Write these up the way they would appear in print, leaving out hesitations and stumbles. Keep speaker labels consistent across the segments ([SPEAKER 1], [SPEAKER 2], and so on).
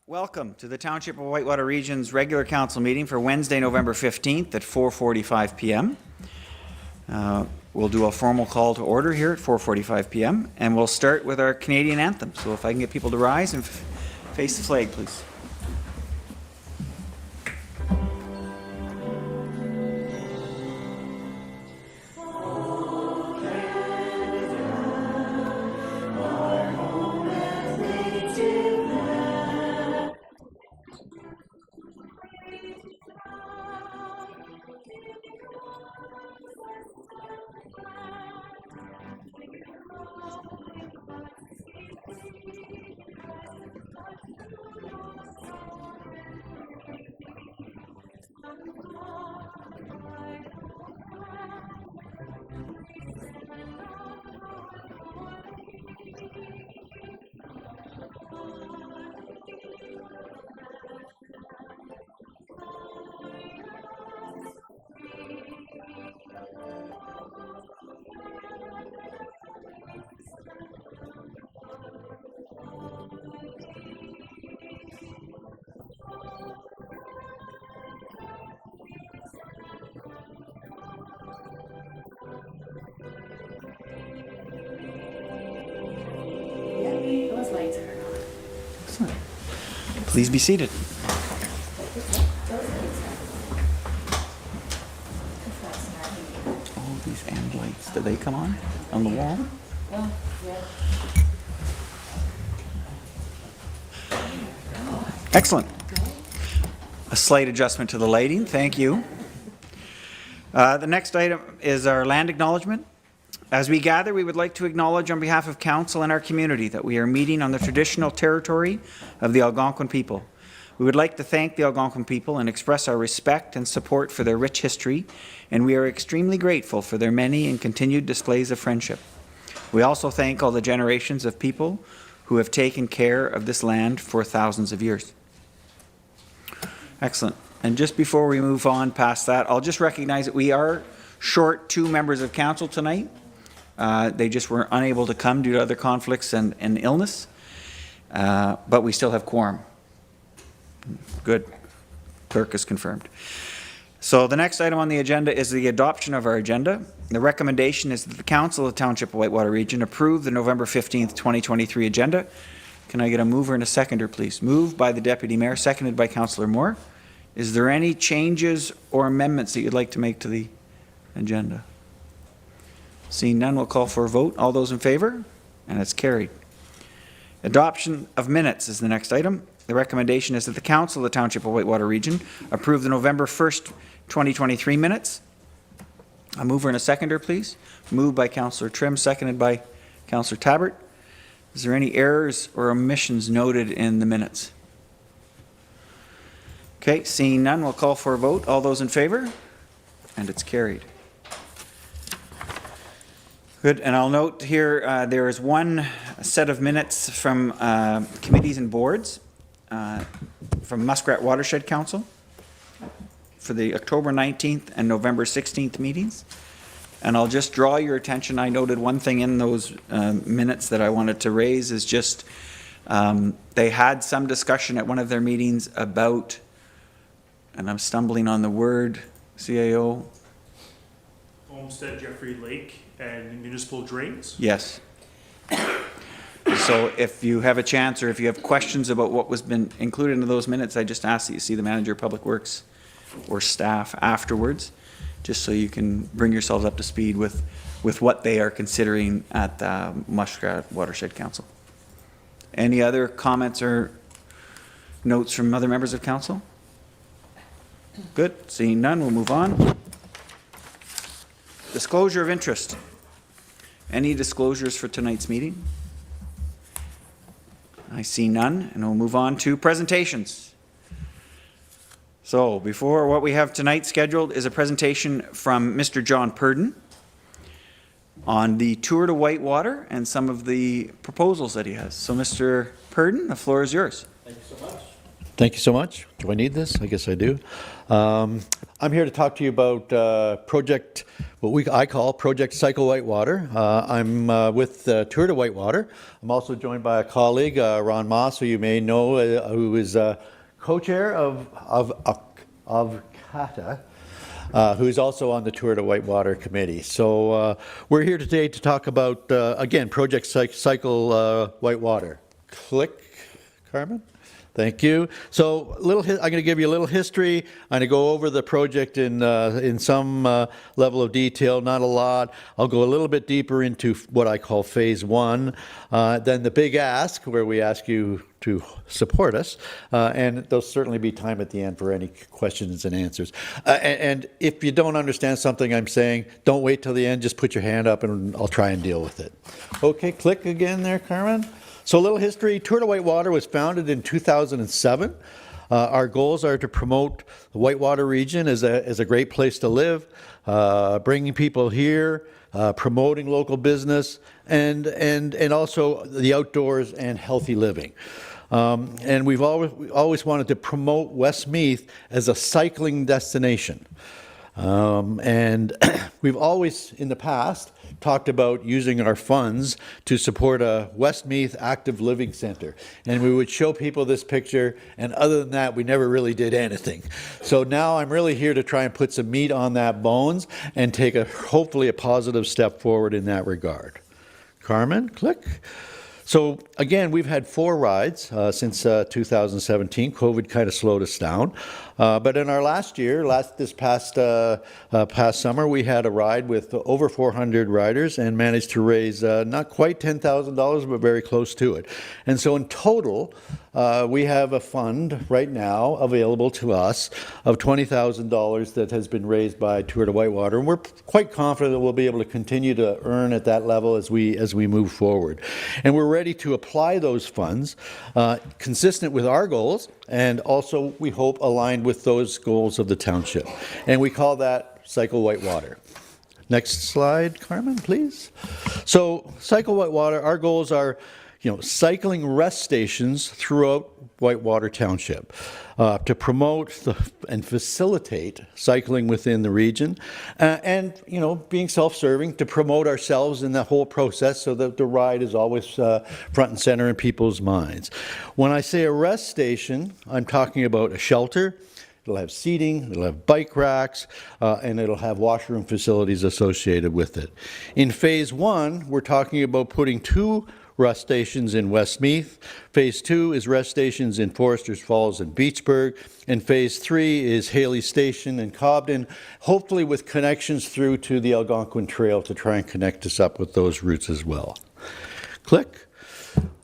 [SPEAKER 1] Welcome to the Township of Whitewater Region's regular council meeting for Wednesday, November 15th at 4:45 p.m. We'll do a formal call to order here at 4:45 p.m. and we'll start with our Canadian anthem. So if I can get people to rise and face the flag, please. Please be seated. Oh, these end lights, do they come on the wall? Excellent. A slight adjustment to the lighting, thank you. The next item is our land acknowledgement. As we gather, we would like to acknowledge on behalf of Council and our community that we are meeting on the traditional territory of the Algonquin people. We would like to thank the Algonquin people and express our respect and support for their rich history, and we are extremely grateful for their many and continued displays of friendship. We also thank all the generations of people who have taken care of this land for thousands of years. Excellent. And just before we move on past that, I'll just recognize that we are short 2 members of council tonight. They just were unable to come due to other conflicts and illness, but we still have quorum. Good. Clerk is confirmed. So the next item on the agenda is the adoption of our agenda. The recommendation is that the Council of the Township of Whitewater Region approve the November 15th, 2023 agenda. Can I get a mover and a seconder, please? Moved by the Deputy Mayor, seconded by Councillor Moore. Is there any changes or amendments that you'd like to make to the agenda? Seeing none, we'll call for a vote. All those in favor? And it's carried. Adoption of minutes is the next item. The recommendation is that the Council of the Township of Whitewater Region approve the November 1st, 2023 minutes. A mover and a seconder, please. Moved by Councillor Trim, seconded by Councillor Tabbert. Is there any errors or omissions noted in the minutes? Okay, seeing none, we'll call for a vote. All those in favor? And it's carried. Good, and I'll note here there is one set of minutes from committees and boards from Muskrat Watershed Council for the October 19th and November 16th meetings. And I'll just draw your attention. I noted one thing in those minutes that I wanted to raise is just they had some discussion at one of their meetings about, and I'm stumbling on the word, CAO.
[SPEAKER 2] Homestead Jeffrey Lake and municipal drains.
[SPEAKER 1] Yes. So if you have a chance or if you have questions about what was been included in those minutes, I just ask that you see the manager of public works or staff afterwards, just so you can bring yourselves up to speed with what they are considering at the Muskrat Watershed Council. Any other comments or notes from other members of council? Good. Seeing none, we'll move on. Disclosure of interest. Any disclosures for tonight's meeting? I see none, and we'll move on to presentations. So before what we have tonight scheduled is a presentation from Mr. John Purton on the tour to Whitewater and some of the proposals that he has. So Mr. Purton, the floor is yours.
[SPEAKER 3] Thank you so much. Thank you so much. Do I need this? I guess I do. I'm here to talk to you about I call Project Cycle Whitewater. I'm with Tour de Whitewater. I'm also joined by a colleague, Ron Moss, who you may know, who is co-chair of CATA, who's also on the Tour de Whitewater committee. So we're here today to talk about, again, Project Cycle Whitewater. Click, Carmen. Thank you. So I'm going to give you a little history. I'm going to go over the project in some level of detail, not a lot. I'll go a little bit deeper into what I call phase one. Then the big ask, where we ask you to support us. And there'll certainly be time at the end for any questions and answers. And if you don't understand something I'm saying, don't wait till the end. Just put your hand up and I'll try and deal with it. Okay, click again there, Carmen. So a little history. Tour de Whitewater was founded in 2007. Our goals are to promote the Whitewater region as a great place to live, bringing people here, promoting local business, and also the outdoors and healthy living. And we've always wanted to promote Westmeath as a cycling destination. And we've always, in the past, talked about using our funds to support a Westmeath Active Living Center. And we would show people this picture, and other than that, we never really did anything. So now I'm really here to try and put some meat on that bones and take hopefully a positive step forward in that regard. Carmen, click. So again, we've had 4 rides since 2017. COVID kind of slowed us down. But in our this past summer, we had a ride with over 400 riders and managed to raise not quite $10,000, but very close to it. And so in total, we have a fund right now available to us of $20,000 that has been raised by Tour de Whitewater. And we're quite confident that we'll be able to continue to earn at that level as we move forward. And we're ready to apply those funds consistent with our goals and also, we hope, aligned with those goals of the township. And we call that Cycle Whitewater. Next slide, Carmen, please. So Cycle Whitewater, our goals are cycling rest stations throughout Whitewater Township to promote and facilitate cycling within the region and, being self-serving to promote ourselves in the whole process so that the ride is always front and center in people's minds. When I say a rest station, I'm talking about a shelter. It'll have seating, it'll have bike racks, and it'll have washroom facilities associated with it. In phase one, we're talking about putting 2 rest stations in Westmeath. Phase 2 is rest stations in Foresters Falls and Beachburg. And phase 3 is Haley Station in Cobden, hopefully with connections through to the Algonquin Trail to try and connect us up with those routes as well. Click.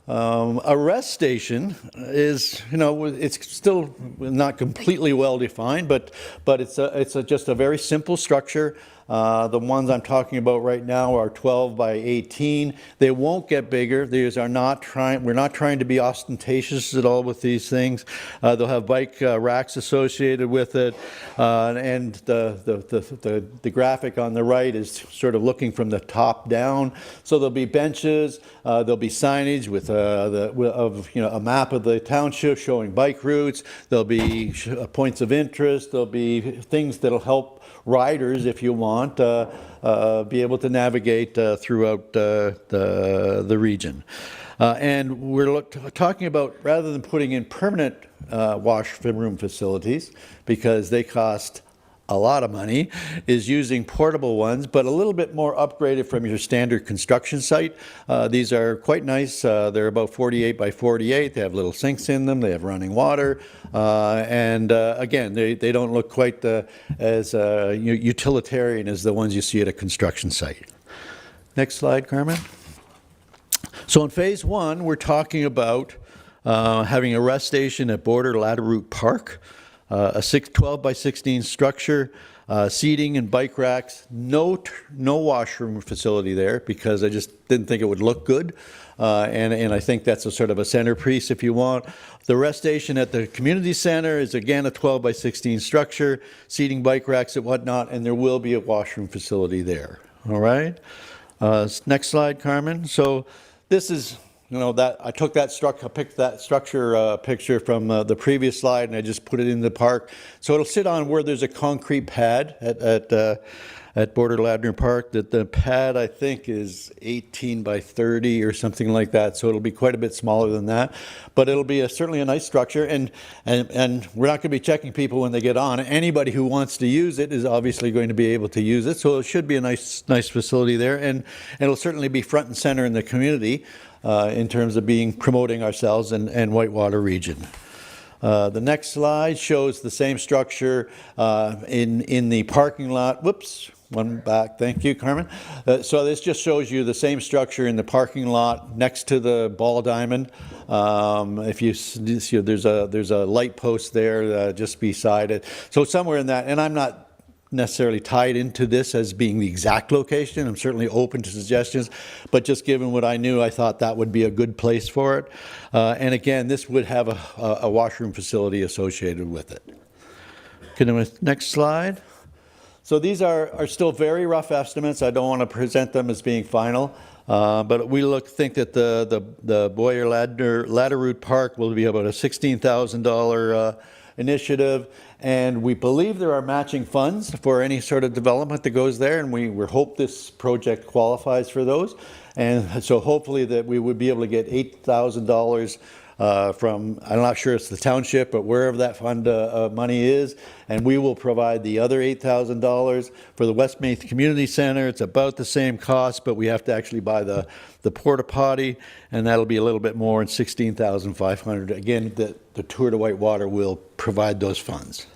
[SPEAKER 3] A rest station is, it's still not completely well defined, but it's just a very simple structure. The ones I'm talking about right now are 12 by 18. They won't get bigger. We're not trying to be ostentatious at all with these things. They'll have bike racks associated with it, and the graphic on the right is sort of looking from the top down. So there'll be benches. There'll be signage with a map of the township showing bike routes. There'll be points of interest. There'll be things that'll help riders, if you want, be able to navigate throughout the region. And we're talking about, rather than putting in permanent washroom facilities, because they cost a lot of money, is using portable ones, but a little bit more upgraded from your standard construction site. These are quite nice. They're about 48 by 48. They have little sinks in them. They have running water. And again, they don't look quite as utilitarian as the ones you see at a construction site. Next slide, Carmen. So in phase 1, we're talking about having a rest station at Border Ladderoute Park. A 12 by 16 structure, seating and bike racks, no washroom facility there because I just didn't think it would look good. And I think that's a sort of a centerpiece if you want. The rest station at the community center is again a 12 by 16 structure, seating, bike racks and whatnot, and there will be a washroom facility there. All right. Next slide, Carmen. So this is that I took that I picked that structure picture from the previous slide, and I just put it in the park. So it'll sit on where there's a concrete pad at Border Ladner Park. That the pad, I think, is 18 by 30 or something like that. So it'll be quite a bit smaller than that, but it'll be certainly a nice structure. And we're not going to be checking people when they get on. Anybody who wants to use it is obviously going to be able to use it. So it should be a nice facility there, and it'll certainly be front and center in the community in terms of promoting ourselves and Whitewater region. The next slide shows the same structure in the parking lot. Whoops, one back. Thank you, Carmen. So this just shows you the same structure in the parking lot next to the ball diamond. If you see, there's a light post there just beside it. So somewhere in that, and I'm not necessarily tied into this as being the exact location. I'm certainly open to suggestions, but just given what I knew, I thought that would be a good place for it. And again, this would have a washroom facility associated with it. Next slide. So these are still very rough estimates. I don't want to present them as being final, but we think that the Boyer Ladder Route Park will be about a $16,000 initiative, and we believe there are matching funds for any sort of development that goes there, and we hope this project qualifies for those. And so hopefully that we would be able to get $8,000 from, I'm not sure it's the township, but wherever that fund money is, and we will provide the other $8,000 for the Westmeath Community Center. It's about the same cost, but we have to actually buy the porta potty, and that'll be a little bit more, and $16,500. Again, the Tour to Whitewater will provide those funds.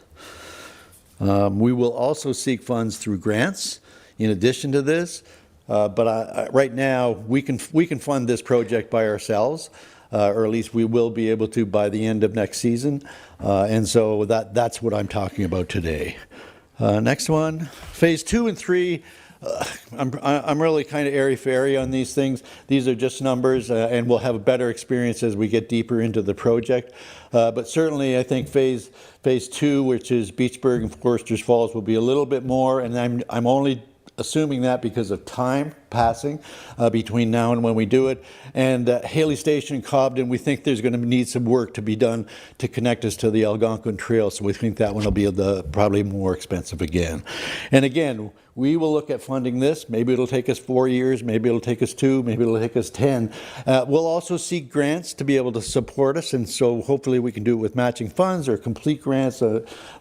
[SPEAKER 3] We will also seek funds through grants in addition to this, but right now we can fund this project by ourselves. Or at least we will be able to by the end of next season. And so that's what I'm talking about today. Next one, phase 2 and 3. I'm really kind of airy-fairy on these things. These are just numbers, and we'll have a better experience as we get deeper into the project. But certainly I think phase 2, which is Beachburg and Foresters Falls, will be a little bit more, and I'm only assuming that because of time passing between now and when we do it. And Haley Station and Cobden, we think there's going to need some work to be done to connect us to the Algonquin Trail, so we think that one will be probably more expensive again. And again, we will look at funding this. Maybe it'll take us 4 years, maybe it'll take us 2, maybe it'll take us 10. We'll also seek grants to be able to support us, and so hopefully we can do it with matching funds or complete grants.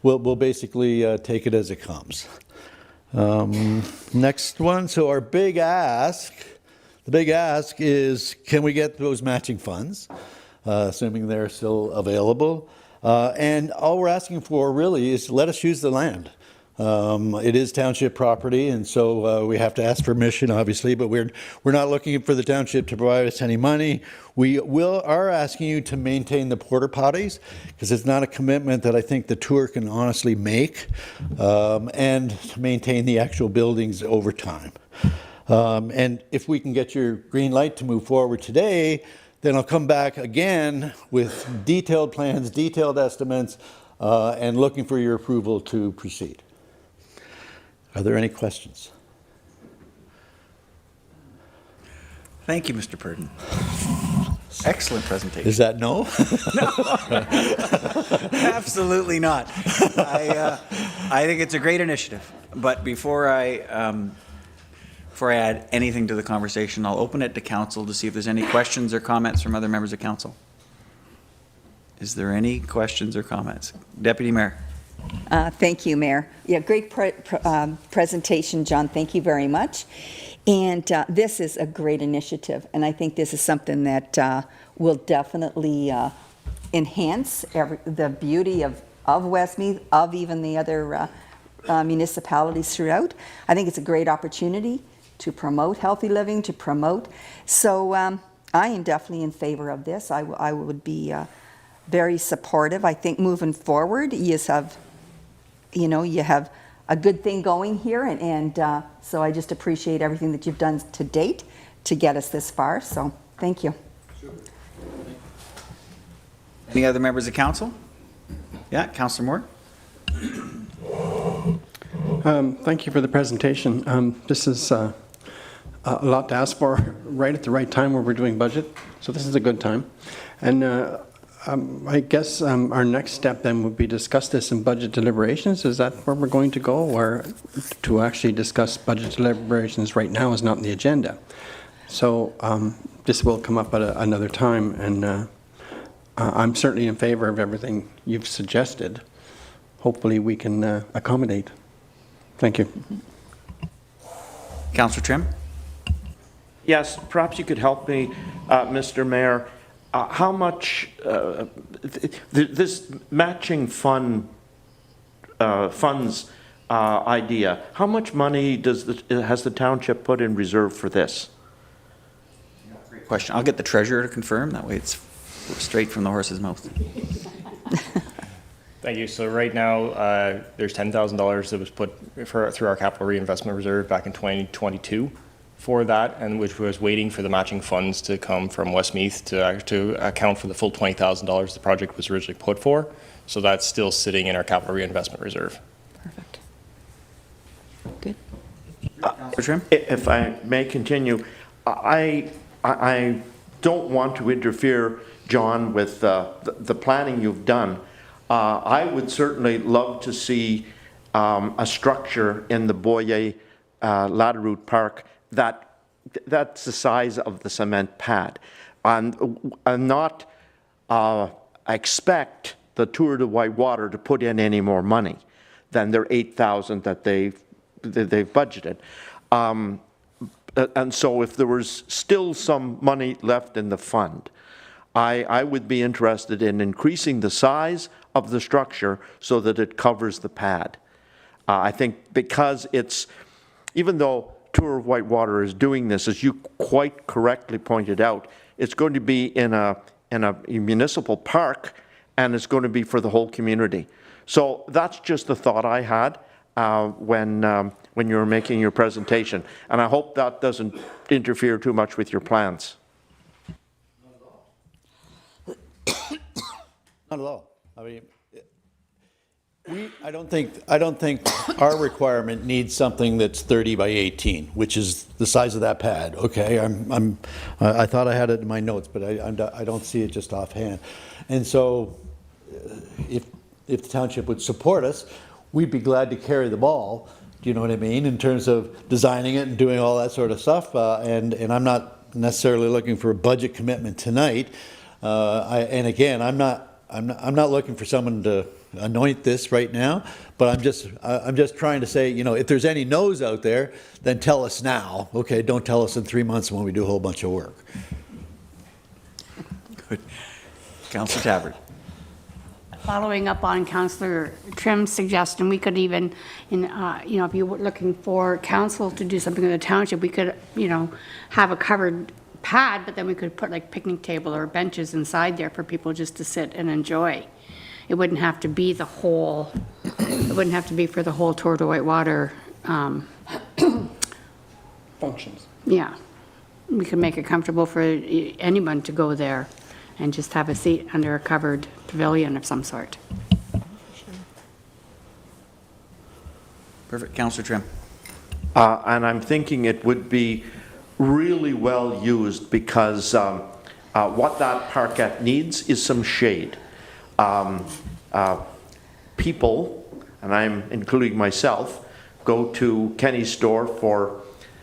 [SPEAKER 3] We'll basically take it as it comes. Next one, so our big ask, is, can we get those matching funds, assuming they're still available? And all we're asking for really is let us use the land. It is township property, and so we have to ask permission, obviously, but we're not looking for the township to provide us any money. We are asking you to maintain the porta potties, because it's not a commitment that I think the tour can honestly make, and to maintain the actual buildings over time. And if we can get your green light to move forward today, then I'll come back again with detailed plans, detailed estimates, and looking for your approval to proceed. Are there any questions?
[SPEAKER 1] Thank you, Mr. Purton. Excellent presentation.
[SPEAKER 3] Is that no?
[SPEAKER 1] Absolutely not. I think it's a great initiative, but before I add anything to the conversation, I'll open it to council to see if there's any questions or comments from other members of council. Is there any questions or comments? Deputy Mayor.
[SPEAKER 4] Thank you, Mayor. Yeah, great presentation, John. Thank you very much. And this is a great initiative, and I think this is something that will definitely enhance the beauty of Westmeath, of even the other municipalities throughout. I think it's a great opportunity to promote healthy living, to promote. So I am definitely in favor of this. I would be very supportive. I think moving forward, you have a good thing going here, and so I just appreciate everything that you've done to date to get us this far. So thank you.
[SPEAKER 1] Sure. Any other members of council? Yeah, Councillor Moore.
[SPEAKER 5] Thank you for the presentation. This is a lot to ask for right at the right time where we're doing budget, so this is a good time. And I guess our next step then would be discuss this in budget deliberations. Is that where we're going to go, or to actually discuss budget deliberations right now is not on the agenda? So this will come up at another time, and I'm certainly in favor of everything you've suggested. Hopefully we can accommodate. Thank you.
[SPEAKER 1] Councillor Trim?
[SPEAKER 6] Yes, perhaps you could help me, Mr. Mayor. How much this matching funds idea? How much money has the township put in reserve for this?
[SPEAKER 1] Great question. I'll get the treasurer to confirm. That way it's straight from the horse's mouth.
[SPEAKER 7] Thank you. So right now, there's $10,000 that was put through our capital reinvestment reserve back in 2022 for that, and which was waiting for the matching funds to come from Westmeath to account for the full $20,000 the project was originally put for. So that's still sitting in our capital reinvestment reserve.
[SPEAKER 4] Perfect. Good.
[SPEAKER 1] Councillor Trim?
[SPEAKER 6] If I may continue, I don't want to interfere, John, with the planning you've done. I would certainly love to see a structure in the Boyer Ladderoute Park that's the size of the cement pad, and not expect the Tour de Whitewater to put in any more money than their $8,000 that they've budgeted. And so if there was still some money left in the fund, I would be interested in increasing the size of the structure so that it covers the pad. I think because it's, even though Tour of Whitewater is doing this, as you quite correctly pointed out, it's going to be in a municipal park, and it's going to be for the whole community. So that's just the thought I had when you were making your presentation, and I hope that doesn't interfere too much with your plans.
[SPEAKER 3] Not at all. I mean, I don't think our requirement needs something that's 30 by 18, which is the size of that pad. Okay, I thought I had it in my notes, but I don't see it just offhand. And so, if the township would support us, we'd be glad to carry the ball. Do you know what I mean? In terms of designing it and doing all that sort of stuff. And I'm not necessarily looking for a budget commitment tonight. And again, I'm not looking for someone to anoint this right now, but I'm just trying to say, you know, if there's any no's out there, then tell us now. Okay, don't tell us in 3 months when we do a whole bunch of work.
[SPEAKER 1] Good. Councillor Tabbert?
[SPEAKER 8] Following up on Councillor Trim's suggestion, we could even, if you were looking for council to do something in the township, we could, have a covered pad, but then we could put like picnic table or benches inside there for people just to sit and enjoy. It wouldn't have to be for the whole Tour de Whitewater.
[SPEAKER 5] Functions.
[SPEAKER 8] Yeah. We could make it comfortable for anyone to go there and just have a seat under a covered pavilion of some sort.
[SPEAKER 1] Perfect. Councillor Trim?
[SPEAKER 6] And I'm thinking it would be really well used because what that parkette needs is some shade. People, and I'm including myself, go to Kenny's store for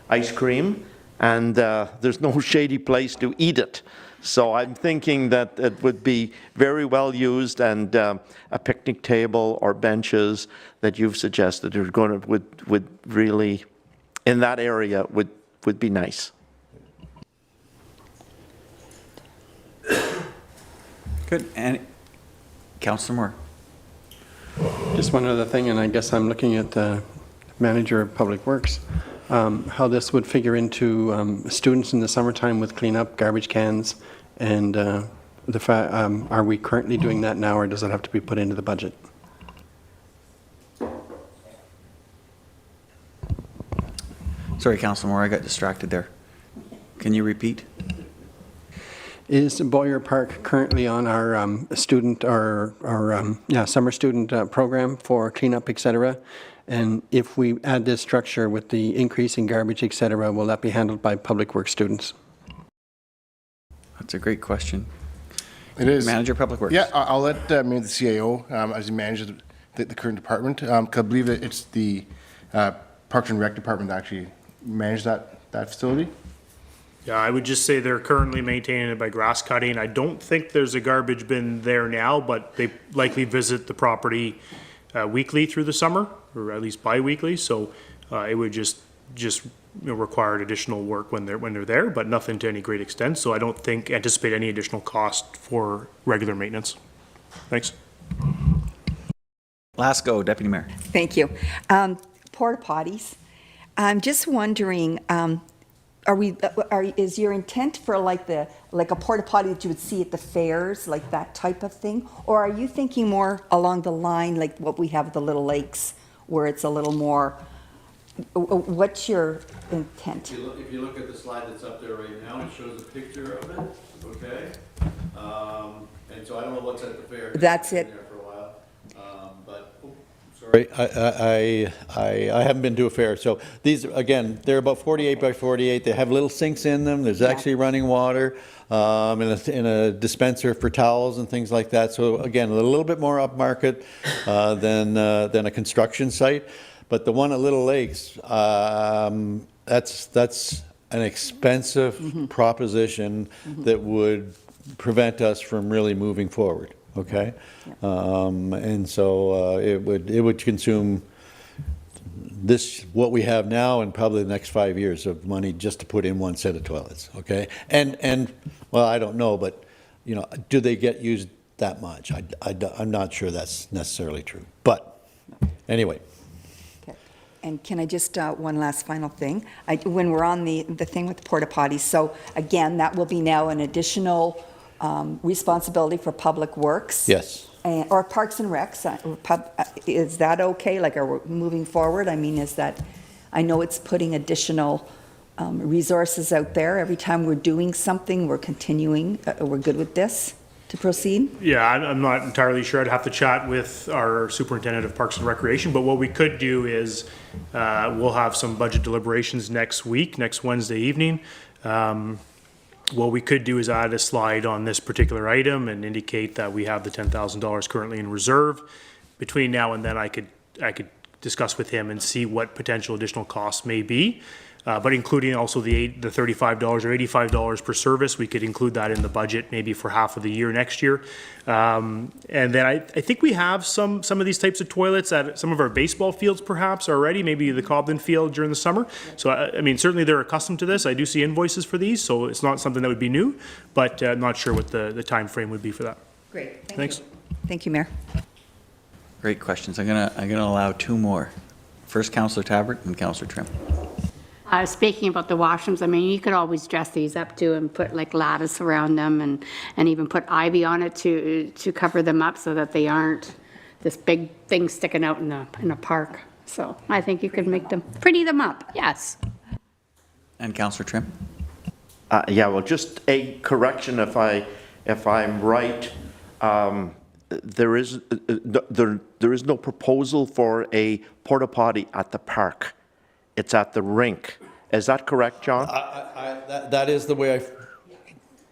[SPEAKER 6] ice cream, and there's no shady place to eat it. So I'm thinking that it would be very well used, and a picnic table or benches that you've suggested would really, in that area, would be nice.
[SPEAKER 1] Good. And Councillor Moore?
[SPEAKER 5] Just one other thing, and I guess I'm looking at the manager of Public Works, how this would figure into students in the summertime with cleanup, garbage cans, and are we currently doing that now, or does it have to be put into the budget?
[SPEAKER 1] Sorry, Councillor Moore, I got distracted there. Can you repeat?
[SPEAKER 5] Is Boyer Park currently on our summer student program for cleanup, et cetera? And if we add this structure with the increase in garbage, et cetera, will that be handled by Public Works students?
[SPEAKER 1] That's a great question.
[SPEAKER 9] It is.
[SPEAKER 1] Manager of Public Works.
[SPEAKER 9] Yeah, I'll let maybe the CAO, as he manages the current department, 'cause I believe that it's the Parks and Rec department that actually manage that facility.
[SPEAKER 2] Yeah, I would just say they're currently maintaining it by grass cutting. I don't think there's a garbage bin there now, but they likely visit the property weekly through the summer, or at least bi-weekly, so it would just require additional work when they're there, but nothing to any great extent, so I don't anticipate any additional cost for regular maintenance. Thanks.
[SPEAKER 1] Last go, Deputy Mayor.
[SPEAKER 4] Thank you. Porta potties. I'm just wondering, is your intent for like a porta potty that you would see at the fairs, like that type of thing? Or are you thinking more along the line like what we have at the Little Lakes, where it's a little more, what's your intent?
[SPEAKER 3] If you look at the slide that's up there right now, it shows a picture of it, okay? And so I don't know what's at the fair.
[SPEAKER 4] That's
[SPEAKER 3] It's
[SPEAKER 4] it.
[SPEAKER 3] been there for a while. But, sorry, I haven't been to a fair. So these, again, they're about 48 by 48. They have little sinks in them. There's actually running water, in a dispenser for towels and things like that. So again, a little bit more upmarket than a construction site. But the one at Little Lakes, that's an expensive proposition that would prevent us from really moving forward, okay? And so it would consume what we have now and probably the next 5 years of money just to put in one set of toilets, okay? And well, I don't know, but, do they get used that much? I'm not sure that's necessarily true. But anyway.
[SPEAKER 4] And can I just, one last final thing? When we're on the thing with the porta potties, so again, that will be now an additional responsibility for Public Works?
[SPEAKER 3] Yes.
[SPEAKER 4] Or Parks and Recs? Is that okay? Like, are we moving forward? I mean, I know it's putting additional resources out there. Every time we're doing something, we're continuing, we're good with this to proceed?
[SPEAKER 2] Yeah, I'm not entirely sure. I'd have to chat with our superintendent of Parks and Recreation, but what we could do is we'll have some budget deliberations next Wednesday evening. What we could do is add a slide on this particular item and indicate that we have the $10,000 currently in reserve. Between now and then, I could discuss with him and see what potential additional costs may be. But including also the $35 or $85 per service, we could include that in the budget maybe for half of the year next year. And then I think we have some of these types of toilets at some of our baseball fields perhaps already, maybe the Cobden Field during the summer. So, I mean, certainly they're accustomed to this. I do see invoices for these, so it's not something that would be new, but I'm not sure what the time frame would be for that.
[SPEAKER 4] Great,
[SPEAKER 2] Thanks.
[SPEAKER 4] Thank you, Mayor.
[SPEAKER 1] Great questions. I'm gonna allow two more. First, Councillor Tabbert and Councillor Trim.
[SPEAKER 8] Speaking about the washrooms, I mean, you could always dress these up too and put like lattice around them and even put ivy on it to cover them up so that they aren't this big thing sticking out in a park. So I think you could make them, pretty them up, yes.
[SPEAKER 1] And Councillor Trim.
[SPEAKER 6] Yeah, well, just a correction if I'm right. There is no proposal for a porta potty at the park. It's at the rink. Is that correct, John?
[SPEAKER 3] That is the way I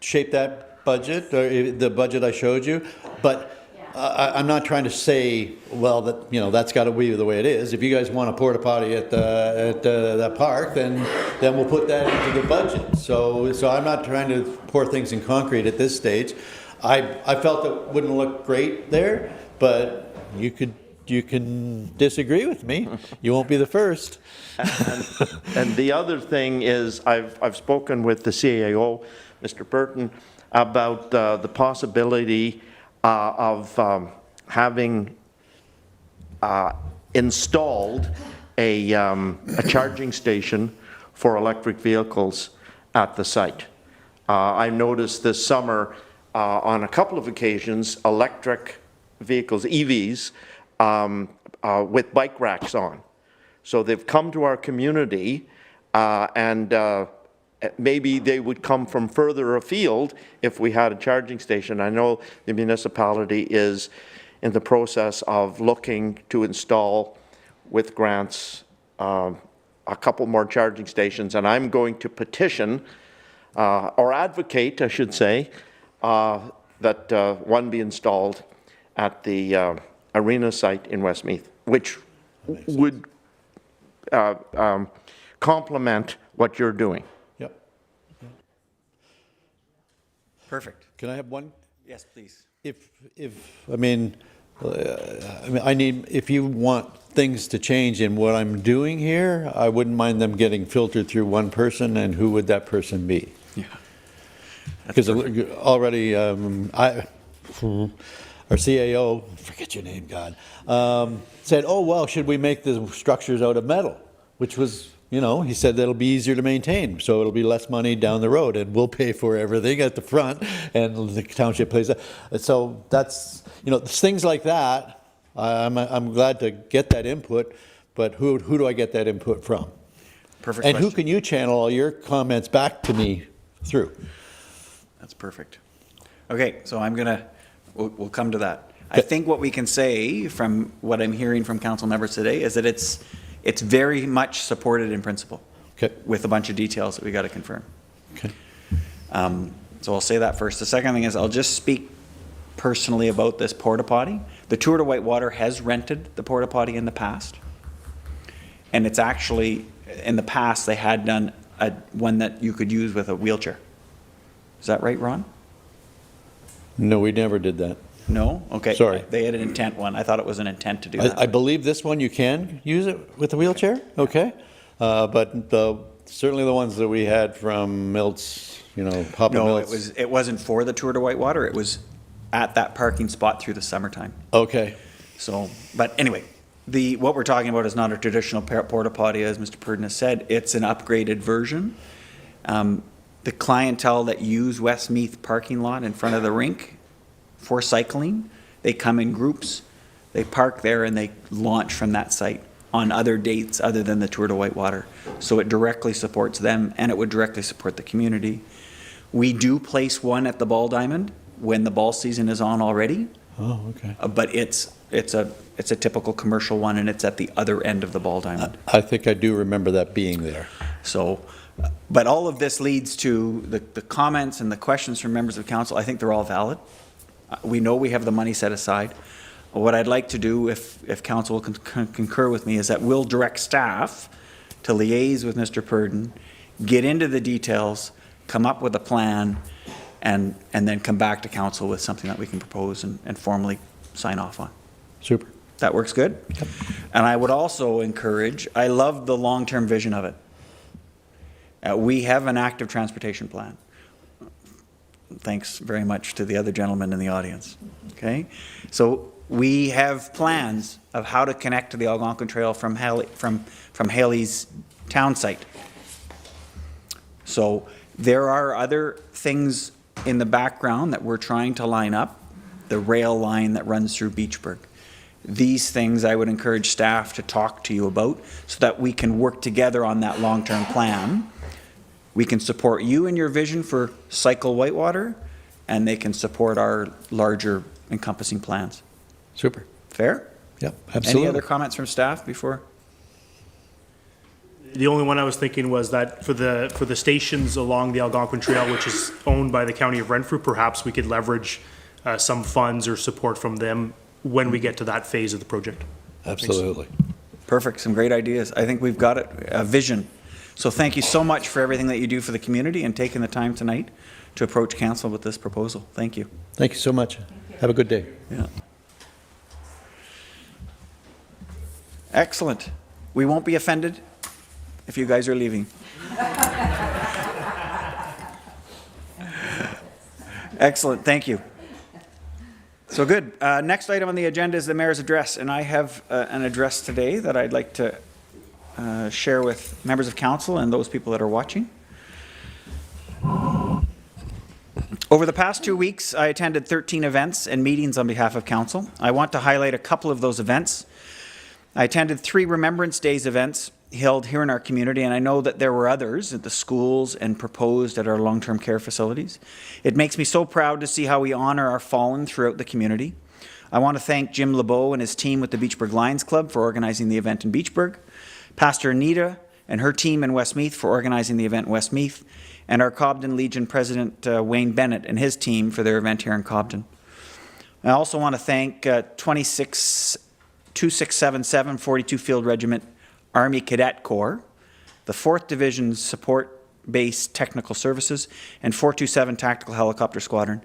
[SPEAKER 3] shaped that budget, the budget I showed you. But I'm not trying to say, well, that's got to be the way it is. If you guys want a porta potty at that park, then we'll put that into the budget. So I'm not trying to pour things in concrete at this stage. I felt it wouldn't look great there, but you can disagree with me. You won't be the first.
[SPEAKER 6] And the other thing is, I've spoken with the CAO, Mr. Purton, about the possibility of having installed a charging station for electric vehicles at the site. I noticed this summer, on a couple of occasions, electric vehicles, EVs, with bike racks on. So they've come to our community and maybe they would come from further afield if we had a charging station. I know the municipality is in the process of looking to install, with grants, a couple more charging stations, and I'm going to petition, or advocate, I should say, that one be installed at the arena site in Westmeath, which would complement what you're doing.
[SPEAKER 3] Yep.
[SPEAKER 1] Perfect.
[SPEAKER 3] Can I have one?
[SPEAKER 1] Yes, please.
[SPEAKER 3] If you want things to change in what I'm doing here, I wouldn't mind them getting filtered through one person, and who would that person be?
[SPEAKER 1] Yeah.
[SPEAKER 3] Because already, our CAO, forget your name, God, said, oh, well, should we make the structures out of metal? Which was, he said that'll be easier to maintain, so it'll be less money down the road, and we'll pay for everything at the front, and the township pays that. So that's, things like that, I'm glad to get that input, but who do I get that input from?
[SPEAKER 1] Perfect
[SPEAKER 3] And who
[SPEAKER 1] question.
[SPEAKER 3] can you channel all your comments back to me through?
[SPEAKER 1] That's perfect. Okay, so we'll come to that. I think what we can say from what I'm hearing from council members today is that it's very much supported in principle.
[SPEAKER 3] Okay.
[SPEAKER 1] With a bunch of details that we got to confirm.
[SPEAKER 3] Okay.
[SPEAKER 1] So I'll say that first. The second thing is I'll just speak personally about this porta potty. The Tour to Whitewater has rented the porta potty in the past. And it's actually, in the past, they had done one that you could use with a wheelchair. Is that right, Ron?
[SPEAKER 3] No, we never did that.
[SPEAKER 1] No? Okay.
[SPEAKER 3] Sorry.
[SPEAKER 1] They had an intent one. I thought it was an intent to do that.
[SPEAKER 3] I believe this one you can use it with a wheelchair, okay? But certainly the ones that we had from Milts, Papa
[SPEAKER 1] No,
[SPEAKER 3] Milts.
[SPEAKER 1] it wasn't for the Tour to Whitewater. It was at that parking spot through the summertime.
[SPEAKER 3] Okay,
[SPEAKER 1] So, but anyway, what we're talking about is not a traditional porta potty, as Mr. Purton has said. It's an upgraded version. The clientele that use Westmeath parking lot in front of the rink for cycling, they come in groups, they park there, and they launch from that site on other dates other than the Tour to Whitewater. So it directly supports them, and it would directly support the community. We do place one at the Ball Diamond when the ball season is on already.
[SPEAKER 3] oh, okay.
[SPEAKER 1] But it's a typical commercial one, and it's at the other end of the Ball Diamond.
[SPEAKER 3] I think I do remember that being there.
[SPEAKER 1] So, but all of this leads to the comments and the questions from members of council. I think they're all valid. We know we have the money set aside. What I'd like to do, if council will concur with me, is that we'll direct staff to liaise with Mr. Purton, get into the details, come up with a plan, and then come back to council with something that we can propose and formally sign off on.
[SPEAKER 3] Super.
[SPEAKER 1] That works good? Yep. And I would also encourage, I love the long-term vision of it. We have an active transportation plan. Thanks very much to the other gentleman in the audience. Okay? So we have plans of how to connect to the Algonquin Trail from Haley's town site. So there are other things in the background that we're trying to line up. The rail line that runs through Beachburg. These things I would encourage staff to talk to you about so that we can work together on that long-term plan. We can support you in your vision for Cycle Whitewater, and they can support our larger encompassing plans.
[SPEAKER 3] Super.
[SPEAKER 1] Fair?
[SPEAKER 3] Yep, absolutely.
[SPEAKER 1] Any other comments from staff before?
[SPEAKER 2] The only one I was thinking was that for the stations along the Algonquin Trail, which is owned by the County of Renfrew, perhaps we could leverage some funds or support from them when we get to that phase of the project.
[SPEAKER 3] Absolutely.
[SPEAKER 1] Perfect, some great ideas. I think we've got it, a vision. So thank you so much for everything that you do for the community and taking the time tonight to approach council with this proposal. Thank you.
[SPEAKER 3] Thank you so much. Have a good day.
[SPEAKER 1] Yeah. Excellent. We won't be offended if you guys are leaving. Excellent, thank you. So good. Next item on the agenda is the mayor's address, and I have an address today that I'd like to share with members of council and those people that are watching. Over the past 2 weeks, I attended 13 events and meetings on behalf of council. I want to highlight a couple of those events I attended 3 Remembrance Days events held here in our community, and I know that there were others at the schools and proposed at our long-term care facilities. It makes me so proud to see how we honor our fallen throughout the community. I want to thank Jim LeBeau and his team with the Beachburg Lions Club for organizing the event in Beachburg, Pastor Anita and her team in Westmeath for organizing the event in Westmeath, and our Cobden Legion President Wayne Bennett and his team for their event here in Cobden. I also want to thank 2677 42 Field Regiment Army Cadet Corps, the 4th Division Support Base Technical Services, and 427 Tactical Helicopter Squadron.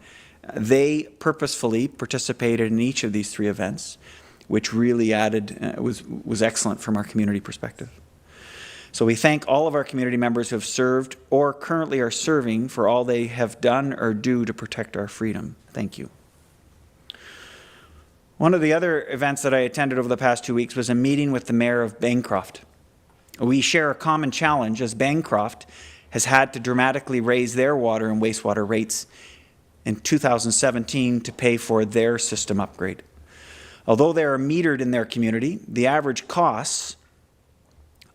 [SPEAKER 1] They purposefully participated in each of these 3 events, which really added, was excellent from our community perspective. So we thank all of our community members who have served or currently are serving for all they have done or do to protect our freedom. Thank you. One of the other events that I attended over the past 2 weeks was a meeting with the Mayor of Bancroft. We share a common challenge as Bancroft has had to dramatically raise their water and wastewater rates in 2017 to pay for their system upgrade. Although they are metered in their community, the average costs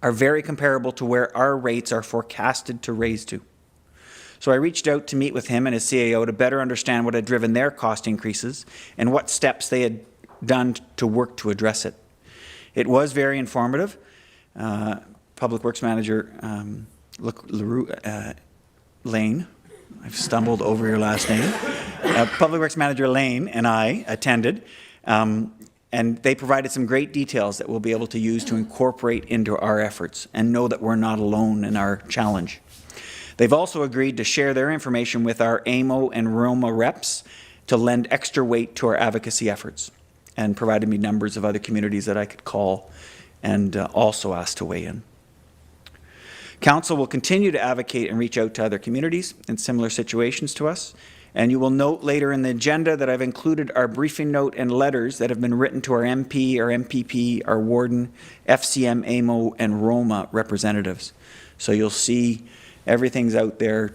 [SPEAKER 1] are very comparable to where our rates are forecasted to raise to. So I reached out to meet with him and his CAO to better understand what had driven their cost increases and what steps they had done to work to address it. It was very informative. Public Works Manager Lane, I've stumbled over your last name. Public Works Manager Lane and I attended, and they provided some great details that we'll be able to use to incorporate into our efforts and know that we're not alone in our challenge. They've also agreed to share their information with our AMO and ROMA reps to lend extra weight to our advocacy efforts, and provided me numbers of other communities that I could call and also ask to weigh in. Council will continue to advocate and reach out to other communities in similar situations to us, and you will note later in the agenda that I've included our briefing note and letters that have been written to our MP, our MPP, our warden, FCM, AMO, and ROMA representatives. So you'll see everything's out there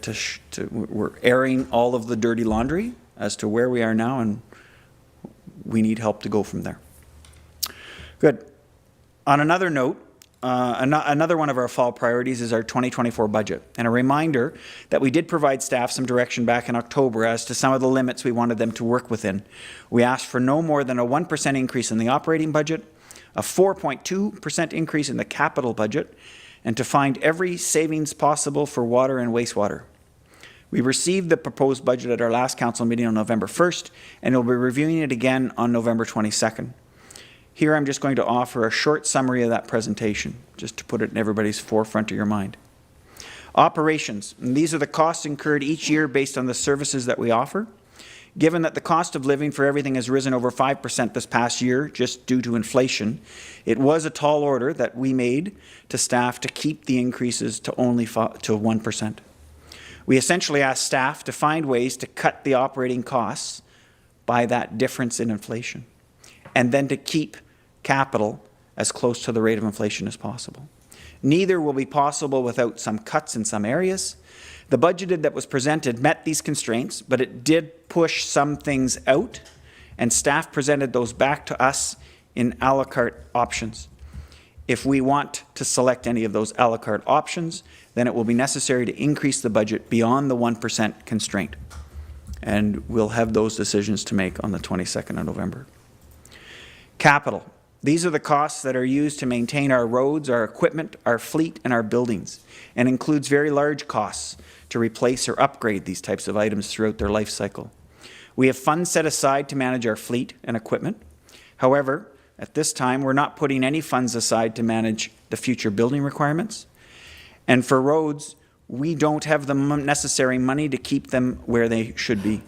[SPEAKER 1] we're airing all of the dirty laundry as to where we are now, and we need help to go from there. Good. On another note, another one of our fall priorities is our 2024 budget. And a reminder that we did provide staff some direction back in October as to some of the limits we wanted them to work within. We asked for no more than a 1% increase in the operating budget, a 4.2% increase in the capital budget, and to find every savings possible for water and wastewater. We received the proposed budget at our last council meeting on November 1st, and we'll be reviewing it again on November 22nd. Here I'm just going to offer a short summary of that presentation, just to put it in everybody's forefront of your mind. Operations, and these are the costs incurred each year based on the services that we offer. Given that the cost of living for everything has risen over 5% this past year, just due to inflation, it was a tall order that we made to staff to keep the increases to only to 1%. We essentially asked staff to find ways to cut the operating costs by that difference in inflation, and then to keep capital as close to the rate of inflation as possible. Neither will be possible without some cuts in some areas. The budget that was presented met these constraints, but it did push some things out, and staff presented those back to us in a la carte options. If we want to select any of those a la carte options, then it will be necessary to increase the budget beyond the 1% constraint. And we'll have those decisions to make on the 22nd of November. Capital. These are the costs that are used to maintain our roads, our equipment, our fleet, and our buildings, and includes very large costs to replace or upgrade these types of items throughout their life cycle. We have funds set aside to manage our fleet and equipment. However, at this time, we're not putting any funds aside to manage the future building requirements. And for roads, we don't have the necessary money to keep them where they should be.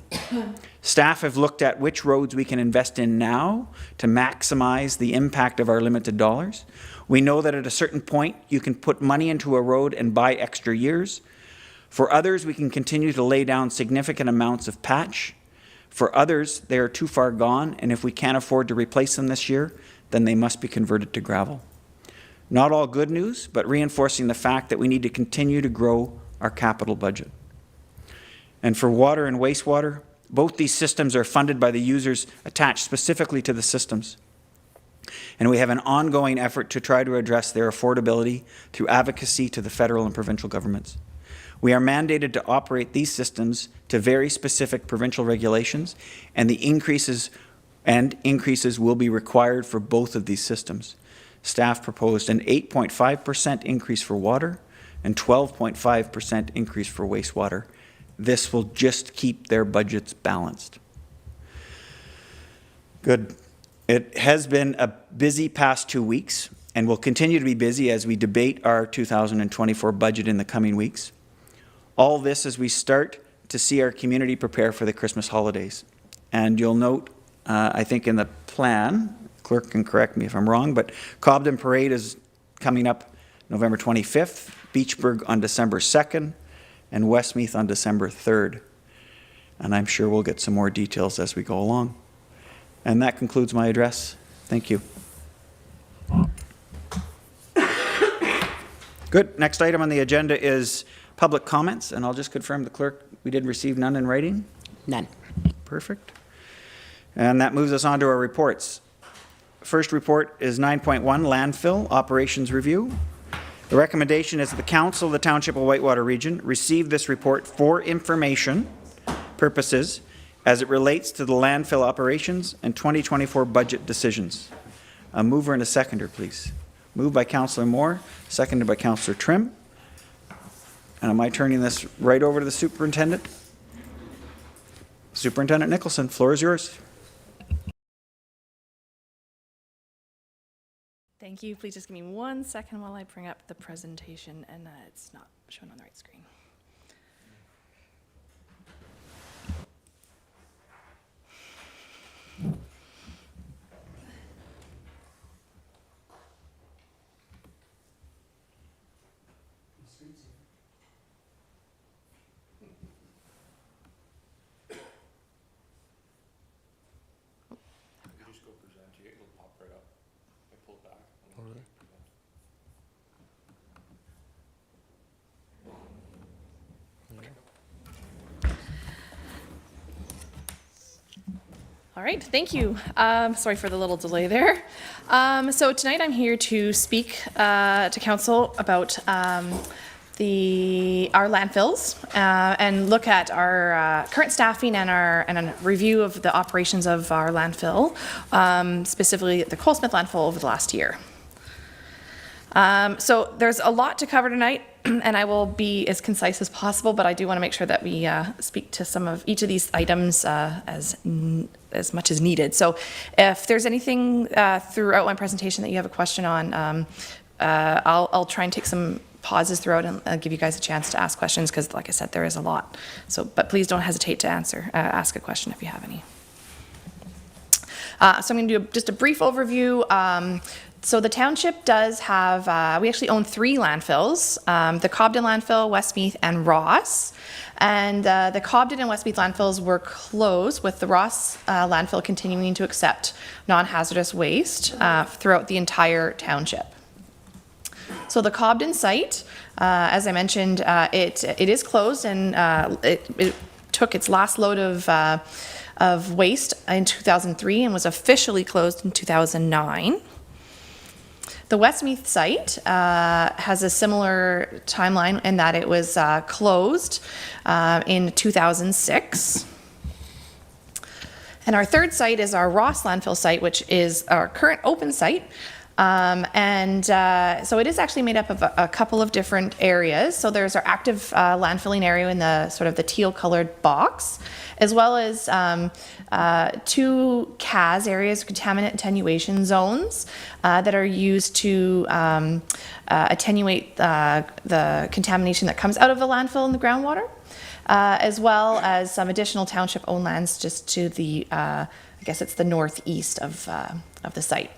[SPEAKER 1] Staff have looked at which roads we can invest in now to maximize the impact of our limited dollars. We know that at a certain point, you can put money into a road and buy extra years. For others, we can continue to lay down significant amounts of patch. For others, they are too far gone, and if we can't afford to replace them this year, then they must be converted to gravel. Not all good news, but reinforcing the fact that we need to continue to grow our capital budget. And for water and wastewater, both these systems are funded by the users attached specifically to the systems. And we have an ongoing effort to try to address their affordability through advocacy to the federal and provincial governments. We are mandated to operate these systems to very specific provincial regulations, and the increases will be required for both of these systems. Staff proposed an 8.5% increase for water and 12.5% increase for wastewater. This will just keep their budgets balanced. Good. It has been a busy past 2 weeks and will continue to be busy as we debate our 2024 budget in the coming weeks. All this as we start to see our community prepare for the Christmas holidays. And you'll note, I think in the plan, clerk can correct me if I'm wrong, but Cobden Parade is coming up November 25th, Beachburg on December 2nd, and Westmeath on December 3rd. And I'm sure we'll get some more details as we go along. And that concludes my address. Thank you. Good. Next item on the agenda is public comments, and I'll just confirm the clerk, we did receive none in writing?
[SPEAKER 10] None.
[SPEAKER 1] Perfect. And that moves us on to our reports. First report is 9.1, Landfill Operations Review. The recommendation is that the Council of the Township of Whitewater Region receive this report for information purposes as it relates to the landfill operations and 2024 budget decisions. A mover and a seconder, please. Moved by Councillor Moore, seconded by Councillor Trim. And am I turning this right over to the Superintendent? Superintendent Nicholson, floor is yours.
[SPEAKER 10] Thank you. Please just give me 1 second while I bring up the presentation, and it's not showing on the right screen. All right, thank you. Sorry for the little delay there. So tonight I'm here to speak to Council about our landfills and look at our current staffing and a review of the operations of our landfill, specifically the Colesmith landfill over the last year. So there's a lot to cover tonight, and I will be as concise as possible, but I do want to make sure that we speak to some of each of these items as much as needed. So if there's anything throughout my presentation that you have a question on, I'll try and take some pauses throughout and give you guys a chance to ask questions, because like I said, there is a lot. So, but please don't hesitate to ask a question if you have any. So I'm going to do just a brief overview. So the township does have, we actually own 3 landfills, the Cobden landfill, Westmeath, and Ross. And the Cobden and Westmeath landfills were closed, with the Ross landfill continuing to accept non-hazardous waste throughout the entire township. So the Cobden site, as I mentioned, it is closed, and it took its last load of waste in 2003 and was officially closed in 2009. The Westmeath site has a similar timeline in that it was closed in 2006. And our third site is our Ross landfill site, which is our current open site. So it is actually made up of a couple of different areas. So there's our active landfilling area in the sort of the teal colored box, as well as 2 CAS areas, contaminant attenuation zones, that are used to attenuate the contamination that comes out of the landfill in the groundwater, as well as some additional township-owned lands just to the, I guess it's the northeast of the site.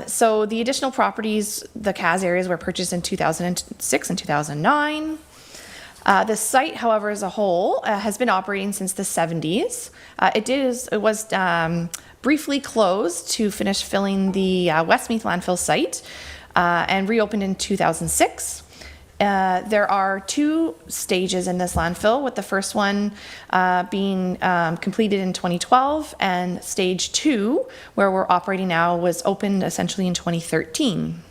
[SPEAKER 10] So the additional properties, the CAS areas, were purchased in 2006 and 2009. The site, however, as a whole, has been operating since the 70s. It was briefly closed to finish filling the Westmeath landfill site and reopened in 2006. There are 2 stages in this landfill, with the first one being completed in 2012, and stage 2, where we're operating now, was opened essentially in 2013.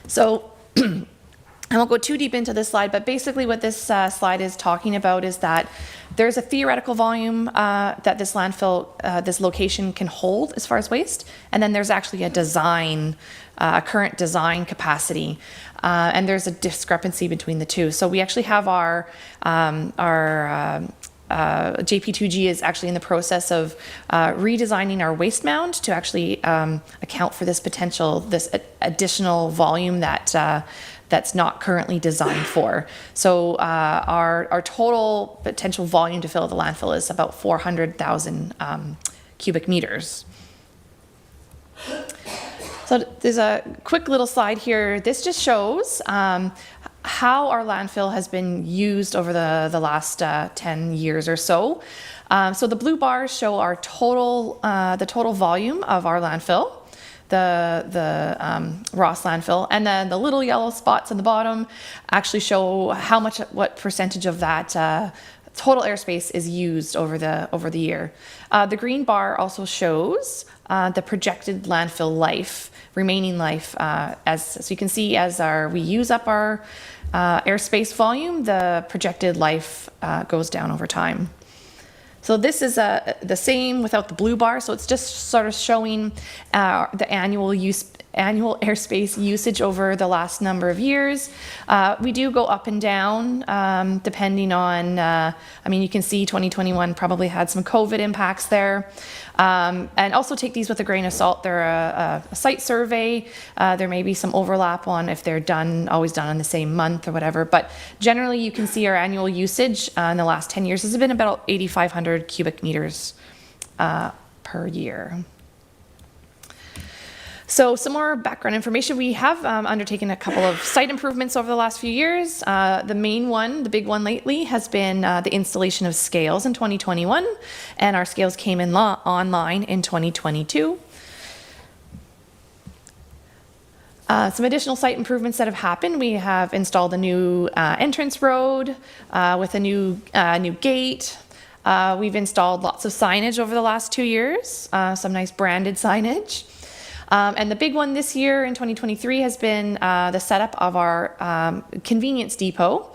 [SPEAKER 10] So I won't go too deep into this slide, but basically what this slide is talking about is that there's a theoretical volume that this landfill, this location can hold as far as waste, and then there's actually a current design capacity, and there's a discrepancy between the two. So we actually have our JP2G is actually in the process of redesigning our waste mound to actually account for this potential, this additional volume that that's not currently designed for. So our total potential volume to fill the landfill is about 400,000 cubic meters. So there's a quick little slide here. This just shows how our landfill has been used over the last 10 years or so. So the blue bars show our the total volume of our landfill, the Ross landfill, and then the little yellow spots on the bottom actually show what percentage of that total airspace is used over the year. The green bar also shows the projected landfill remaining life. So you can see, as we use up our airspace volume, the projected life goes down over time. So this is the same without the blue bar. So it's just sort of showing the annual airspace usage over the last number of years. We do go up and down depending on, you can see 2021 probably had some COVID impacts there. And also take these with a grain of salt. They're a site survey. There may be some overlap on if they're always done on the same month or whatever. But generally, you can see our annual usage in the last 10 years has been about 8,500 cubic meters per year. So some more background information. We have undertaken a couple of site improvements over the last few years. The main one, the big one lately, has been the installation of scales in 2021, and our scales came online in 2022. Some additional site improvements that have happened. We have installed a new entrance road with a new gate. We've installed lots of signage over the last 2 years, some nice branded signage. And the big one this year in 2023 has been the setup of our convenience depot.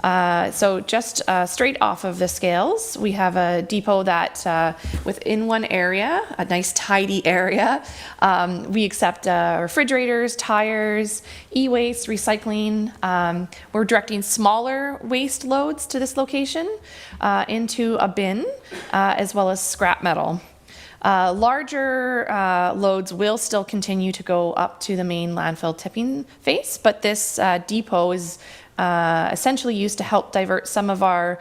[SPEAKER 10] So just straight off of the scales, we have a depot that within one area, a nice tidy area, we accept refrigerators, tires, e-waste, recycling. We're directing smaller waste loads to this location into a bin, as well as scrap metal. Larger loads will still continue to go up to the main landfill tipping face, but this depot is essentially used to help divert some of our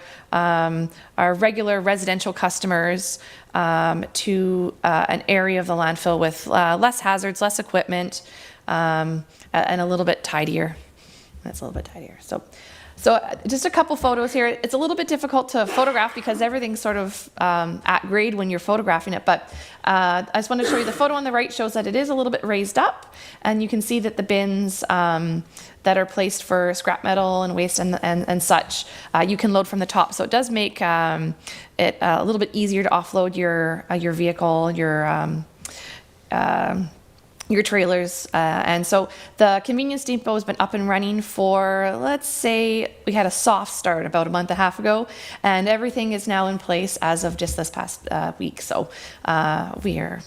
[SPEAKER 10] regular residential customers to an area of the landfill with less hazards, less equipment, and a little bit tidier. That's a little bit tidier. So just a couple photos here. It's a little bit difficult to photograph because everything's sort of at grade when you're photographing it, but I just wanted to show you the photo on the right shows that it is a little bit raised up, and you can see that the bins that are placed for scrap metal and waste and such, you can load from the top. So it does make it a little bit easier to offload your vehicle, your trailers. And so the convenience depot has been up and running for, let's say, we had a soft start about a month and a half ago, and everything is now in place as of just this past week. So we are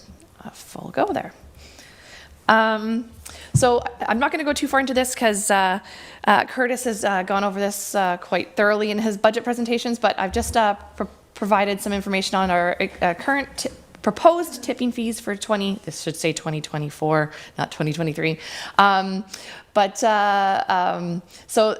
[SPEAKER 10] full go there. So I'm not going to go too far into this because Curtis has gone over this quite thoroughly in his budget presentations, but I've just provided some information on our current proposed tipping fees for 2024, not 2023. So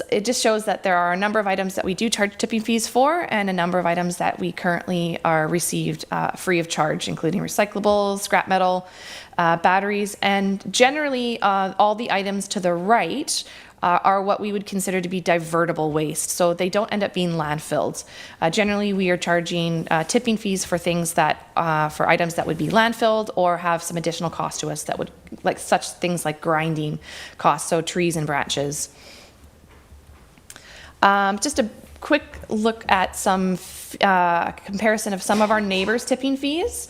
[SPEAKER 10] it just shows that there are a number of items that we do charge tipping fees for, and a number of items that we currently are received free of charge, including recyclables, scrap metal, batteries, and generally all the items to the right are what we would consider to be divertible waste. So they don't end up being landfilled. Generally, we are charging tipping fees for things that, for items that would be landfilled or have some additional cost to us that would, like such things like grinding costs, so trees and branches. Just a quick look at some comparison of some of our neighbors' tipping fees.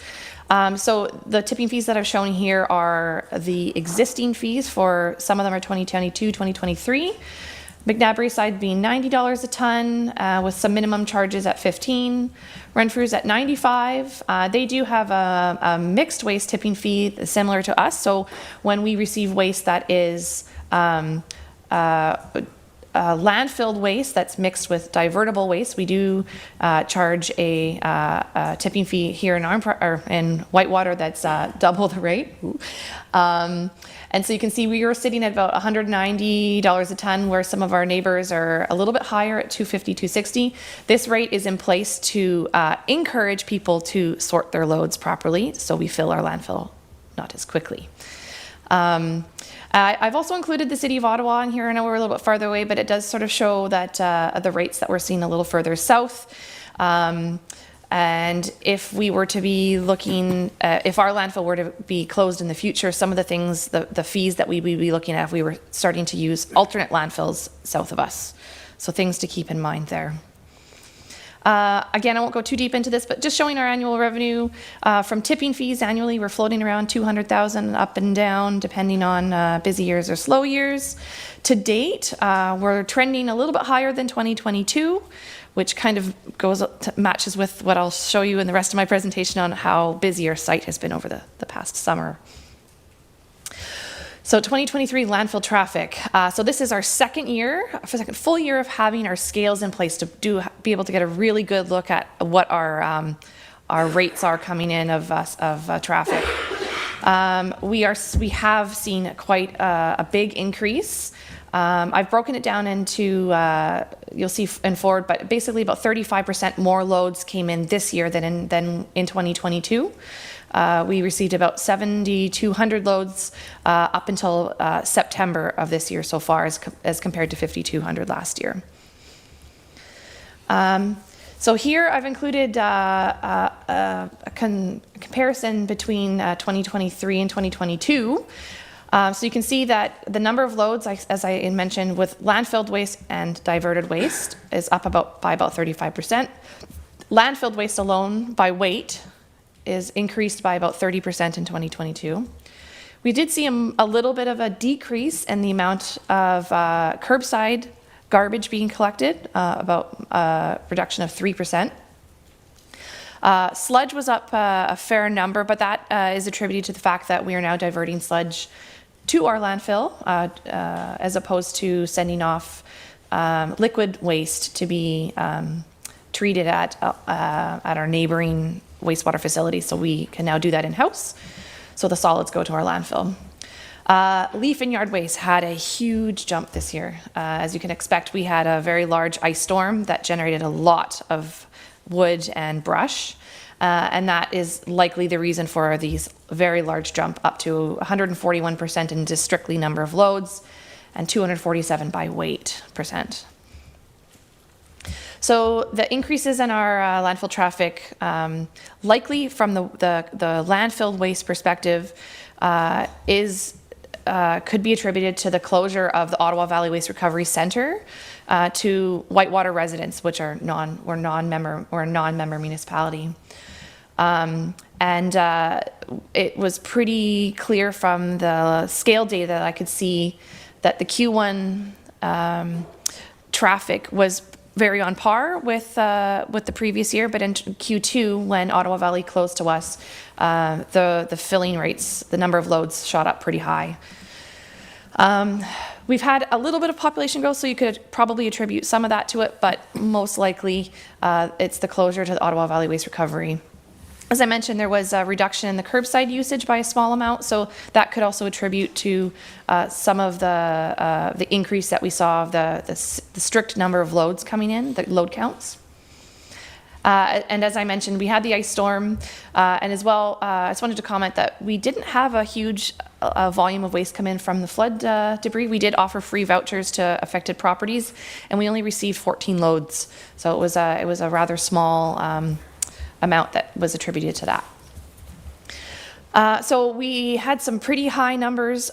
[SPEAKER 10] So the tipping fees that I've shown here are the existing fees. For some of them are 2022, 2023. McNabry side being $90 a ton with some minimum charges at $15. Renfrew's at $95. They do have a mixed waste tipping fee similar to us. So when we receive waste that is landfilled waste that's mixed with divertible waste, we do charge a tipping fee here in Whitewater that's double the rate. And so you can see we were sitting at about $190 a ton, where some of our neighbors are a little bit higher at $250, $260. This rate is in place to encourage people to sort their loads properly, so we fill our landfill not as quickly. I've also included the City of Ottawa in here. I know we're a little bit farther away, but it does sort of show that the rates that we're seeing a little further south. And if we were to be looking, if our landfill were to be closed in the future, some of the things, the fees that we'd be looking at if we were starting to use alternate landfills south of us. So things to keep in mind there. Again, I won't go too deep into this, but just showing our annual revenue from tipping fees annually, we're floating around 200,000 up and down, depending on busy years or slow years. To date, we're trending a little bit higher than 2022, which kind of matches with what I'll show you in the rest of my presentation on how busy our site has been over the past summer. So 2023 landfill traffic. So this is our second full year of having our scales in place to be able to get a really good look at what our rates are coming in of traffic. We have seen quite a big increase. I've broken it down into, you'll see in forward, but basically about 35% more loads came in this year than in 2022. We received about 7,200 loads up until September of this year so far, as compared to 5,200 last year. So here I've included a comparison between 2023 and 2022. So you can see that the number of loads, as I mentioned, with landfilled waste and diverted waste is up by about 35%. Landfilled waste alone by weight is increased by about 30% in 2022. We did see a little bit of a decrease in the amount of curbside garbage being collected, about a reduction of 3%. Sludge was up a fair number, but that is attributed to the fact that we are now diverting sludge to our landfill as opposed to sending off liquid waste to be treated at our neighboring wastewater facilities. So we can now do that in-house. So the solids go to our landfill. Leaf and yard waste had a huge jump this year. As you can expect, we had a very large ice storm that generated a lot of wood and brush. And that is likely the reason for these very large jump, up to 141% in just strictly number of loads and 247 by weight percent. So the increases in our landfill traffic, likely from the landfill waste perspective, could be attributed to the closure of the Ottawa Valley Waste Recovery Centre to Whitewater residents, which are a non-member municipality. It was pretty clear from the scale data that I could see that the Q1 traffic was very on par with the previous year, but in Q2, when Ottawa Valley closed to us, the filling rates, the number of loads shot up pretty high. We've had a little bit of population growth, so you could probably attribute some of that to it, but most likely it's the closure to the Ottawa Valley Waste Recovery. As I mentioned, there was a reduction in the curbside usage by a small amount, so that could also attribute to some of the increase that we saw of the strict number of loads coming in, the load counts. And as I mentioned, we had the ice storm, and as well, I just wanted to comment that we didn't have a huge a volume of waste come in from the flood debris. We did offer free vouchers to affected properties, and we only received 14 loads. So it was a rather small amount that was attributed to that. So we had some pretty high numbers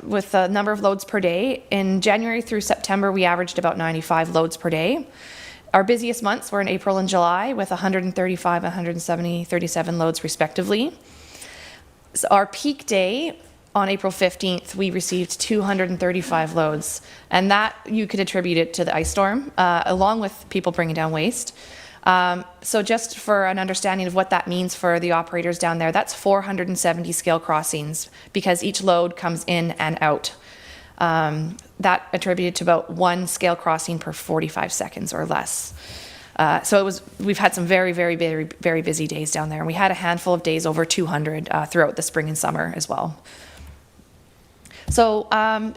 [SPEAKER 10] with the number of loads per day. In January through September, we averaged about 95 loads per day. Our busiest months were in April and July with 135, 170, 37 loads respectively. So our peak day on April 15th, we received 235 loads, and that you could attribute it to the ice storm, along with people bringing down waste. So just for an understanding of what that means for the operators down there, that's 470 scale crossings because each load comes in and out. That attributed to about 1 scale crossing per 45 seconds or less. So we've had some very, very, very, very busy days down there. And we had a handful of days over 200 throughout the spring and summer as well. So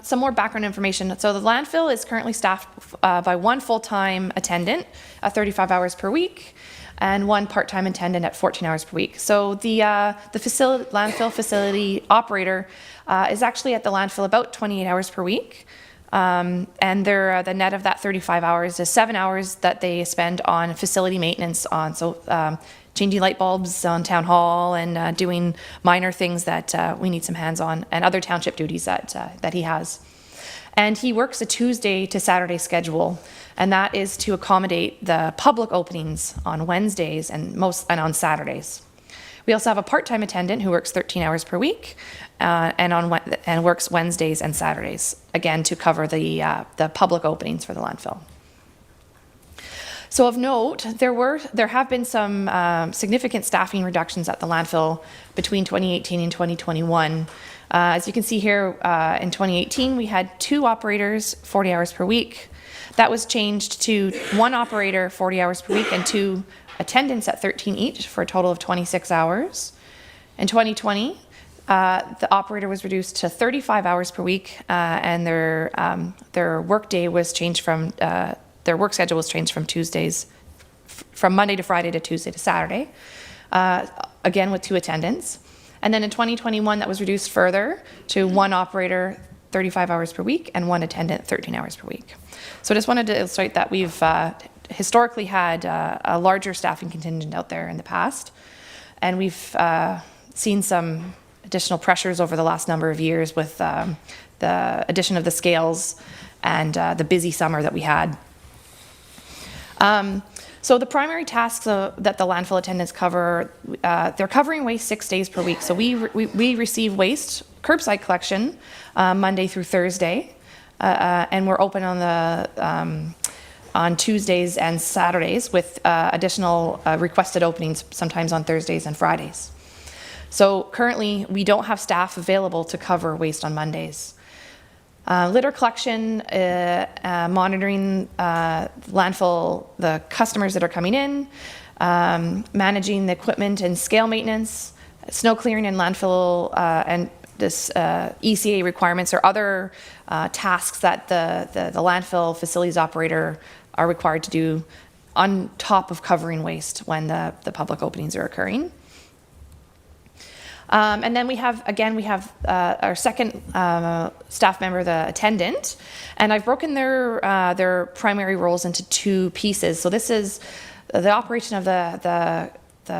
[SPEAKER 10] some more background information. So the landfill is currently staffed by 1 full-time attendant at 35 hours per week and 1 part-time attendant at 14 hours per week. So the landfill facility operator is actually at the landfill about 28 hours per week. And the net of that 35 hours is 7 hours that they spend on facility maintenance changing light bulbs on town hall and doing minor things that we need some hands on and other township duties that he has. And he works a Tuesday to Saturday schedule, and that is to accommodate the public openings on Wednesdays and on Saturdays. We also have a part-time attendant who works 13 hours per week and works Wednesdays and Saturdays, again to cover the public openings for the landfill. So of note, there have been some significant staffing reductions at the landfill between 2018 and 2021. As you can see here, in 2018 we had 2 operators, 40 hours per week. That was changed to 1 operator, 40 hours per week, and 2 attendants at 13 each for a total of 26 hours. In 2020, the operator was reduced to 35 hours per week, and their work day was changed from their work schedule was changed from Monday to Friday to Tuesday to Saturday, again with 2 attendants. And then in 2021, that was reduced further to 1 operator, 35 hours per week, and 1 attendant, 13 hours per week. So I just wanted to illustrate that we've historically had a larger staffing contingent out there in the past, and we've seen some additional pressures over the last number of years with the addition of the scales and the busy summer that we had. So the primary tasks that the landfill attendants cover, they're covering waste 6 days per week. So we receive waste, curbside collection, Monday through Thursday, and we're open on Tuesdays and Saturdays with additional requested openings, sometimes on Thursdays and Fridays. So currently, we don't have staff available to cover waste on Mondays. Litter collection, monitoring landfill, the customers that are coming in, managing the equipment and scale maintenance, snow clearing and landfill, and this ECA requirements or other tasks that the landfill facilities operator are required to do on top of covering waste when the public openings are occurring. And then we have our second staff member, the attendant, and I've broken their primary roles into 2 pieces. So this is the operation of the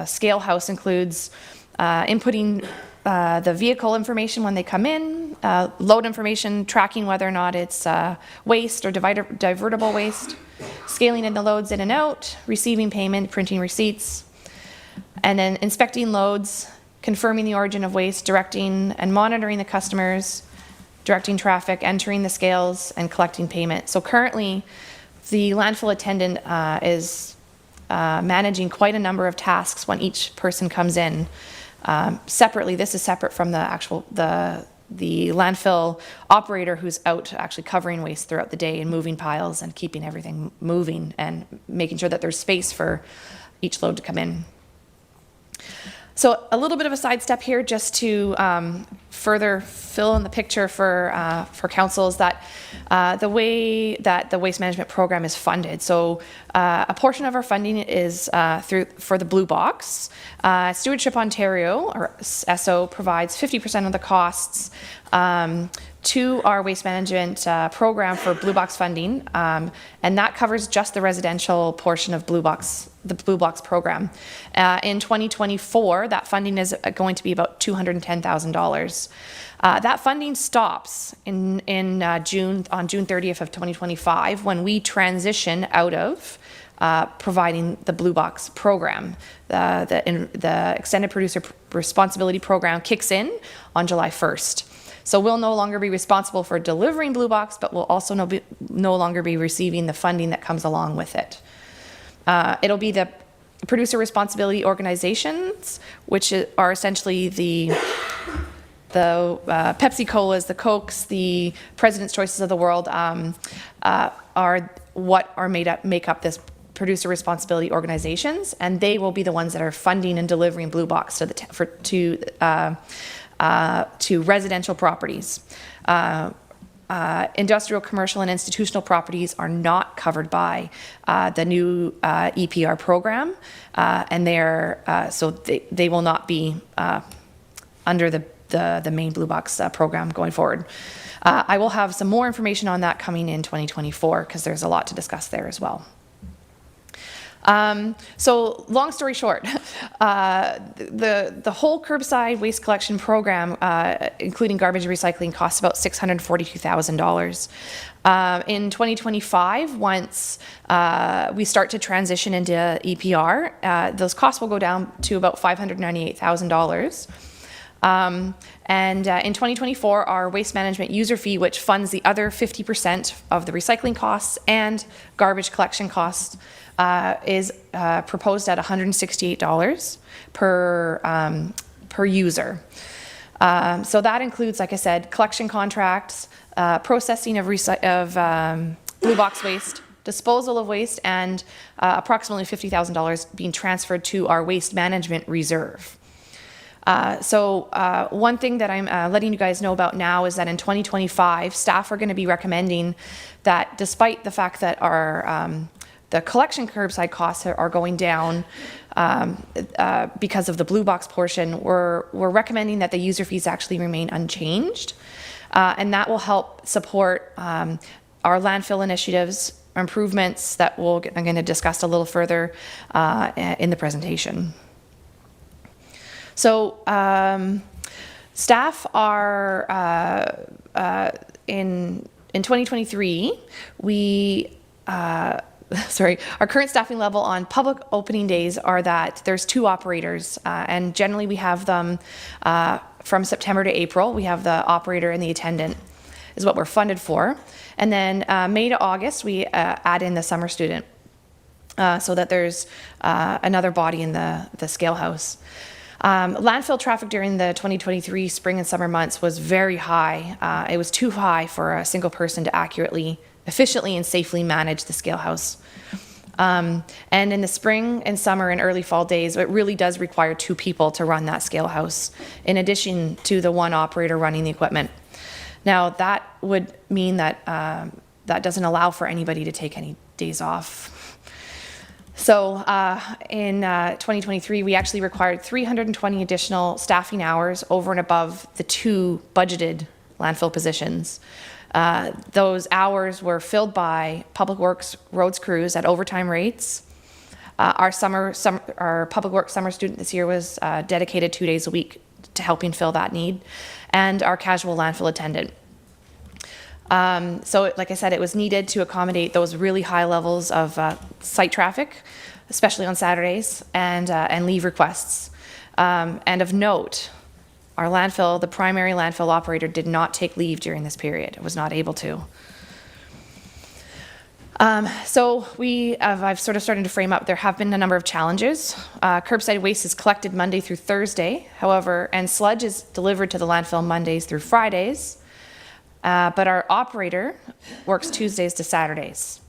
[SPEAKER 10] scale house includes inputting the vehicle information when they come in, load information, tracking whether or not it's waste or divertible waste, scaling in the loads in and out, receiving payment, printing receipts, and then inspecting loads, confirming the origin of waste, directing and monitoring the customers, directing traffic, entering the scales, and collecting payment. So currently, the landfill attendant is managing quite a number of tasks when each person comes in. Separately, this is separate from the landfill operator who's out actually covering waste throughout the day and moving piles and keeping everything moving and making sure that there's space for each load to come in. So a little bit of a sidestep here just to further fill in the picture for council is that the way that the waste management program is funded. So a portion of our funding is for the Blue Box. Stewardship Ontario, or SO, provides 50% of the costs to our waste management program for Blue Box funding, and that covers just the residential portion of the Blue Box program. In 2024, that funding is going to be about $210,000. That funding stops on June 30th of 2025 when we transition out of providing the Blue Box program. The Extended Producer Responsibility Program kicks in on July 1st. So we'll no longer be responsible for delivering Blue Box, but we'll also no longer be receiving the funding that comes along with it. It'll be the producer responsibility organizations, which are essentially the Pepsi Colas, the Cokes, the President's Choices of the world, are what are make up this producer responsibility organizations, and they will be the ones that are funding and delivering Blue Box to residential properties. Industrial, commercial, and institutional properties are not covered by the new EPR program, and they will not be under the main Blue Box program going forward. I will have some more information on that coming in 2024 because there's a lot to discuss there as well. So long story short, the whole curbside waste collection program, including garbage and recycling, costs about $642,000. In 2025, once we start to transition into EPR, those costs will go down to about $598,000. And in 2024, our waste management user fee, which funds the other 50% of the recycling costs and garbage collection costs, is proposed at $168 per user. So that includes, like I said, collection contracts, processing of Blue Box waste, disposal of waste, and approximately $50,000 being transferred to our waste management reserve. One thing that I'm letting you guys know about now is that in 2025, staff are going to be recommending that despite the fact that our the collection curbside costs are going down because of the Blue Box portion, we're recommending that the user fees actually remain unchanged. And that will help support our landfill initiatives, improvements that I'm going to discuss a little further in the presentation. So staff are, in 2023, our current staffing level on public opening days are that there's 2 operators, and generally we have them from September to April. We have the operator and the attendant is what we're funded for. And then May to August, we add in the summer student so that there's another body in the scale house. Landfill traffic during the 2023 spring and summer months was very high. It was too high for a single person to accurately, efficiently, and safely manage the scale house. And in the spring and summer and early fall days, it really does require 2 people to run that scale house, in addition to the 1 operator running the equipment. Now, that would mean that that doesn't allow for anybody to take any days off. So in 2023, we actually required 320 additional staffing hours over and above the 2 budgeted landfill positions. Those hours were filled by Public Works roads crews at overtime rates. Our Public Works summer student this year was dedicated 2 days a week to helping fill that need, and our casual landfill attendant. So like I said, it was needed to accommodate those really high levels of site traffic, especially on Saturdays, and leave requests. And of note, our landfill, the primary landfill operator, did not take leave during this period. It was not able to. So I've sort of started to frame up, there have been a number of challenges. Curbside waste is collected Monday through Thursday, however, and sludge is delivered to the landfill Mondays through Fridays. But our operator works Tuesdays to Saturdays.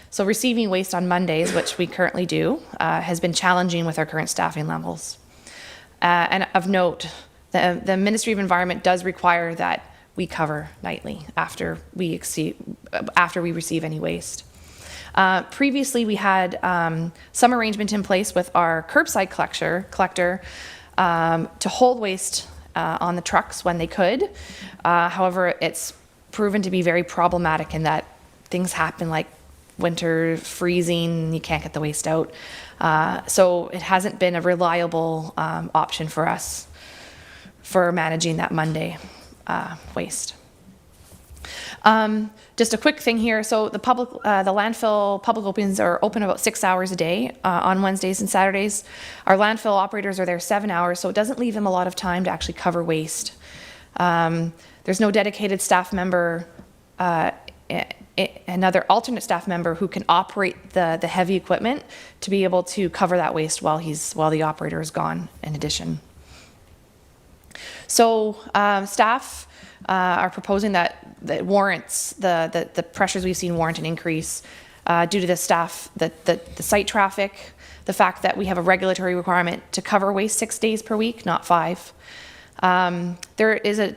[SPEAKER 10] So receiving waste on Mondays, which we currently do, has been challenging with our current staffing levels. And of note, The Ministry of Environment does require that we cover nightly after we receive any waste. Previously, we had some arrangement in place with our curbside collector to hold waste on the trucks when they could. However, it's proven to be very problematic in that things happen like winter freezing, you can't get the waste out. So it hasn't been a reliable option for us for managing that Monday waste. Just a quick thing here. So the landfill public openings are open about 6 hours a day on Wednesdays and Saturdays. Our landfill operators are there 7 hours, so it doesn't leave them a lot of time to actually cover waste. There's no dedicated staff member, another alternate staff member who can operate the heavy equipment to be able to cover that waste while the operator is gone in addition. So staff are proposing that warrants, the pressures we've seen warrant an increase due to the staff, the site traffic, the fact that we have a regulatory requirement to cover waste 6 days per week, not 5. There is a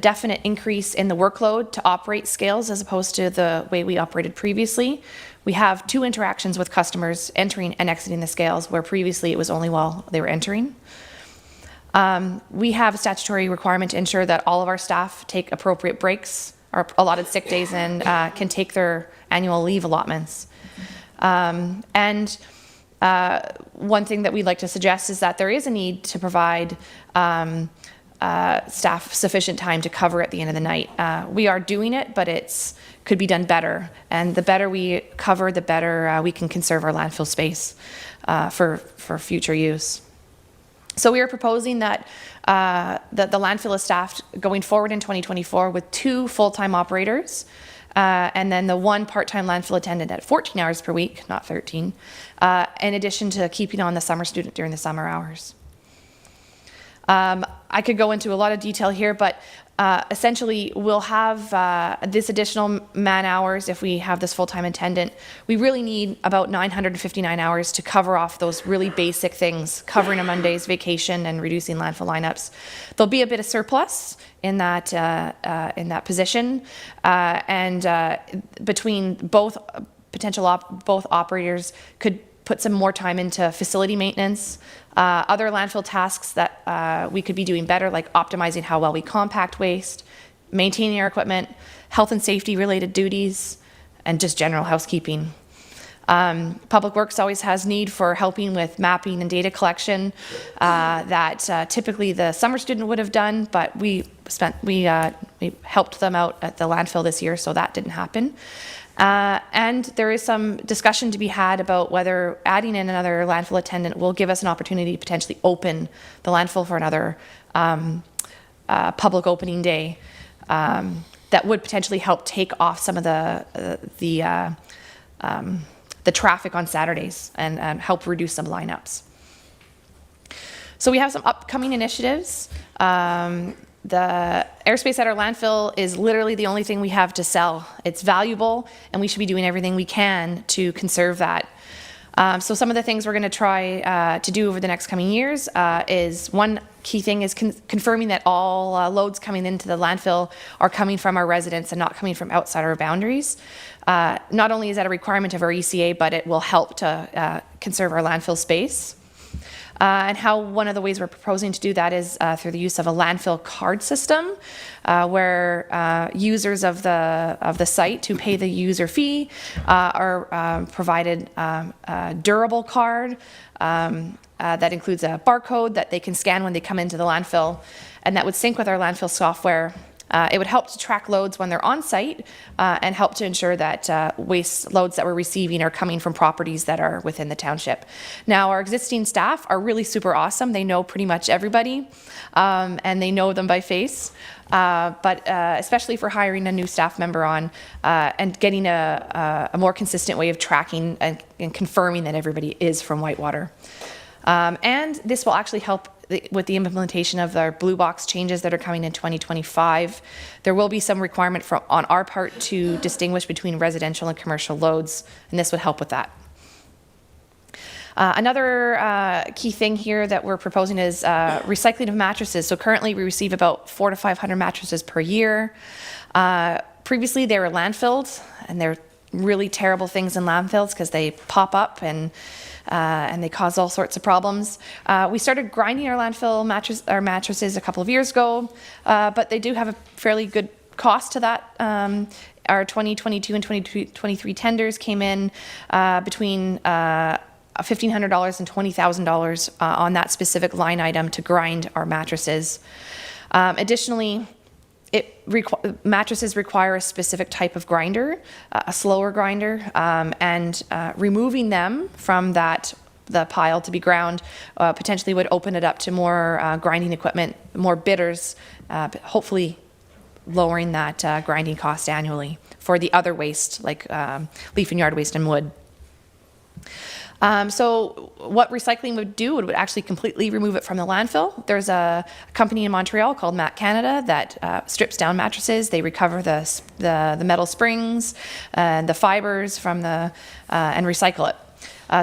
[SPEAKER 10] definite increase in the workload to operate scales as opposed to the way we operated previously. We have 2 interactions with customers entering and exiting the scales, where previously it was only while they were entering. We have a statutory requirement to ensure that all of our staff take appropriate breaks or allotted sick days and can take their annual leave allotments. One thing that we'd like to suggest is that there is a need to provide staff sufficient time to cover at the end of the night. We are doing it, but it could be done better. And the better we cover, the better we can conserve our landfill space for future use. So we are proposing that the landfill is staffed going forward in 2024 with 2 full-time operators and then the 1 part-time landfill attendant at 14 hours per week, not 13, in addition to keeping on the summer student during the summer hours. I could go into a lot of detail here, but essentially we'll have this additional man hours if we have this full-time attendant. We really need about 959 hours to cover off those really basic things, covering a Monday's vacation and reducing landfill lineups. There'll be a bit of surplus in that position, and between both both operators could put some more time into facility maintenance, other landfill tasks that we could be doing better, like optimizing how well we compact waste, maintaining our equipment, health and safety related duties, and just general housekeeping. Public Works always has need for helping with mapping and data collection that typically the summer student would have done, but we helped them out at the landfill this year, so that didn't happen. And there is some discussion to be had about whether adding in another landfill attendant will give us an opportunity to potentially open the landfill for another public opening day that would potentially help take off some of the traffic on Saturdays and help reduce some lineups. So we have some upcoming initiatives. The airspace at our landfill is literally the only thing we have to sell. It's valuable, and we should be doing everything we can to conserve that. So some of the things we're going to try to do over the next coming years is one key thing is confirming that all loads coming into the landfill are coming from our residents and not coming from outside our boundaries. Not only is that a requirement of our ECA, but it will help to conserve our landfill space. And how one of the ways we're proposing to do that is through the use of a landfill card system, where users of the site who pay the user fee are provided a durable card that includes a barcode that they can scan when they come into the landfill, and that would sync with our landfill software. It would help to track loads when they're on site and help to ensure that waste loads that we're receiving are coming from properties that are within the township. Now, our existing staff are really super awesome. They know pretty much everybody and they know them by face. But especially for hiring a new staff member on and getting a more consistent way of tracking and confirming that everybody is from Whitewater. And this will actually help with the implementation of our blue box changes that are coming in 2025. There will be some requirement on our part to distinguish between residential and commercial loads, and this would help with that. Another key thing here that we're proposing is recycling of mattresses. So currently we receive about 400 to 500 mattresses per year. Previously they were landfilled, and they're really terrible things in landfills because they pop up and they cause all sorts of problems. We started grinding our landfill mattresses a couple of years ago, but they do have a fairly good cost to that. Our 2022 and 2023 tenders came in between $1,500 and $20,000 on that specific line item to grind our mattresses. Additionally, mattresses require a specific type of grinder, a slower grinder, and removing them from the pile to be ground potentially would open it up to more grinding equipment, more bidders, hopefully lowering that grinding cost annually for the other waste like leaf and yard waste and wood. So what recycling would do, it would actually completely remove it from the landfill. There's a company in Montreal called Mat Canada that strips down mattresses. They recover the metal springs and the fibers from and recycle it.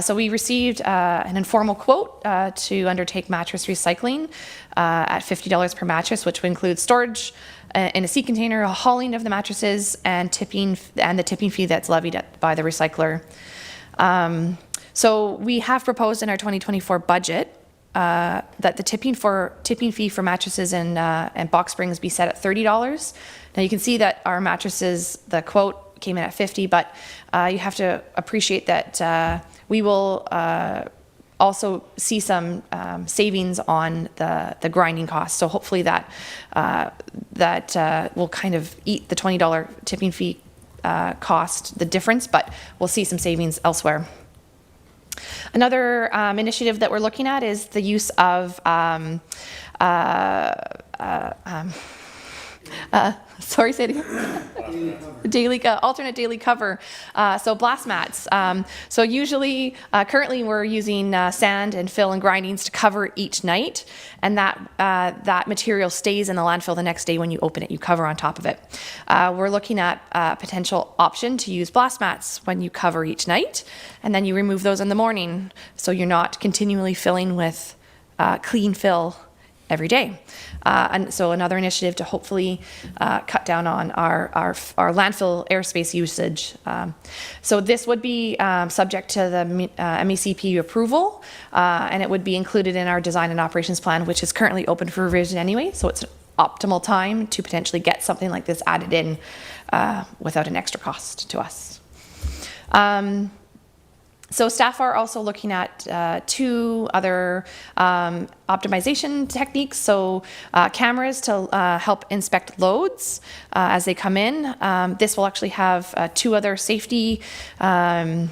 [SPEAKER 10] So we received an informal quote to undertake mattress recycling at $50 per mattress, which would include storage in a sea container, hauling of the mattresses, and the tipping fee that's levied by the recycler. So we have proposed in our 2024 budget that the tipping fee for mattresses and box springs be set at $30. Now you can see that our mattresses, the quote came in at $50, but you have to appreciate that we will also see some savings on the grinding costs. So hopefully that will kind of eat the $20 tipping fee cost, the difference, but we'll see some savings elsewhere. Another initiative that we're looking at is the use of sorry, say it again. Alternate daily cover. So blast mats. So usually, currently we're using sand and fill and grindings to cover each night, and that material stays in the landfill the next day when you open it. You cover on top of it. We're looking at a potential option to use blast mats when you cover each night, and then you remove those in the morning, so you're not continually filling with clean fill every day. And so another initiative to hopefully cut down on our landfill airspace usage. So this would be subject to the MECP approval, and it would be included in our design and operations plan, which is currently open for revision anyway, so it's an optimal time to potentially get something like this added in without an extra cost to us. So staff are also looking at two other optimization techniques. So cameras to help inspect loads as they come in. This will actually have two other safety things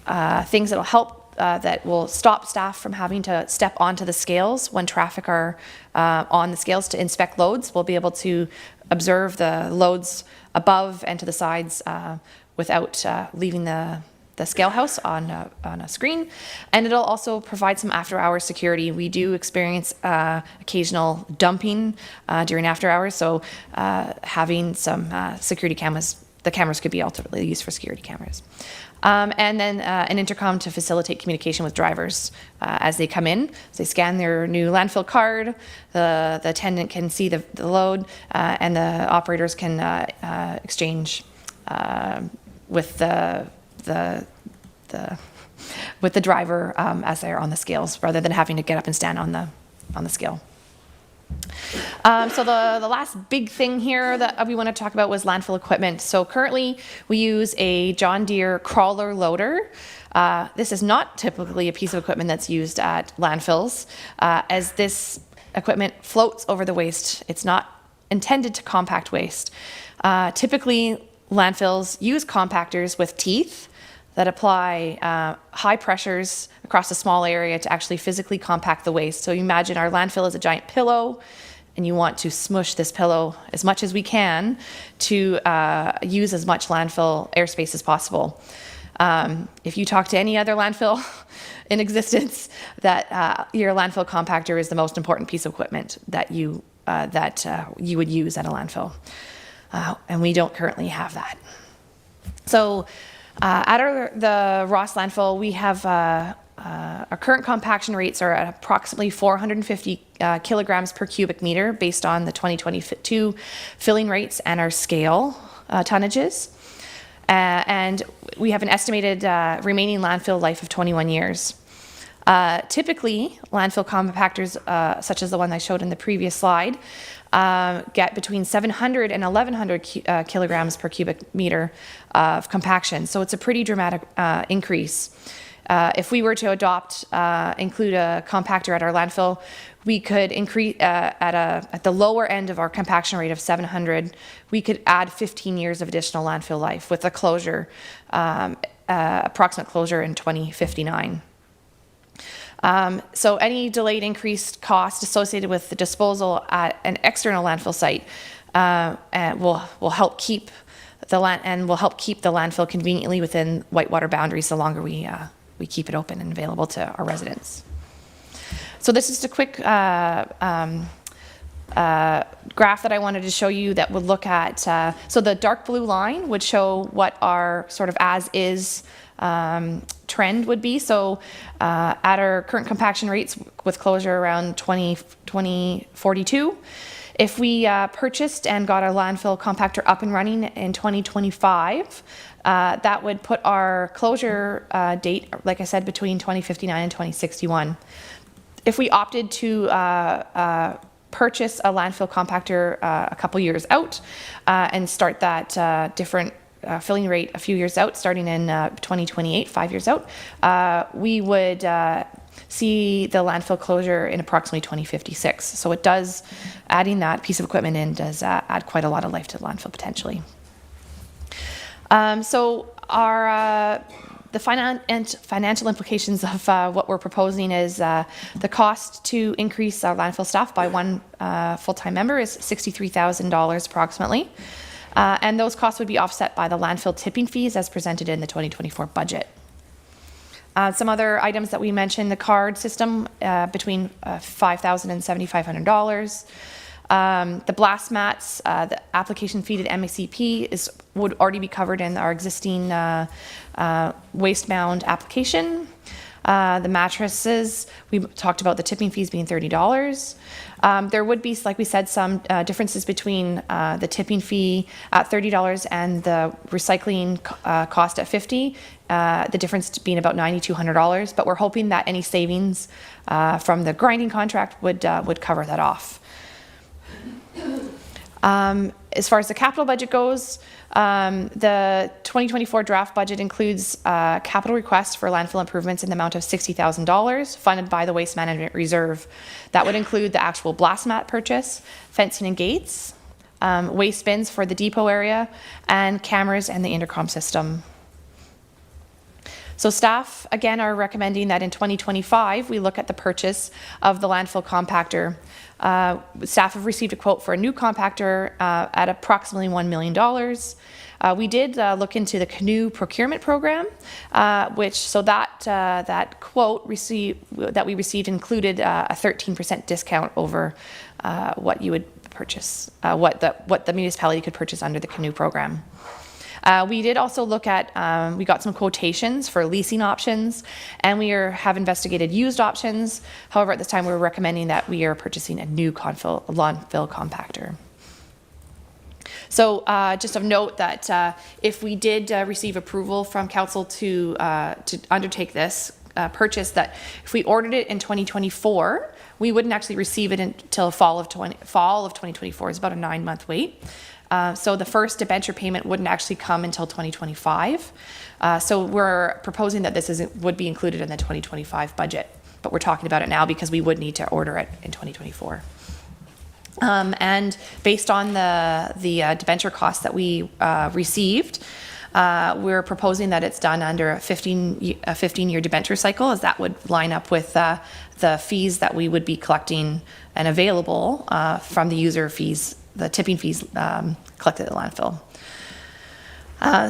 [SPEAKER 10] that will help that will stop staff from having to step onto the scales when traffic are on the scales to inspect loads. We'll be able to observe the loads above and to the sides without leaving the scale house on a screen, and it'll also provide some after-hours security. We do experience occasional dumping during after hours, so having some security cameras, the cameras could be ultimately used for security cameras. And then an intercom to facilitate communication with drivers as they come in. So they scan their new landfill card, the attendant can see the load, and the operators can exchange with the driver as they're on the scales, rather than having to get up and stand on the scale. So the last big thing here that we want to talk about was landfill equipment. So currently we use a John Deere crawler loader. This is not typically a piece of equipment that's used at landfills, as this equipment floats over the waste. It's not intended to compact waste. Typically landfills use compactors with teeth that apply high pressures across a small area to actually physically compact the waste. So you imagine our landfill is a giant pillow, and you want to smush this pillow as much as we can to use as much landfill airspace as possible. If you talk to any other landfill in existence, that your landfill compactor is the most important piece of equipment that you would use at a landfill. And we don't currently have that. So at the Ross landfill, we have our current compaction rates are at approximately 450 kilograms per cubic meter based on the 2022 filling rates and our scale tonnages. And we have an estimated remaining landfill life of 21 years. Typically, landfill compactors, such as the one I showed in the previous slide, get between 700 and 1,100 kilograms per cubic meter of compaction. So it's a pretty dramatic increase. If we were to include a compactor at our landfill, we could increase at the lower end of our compaction rate of 700. We could add 15 years of additional landfill life with a closure, approximate closure in 2059. So any delayed increased cost associated with the disposal at an external landfill site will help keep the landfill conveniently within Whitewater boundaries the longer we keep it open and available to our residents. So this is a quick graph that I wanted to show you that would look at, so the dark blue line would show what our sort of as-is trend would be. So at our current compaction rates with closure around 2042, if we purchased and got our landfill compactor up and running in 2025, that would put our closure date, like I said, between 2059 and 2061. If we opted to purchase a landfill compactor a couple years out and start that different filling rate a few years out, starting in 2028, 5 years out, we would see the landfill closure in approximately 2056. So it does, adding that piece of equipment in does add quite a lot of life to the landfill potentially. So the financial implications of what we're proposing is the cost to increase our landfill staff by one full-time member is $63,000 approximately. And those costs would be offset by the landfill tipping fees as presented in the 2024 budget. Some other items that we mentioned, the card system between $5,000 and $7,500. The blast mats, the application fee to MACP would already be covered in our existing waste-bound application. The mattresses, we talked about the tipping fees being $30. There would be, like we said, some differences between the tipping fee at $30 and the recycling cost at $50. The difference being about $9,200, but we're hoping that any savings from the grinding contract would cover that off. As far as the capital budget goes, the 2024 draft budget includes capital requests for landfill improvements in the amount of $60,000 funded by the Waste Management Reserve. That would include the actual blast mat purchase, fencing and gates, waste bins for the depot area, and cameras and the intercom system. So staff, again, are recommending that in 2025, we look at the purchase of the landfill compactor. Staff have received a quote for a new compactor at approximately $1 million. We did look into the canoe procurement program, that quote that we received included a 13% discount over what you would purchase, what the municipality could purchase under the canoe program. We did also look at, we got some quotations for leasing options, and we have investigated used options. However, at this time, we're recommending that we are purchasing a new landfill compactor. So just of note that if we did receive approval from council to undertake this purchase, that if we ordered it in 2024, we wouldn't actually receive it until fall of 2024. It's about a 9-month wait. So the first debenture payment wouldn't actually come until 2025. So we're proposing that this would be included in the 2025 budget, but we're talking about it now because we would need to order it in 2024. And based on the debenture costs that we received, we're proposing that it's done under a 15-year debenture cycle, as that would line up with the fees that we would be collecting and available from the user fees, the tipping fees collected at the landfill.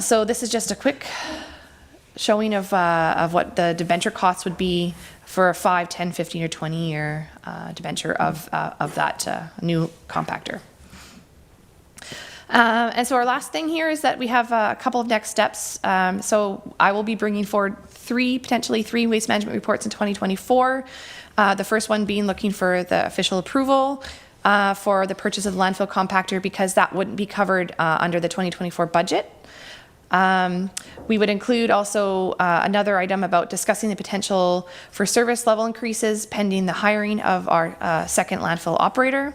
[SPEAKER 10] So this is just a quick showing of what the debenture costs would be for a 5, 10, 15, or 20-year debenture of that new compactor. And so our last thing here is that we have a couple of next steps. So I will be bringing forward potentially three waste management reports in 2024. The first one being looking for the official approval for the purchase of the landfill compactor, because that wouldn't be covered under the 2024 budget. We would include also another item about discussing the potential for service level increases pending the hiring of our second landfill operator.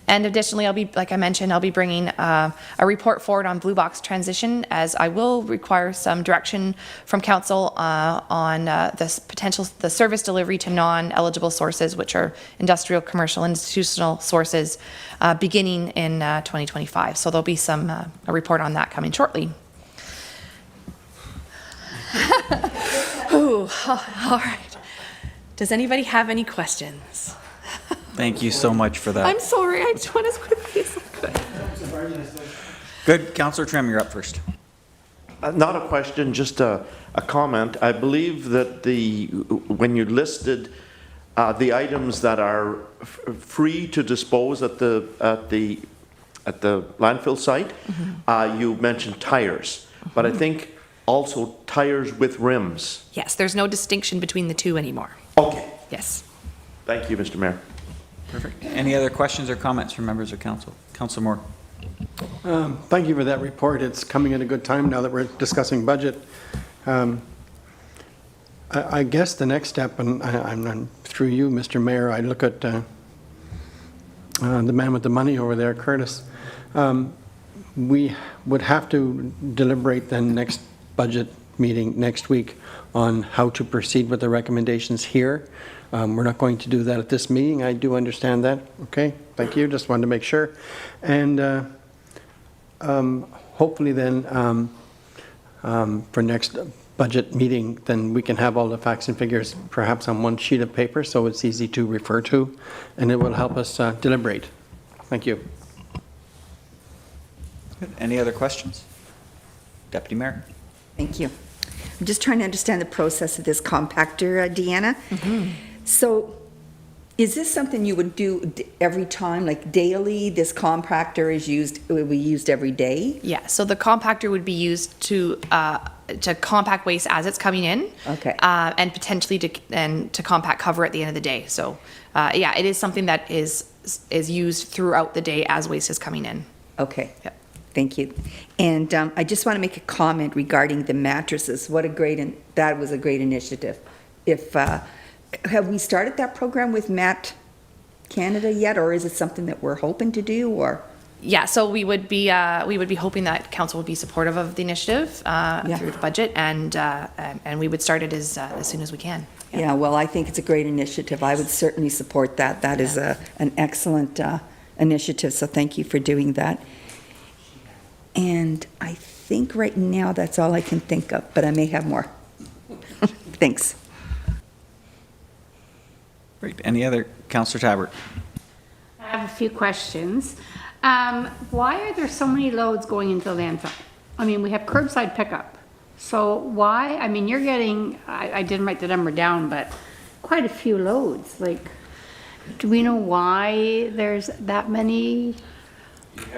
[SPEAKER 10] And additionally, like I mentioned, I'll be bringing a report forward on Blue Box transition, as I will require some direction from council on the service delivery to non-eligible sources, which are industrial, commercial, institutional sources, beginning in 2025. So there'll be a report on that coming shortly. Ooh, all right. Does anybody have any questions?
[SPEAKER 1] Thank you so much for that.
[SPEAKER 10] I'm sorry, I just went as quickly as I could.
[SPEAKER 1] Good. Councillor Trim, you're up first.
[SPEAKER 6] Not a question, just a comment. I believe that when you listed the items that are free to dispose at the landfill site, you mentioned tires, but I think also tires with rims.
[SPEAKER 10] Yes, there's no distinction between the two anymore.
[SPEAKER 6] Okay.
[SPEAKER 10] Yes.
[SPEAKER 6] Thank you, Mr. Mayor.
[SPEAKER 1] Perfect. Any other questions or comments from members of council? Councillor Moore.
[SPEAKER 5] Thank you for that report. It's coming at a good time now that we're discussing budget. I guess the next step, and I'm through you, Mr. Mayor, I look at the man with the money over there, Curtis. We would have to deliberate then next budget meeting next week on how to proceed with the recommendations here. We're not going to do that at this meeting. I do understand that. Okay, thank you. Just wanted to make sure. And hopefully then for next budget meeting, then we can have all the facts and figures perhaps on one sheet of paper so it's easy to refer to, and it will help us deliberate. Thank you.
[SPEAKER 1] Good. Any other questions? Deputy Mayor.
[SPEAKER 4] Thank you. I'm just trying to understand the process of this compactor, Deanna. So is this something you would do every time, like daily? This compactor will be used every day?
[SPEAKER 10] Yeah, so the compactor would be used to compact waste as it's coming in.
[SPEAKER 4] Okay.
[SPEAKER 10] And potentially to compact cover at the end of the day. So yeah, it is something that is used throughout the day as waste is coming in.
[SPEAKER 4] Okay.
[SPEAKER 10] Yep.
[SPEAKER 4] Thank you. And I just want to make a comment regarding the mattresses. That was a great initiative. Have we started that program with Matt Canada yet, or is it something that we're hoping to do, or?
[SPEAKER 10] Yeah, so we would be hoping that council would be supportive of the initiative through the budget, and we would start it as soon as we can.
[SPEAKER 4] Yeah, well, I think it's a great initiative. I would certainly support that. That is an excellent initiative, so thank you for doing that. And I think right now that's all I can think of, but I may have more. Thanks.
[SPEAKER 1] Great. Any other? Councillor Tabbert.
[SPEAKER 8] I have a few questions. Why are there so many loads going into the landfill? I mean, we have curbside pickup. So why, I mean, you're getting, I didn't write the number down, but quite a few loads. Like, do we know why there's that many?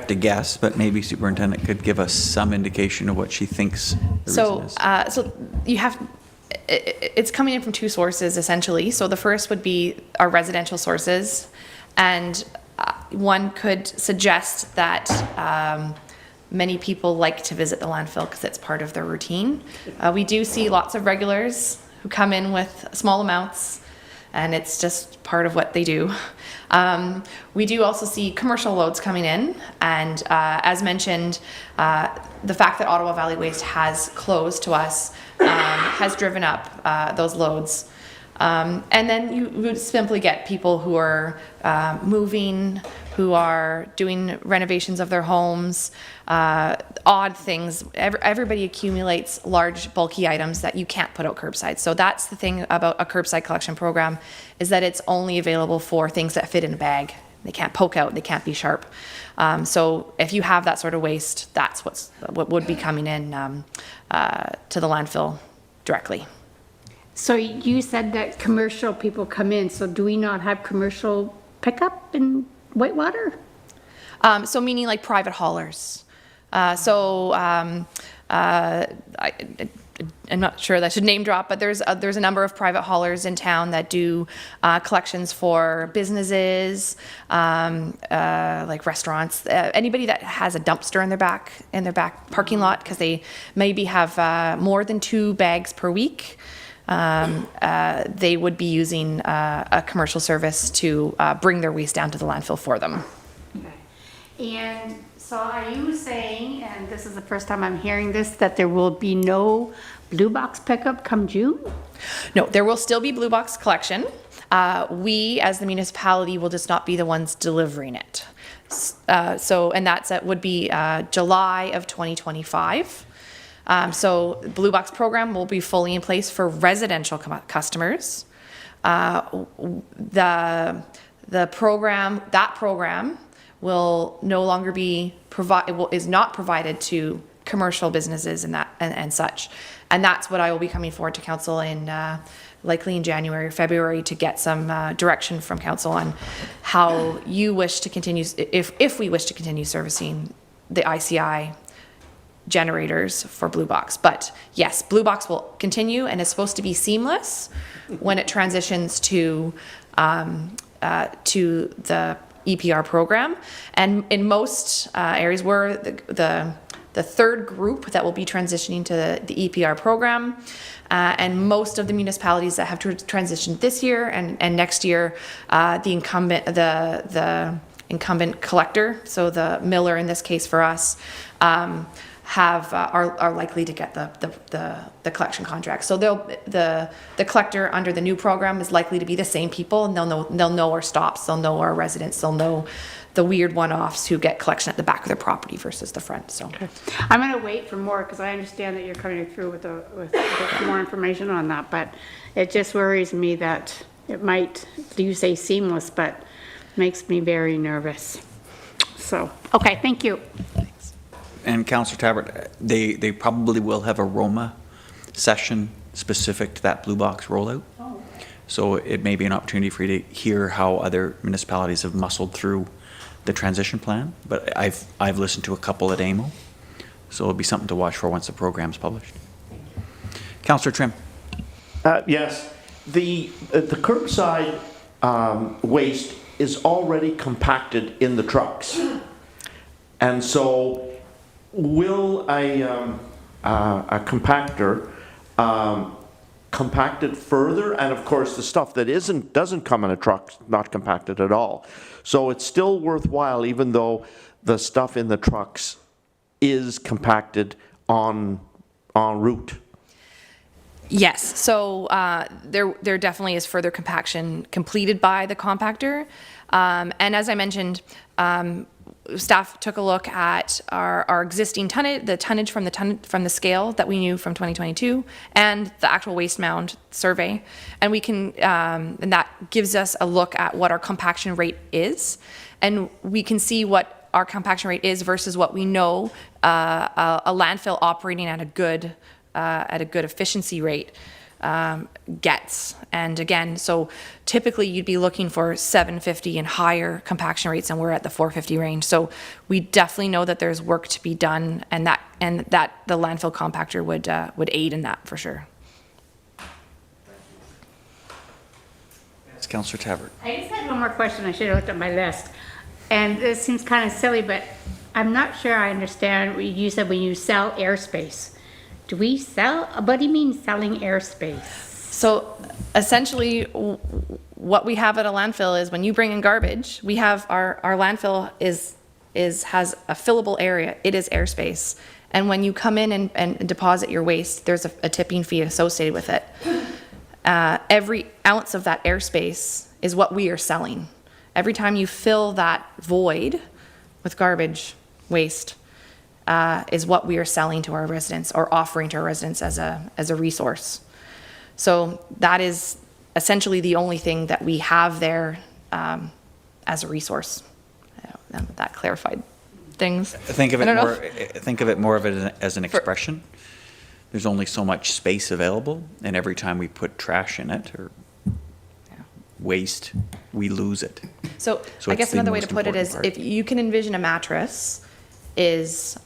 [SPEAKER 1] To guess, but maybe Superintendent could give us some indication of what she thinks the reason is.
[SPEAKER 10] So you have, it's coming in from two sources essentially. So the first would be our residential sources, and one could suggest that many people like to visit the landfill because it's part of their routine. We do see lots of regulars who come in with small amounts, and it's just part of what they do. We do also see commercial loads coming in, and as mentioned, the fact that Ottawa Valley Waste has closed to us has driven up those loads. And then you would simply get people who are moving, who are doing renovations of their homes, odd things. Everybody accumulates large, bulky items that you can't put out curbside. So that's the thing about a curbside collection program, is that it's only available for things that fit in a bag. They can't poke out, they can't be sharp. So if you have that sort of waste, that's what would be coming in to the landfill directly.
[SPEAKER 8] So you said that commercial people come in, so do we not have commercial pickup in Whitewater?
[SPEAKER 10] So meaning like private haulers. I'm not sure that I should name drop, but there's a number of private haulers in town that do collections for businesses, like restaurants, anybody that has a dumpster in their back parking lot, because they maybe have more than 2 bags per week. They would be using a commercial service to bring their waste down to the landfill for them.
[SPEAKER 8] Okay. And so are you saying, and this is the first time I'm hearing this, that there will be no blue box pickup come June?
[SPEAKER 10] No, there will still be blue box collection. We, as the municipality, will just not be the ones delivering it. And would be July of 2025. So the blue box program will be fully in place for residential customers. The program will no longer be is not provided to commercial businesses and such. And that's what I will be coming forward to council in likely in January or February to get some direction from council on how you wish to continue, if we wish to continue servicing the ICI generators for Blue Box. But yes, Blue Box will continue and is supposed to be seamless when it transitions to the EPR program. And in most areas, we're the third group that will be transitioning to the EPR program. And most of the municipalities that have transitioned this year and next year, the incumbent collector, so the miller in this case for us, are likely to get the collection contract. So the collector under the new program is likely to be the same people, and they'll know our stops, they'll know our residents, they'll know the weird one-offs who get collection at the back of their property versus the front. So
[SPEAKER 8] I'm going to wait for more because I understand that you're coming through with more information on that, but it just worries me that it might, you say seamless, but makes me very nervous. So, okay, thank you.
[SPEAKER 1] And Councillor Tabbert, they probably will have a Roma session specific to that blue box rollout. Oh. So it may be an opportunity for you to hear how other municipalities have muscled through the transition plan. But I've listened to a couple at AMO, so it'll be something to watch for once the program's published. Councillor Trim.
[SPEAKER 6] Yes, the curbside waste is already compacted in the trucks, and so will a compactor compact it further? And of course, the stuff that doesn't come in a truck, not compacted at all. So it's still worthwhile, even though the stuff in the trucks is compacted en route.
[SPEAKER 10] Yes, so there definitely is further compaction completed by the compactor. And as I mentioned, staff took a look at our existing tonnage, the tonnage from the scale that we knew from 2022, and the actual waste mound survey, and we can and that gives us a look at what our compaction rate is, and we can see what our compaction rate is versus what we know a landfill operating at a good efficiency rate gets. And again, so typically you'd be looking for 750 and higher compaction rates, and we're at the 450 range. So we definitely know that there's work to be done, and that the landfill compactor would aid in that for sure.
[SPEAKER 1] It's Councillor Tabbert.
[SPEAKER 8] I just had one more question. I should have looked at my list. And this seems kind of silly, but I'm not sure I understand what you said when you sell airspace. Do we sell? What do you mean selling airspace?
[SPEAKER 10] So essentially what we have at a landfill is when you bring in garbage, we have our landfill has a fillable area. It is airspace. And when you come in and deposit your waste, there's a tipping fee associated with it. Every ounce of that airspace is what we are selling. Every time you fill that void with garbage waste, is what we are selling to our residents or offering to our residents as a resource. So that is essentially the only thing that we have there as a resource. That clarified things.
[SPEAKER 1] Think of it more of it as an expression. There's only so much space available, and every time we put trash in it or waste, we lose it.
[SPEAKER 10] So I guess another way to put it is if you can envision a mattress, is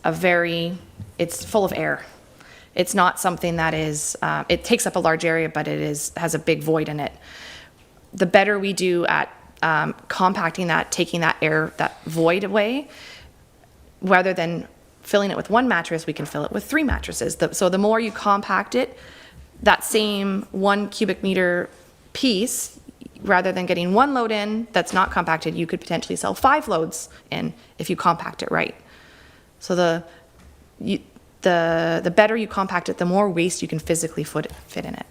[SPEAKER 10] it's full of air. It's not something that is, it takes up a large area, but has a big void in it. The better we do at compacting that, taking that air, that void away, rather than filling it with one mattress, we can fill it with 3 mattresses. So the more you compact it, that same 1 cubic meter piece, rather than getting 1 load in that's not compacted, you could potentially sell 5 loads in if you compact it right. So the better you compact it, the more waste you can physically fit in it.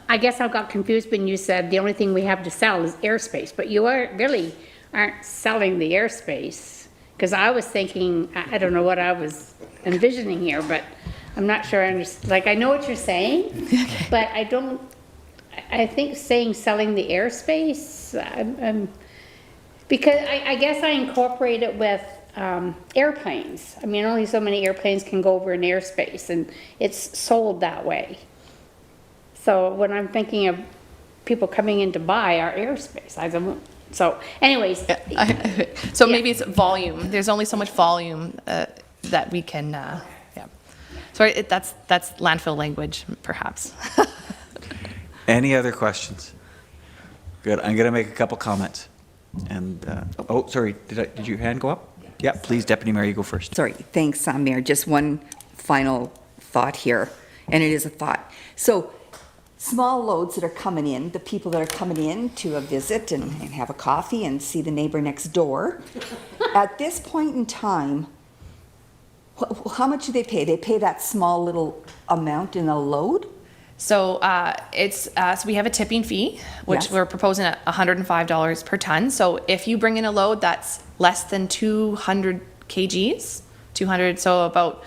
[SPEAKER 8] I guess I got confused when you said the only thing we have to sell is airspace, but you aren't selling the airspace. Because I was thinking, I don't know what I was envisioning here, but I'm not sure I understand. Like, I know what you're saying, but I think saying selling the airspace, because I guess I incorporate it with airplanes. I mean, only so many airplanes can go over an airspace, and it's sold that way. So when I'm thinking of people coming in to buy our airspace, I don't. So, anyways.
[SPEAKER 10] So maybe it's volume. There's only so much volume that we can. Yeah. Sorry, that's landfill language, perhaps.
[SPEAKER 1] Any other questions? Good. I'm going to make a couple comments. And oh, sorry. Did your hand go up? Yeah. Please, Deputy Mayor, you go first.
[SPEAKER 4] Sorry, thanks, Mayor. Just one final thought here, and it is a thought. So, small loads that are coming in, the people that are coming in to a visit and have a coffee and see the neighbor next door, at this point in time, how much do they pay? They pay that small little amount in a load?
[SPEAKER 10] So so we have a tipping fee, which
[SPEAKER 4] Yes.
[SPEAKER 10] we're proposing at $105 per ton. So if you bring in a load that's less than 200 kgs, so about,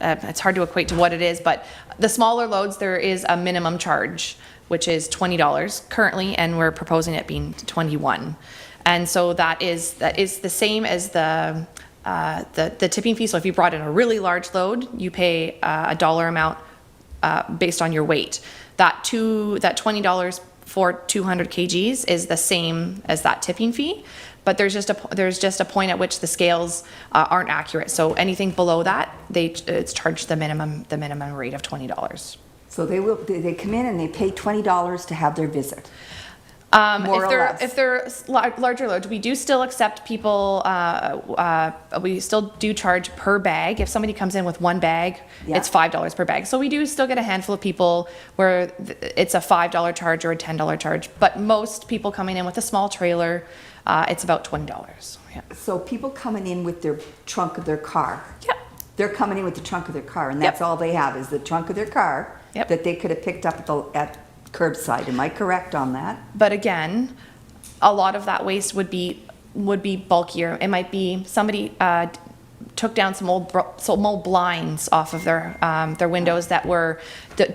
[SPEAKER 10] it's hard to equate to what it is, but the smaller loads, there is a minimum charge, which is $20 currently, and we're proposing it being $21. And so that is the same as the tipping fee. So if you brought in a really large load, you pay a dollar amount based on your weight. That $20 for 200 kgs is the same as that tipping fee, but there's just a point at which the scales aren't accurate. So anything below that, it's charged the minimum rate of $20.
[SPEAKER 4] So they come in and they pay $20 to have their visit.
[SPEAKER 10] If they're larger loads, we do still accept people, we still do charge per bag. If somebody comes in with 1 bag,
[SPEAKER 4] Yeah.
[SPEAKER 10] it's $5 per bag. So we do still get a handful of people where it's a $5 charge or a $10 charge. But most people coming in with a small trailer, it's about $20. Yeah.
[SPEAKER 4] So people coming in with their trunk of their car.
[SPEAKER 10] Yep.
[SPEAKER 4] They're coming in with the trunk of their car, and that's
[SPEAKER 10] Yep.
[SPEAKER 4] all they have is the trunk of their car
[SPEAKER 10] Yep.
[SPEAKER 4] that they could have picked up at curbside. Am I correct on that?
[SPEAKER 10] But again, a lot of that waste would be bulkier. It might be somebody took down some old blinds off of their windows that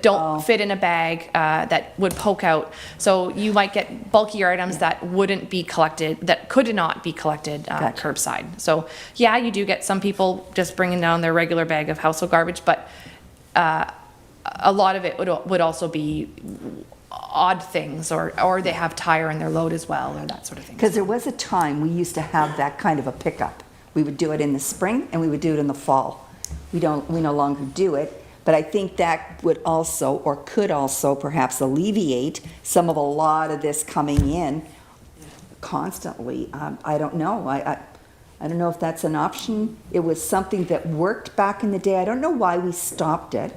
[SPEAKER 10] don't fit in a bag that would poke out. So you might get bulkier items that wouldn't be collected, that could not be collected
[SPEAKER 4] Gotcha.
[SPEAKER 10] curbside. So yeah, you do get some people just bringing down their regular bag of household garbage, but a lot of it would also be odd things, or they have tire in their load as well, or that sort of thing.
[SPEAKER 4] Because there was a time we used to have that kind of a pickup. We would do it in the spring and we would do it in the fall. We no longer do it, but I think that would also, or could also perhaps alleviate some of a lot of this coming in constantly. I don't know. I don't know if that's an option. It was something that worked back in the day. I don't know why we stopped it.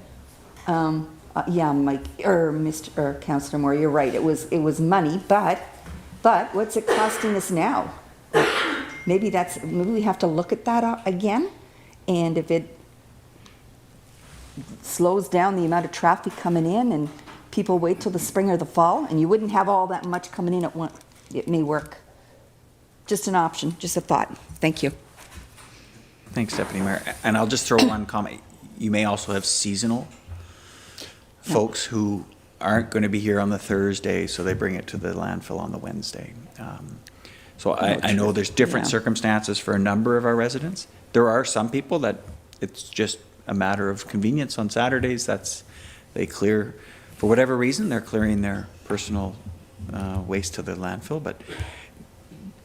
[SPEAKER 4] Yeah, Mike, or Councillor Moore, you're right. It was money, but what's it costing us now? Maybe we have to look at that again, and if it slows down the amount of traffic coming in, and people wait till the spring or the fall, and you wouldn't have all that much coming in at once, it may work. Just an option, just a thought. Thank you.
[SPEAKER 1] Thanks, Deputy Mayor. And I'll just throw one comment. You may also have seasonal folks who aren't going to be here on the Thursday, so they bring it to the landfill on the Wednesday. So I know there's different circumstances for a number of our residents. There are some people that it's just a matter of convenience on Saturdays. They clear, for whatever reason, they're clearing their personal waste to the landfill, but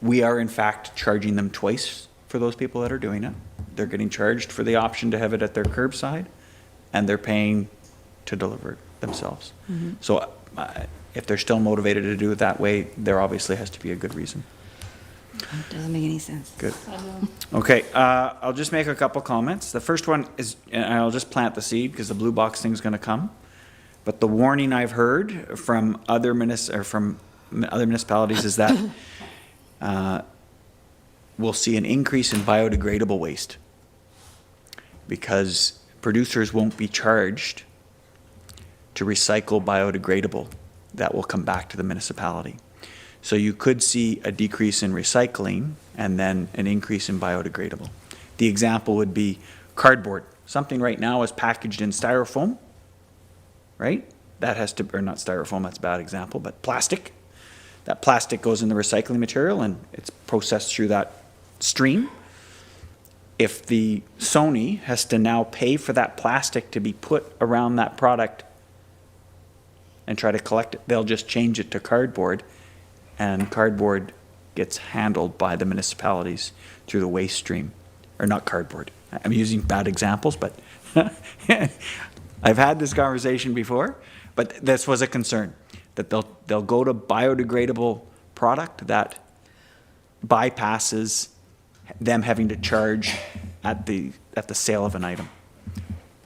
[SPEAKER 1] we are in fact charging them twice for those people that are doing it. They're getting charged for the option to have it at their curbside, and they're paying to deliver it themselves. So if they're still motivated to do it that way, there obviously has to be a good reason.
[SPEAKER 4] Doesn't make any sense.
[SPEAKER 1] Good. Okay, I'll just make a couple comments. The first one is, and I'll just plant the seed because the blue box thing's going to come. But the warning I've heard from other municipalities is that we'll see an increase in biodegradable waste because producers won't be charged to recycle biodegradable. That will come back to the municipality. So you could see a decrease in recycling and then an increase in biodegradable. The example would be cardboard. Something right now is packaged in styrofoam, right? That has to, or not styrofoam, that's a bad example, but plastic. That plastic goes in the recycling material and it's processed through that stream. If the Sony has to now pay for that plastic to be put around that product and try to collect it, they'll just change it to cardboard, and cardboard gets handled by the municipalities through the waste stream. Or not cardboard. I'm using bad examples, but I've had this conversation before, but this was a concern, that they'll go to biodegradable product that bypasses them having to charge at the sale of an item.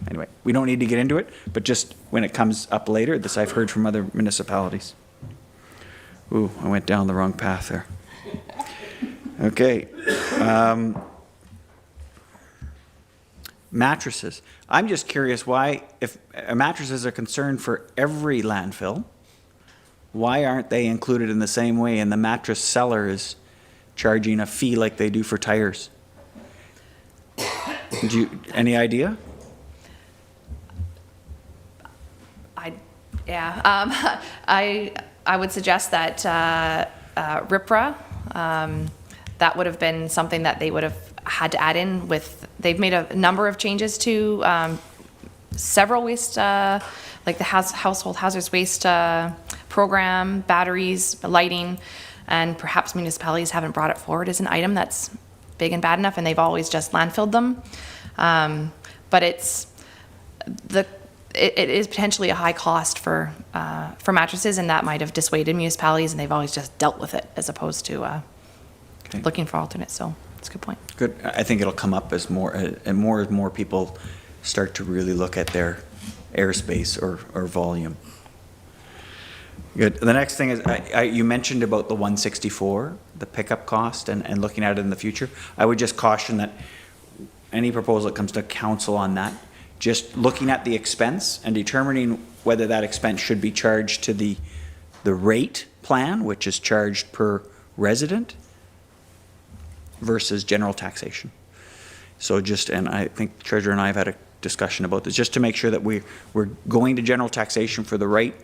[SPEAKER 1] Anyway, we don't need to get into it, but just when it comes up later, this I've heard from other municipalities. Ooh, I went down the wrong path there. Okay. Mattresses. I'm just curious why, if mattresses are concerned for every landfill, why aren't they included in the same way and the mattress seller is charging a fee like they do for tires? Any idea?
[SPEAKER 10] I would suggest that RIPRA, that would have been something that they would have had to add in with, they've made a number of changes to several waste, like the household hazardous waste program, batteries, lighting, and perhaps municipalities haven't brought it forward as an item that's big and bad enough, and they've always just landfilled them. But it is potentially a high cost for mattresses, and that might have dissuaded municipalities, and they've always just dealt with it as opposed to looking for alternates. So it's a good point.
[SPEAKER 1] Good. I think it'll come up as more people start to really look at their airspace or volume. Good. The next thing is, you mentioned about the 164, the pickup cost, and looking at it in the future. I would just caution that any proposal that comes to council on that, just looking at the expense and determining whether that expense should be charged to the rate plan, which is charged per resident, versus general taxation. So just, and I think the Treasurer and I have had a discussion about this, just to make sure that we're going to general taxation for the right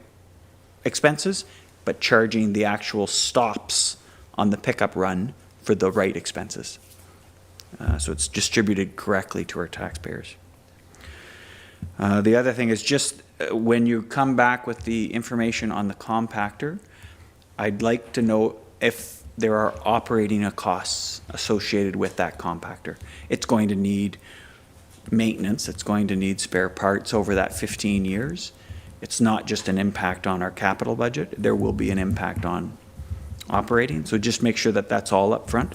[SPEAKER 1] expenses, but charging the actual stops on the pickup run for the right expenses. So it's distributed correctly to our taxpayers. The other thing is just when you come back with the information on the compactor, I'd like to know if there are operating costs associated with that compactor. It's going to need maintenance, it's going to need spare parts over that 15 years. It's not just an impact on our capital budget, there will be an impact on operating. So just make sure that that's all up front.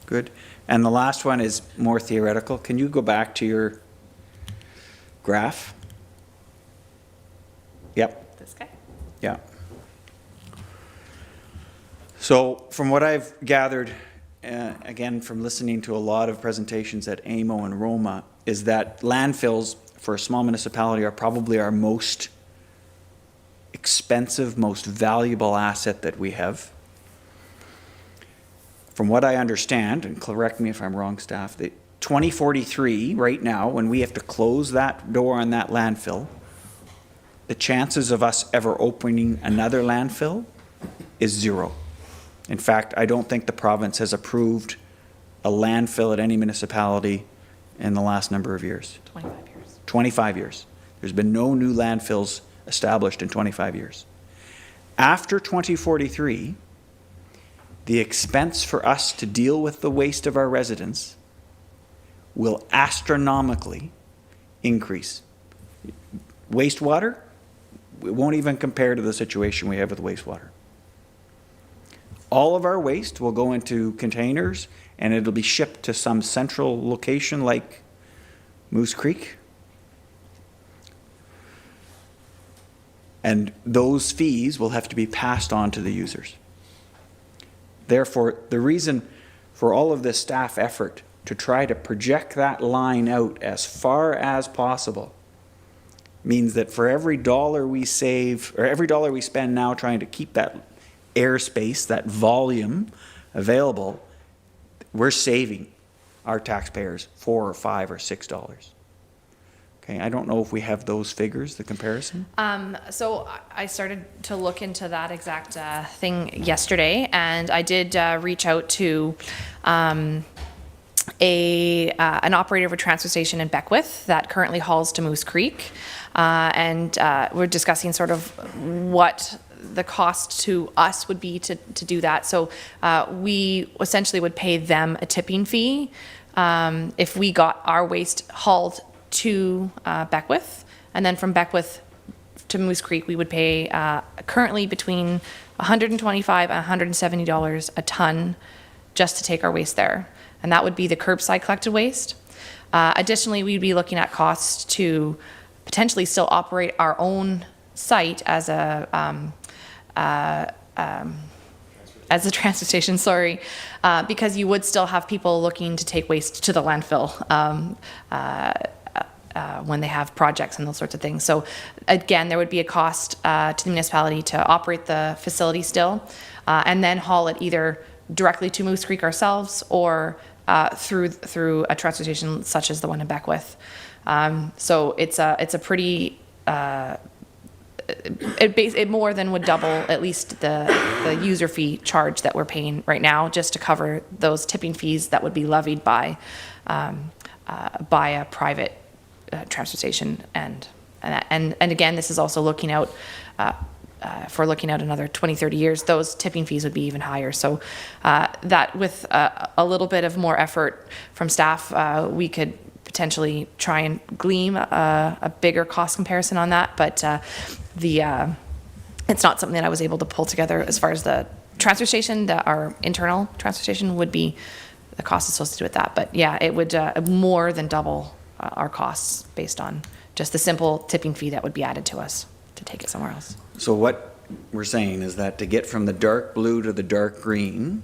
[SPEAKER 1] Good. And the last one is more theoretical. Can you go back to your graph? Yep.
[SPEAKER 10] This guy?
[SPEAKER 1] Yeah. So from what I've gathered, again, from listening to a lot of presentations at AMO and Roma, is that landfills for a small municipality are probably our most expensive, most valuable asset that we have. From what I understand, and correct me if I'm wrong, staff, that 2043, right now, when we have to close that door on that landfill, the chances of us ever opening another landfill is zero. In fact, I don't think the province has approved a landfill at any municipality in the last number of years.
[SPEAKER 10] 25 years.
[SPEAKER 1] 25 years. There's been no new landfills established in 25 years. After 2043, the expense for us to deal with the waste of our residents will astronomically increase. Wastewater, it won't even compare to the situation we have with wastewater. All of our waste will go into containers and it'll be shipped to some central location like Moose Creek. And those fees will have to be passed on to the users. Therefore, the reason for all of this staff effort to try to project that line out as far as possible means that for every dollar we save, or every dollar we spend now trying to keep that airspace, that volume available, we're saving our taxpayers $4 or $5 or $6. Okay, I don't know if we have those figures, the comparison.
[SPEAKER 10] So I started to look into that exact thing yesterday, and I did reach out to an operator of a transfer station in Beckwith that currently hauls to Moose Creek, and we're discussing sort of what the cost to us would be to do that. So we essentially would pay them a tipping fee if we got our waste hauled to Beckwith, and then from Beckwith to Moose Creek, we would pay currently between $125 and $170 a ton just to take our waste there, and that would be the curbside collected waste. Additionally, we'd be looking at costs to potentially still operate our own site as a transfer station, sorry, because you would still have people looking to take waste to the landfill when they have projects and those sorts of things. So again, there would be a cost to the municipality to operate the facility still, and then haul it either directly to Moose Creek ourselves or through a transfer station such as the one in Beckwith. So it's a pretty it more than would double at least the user fee charge that we're paying right now, just to cover those tipping fees that would be levied by a private transfer station. And again, this is also looking out if we're looking out another 20, 30 years, those tipping fees would be even higher. So that with a little bit of more effort from staff, we could potentially try and glean a bigger cost comparison on that. But it's not something that I was able to pull together as far as the transfer station, our internal transfer station would be the cost associated with that. But yeah, it would more than double our costs based on just the simple tipping fee that would be added to us to take it somewhere else.
[SPEAKER 1] So what we're saying is that to get from the dark blue to the dark green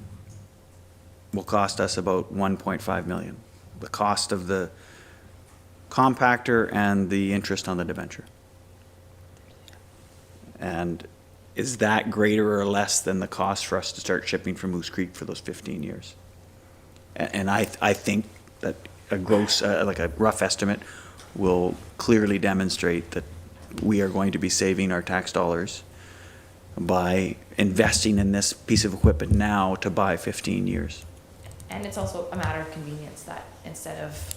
[SPEAKER 1] will cost us about 1.5 million. The cost of the compactor and the interest on the debenture. And is that greater or less than the cost for us to start shipping from Moose Creek for those 15 years? And I think that a gross, like a rough estimate, will clearly demonstrate that we are going to be saving our tax dollars by investing in this piece of equipment now to buy 15 years.
[SPEAKER 10] And it's also a matter of convenience that instead of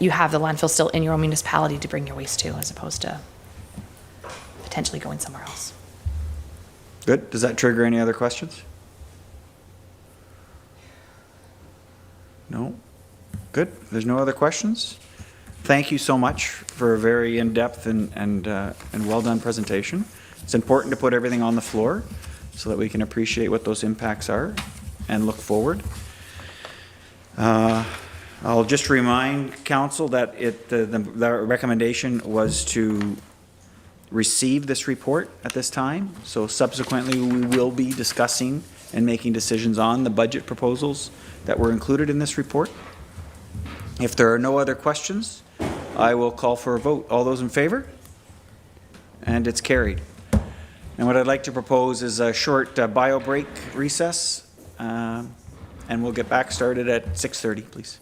[SPEAKER 10] you have the landfill still in your own municipality to bring your waste to, as opposed to potentially going somewhere else.
[SPEAKER 1] Good. Does that trigger any other questions? No? Good. If there's no other questions, thank you so much for a very in-depth and well-done presentation. It's important to put everything on the floor so that we can appreciate what those impacts are and look forward. I'll just remind council that the recommendation was to receive this report at this time. So subsequently, we will be discussing and making decisions on the budget proposals that were included in this report. If there are no other questions, I will call for a vote. All those in favor? And it's carried. And what I'd like to propose is a short bio break recess, and we'll get back started at 6:30, please.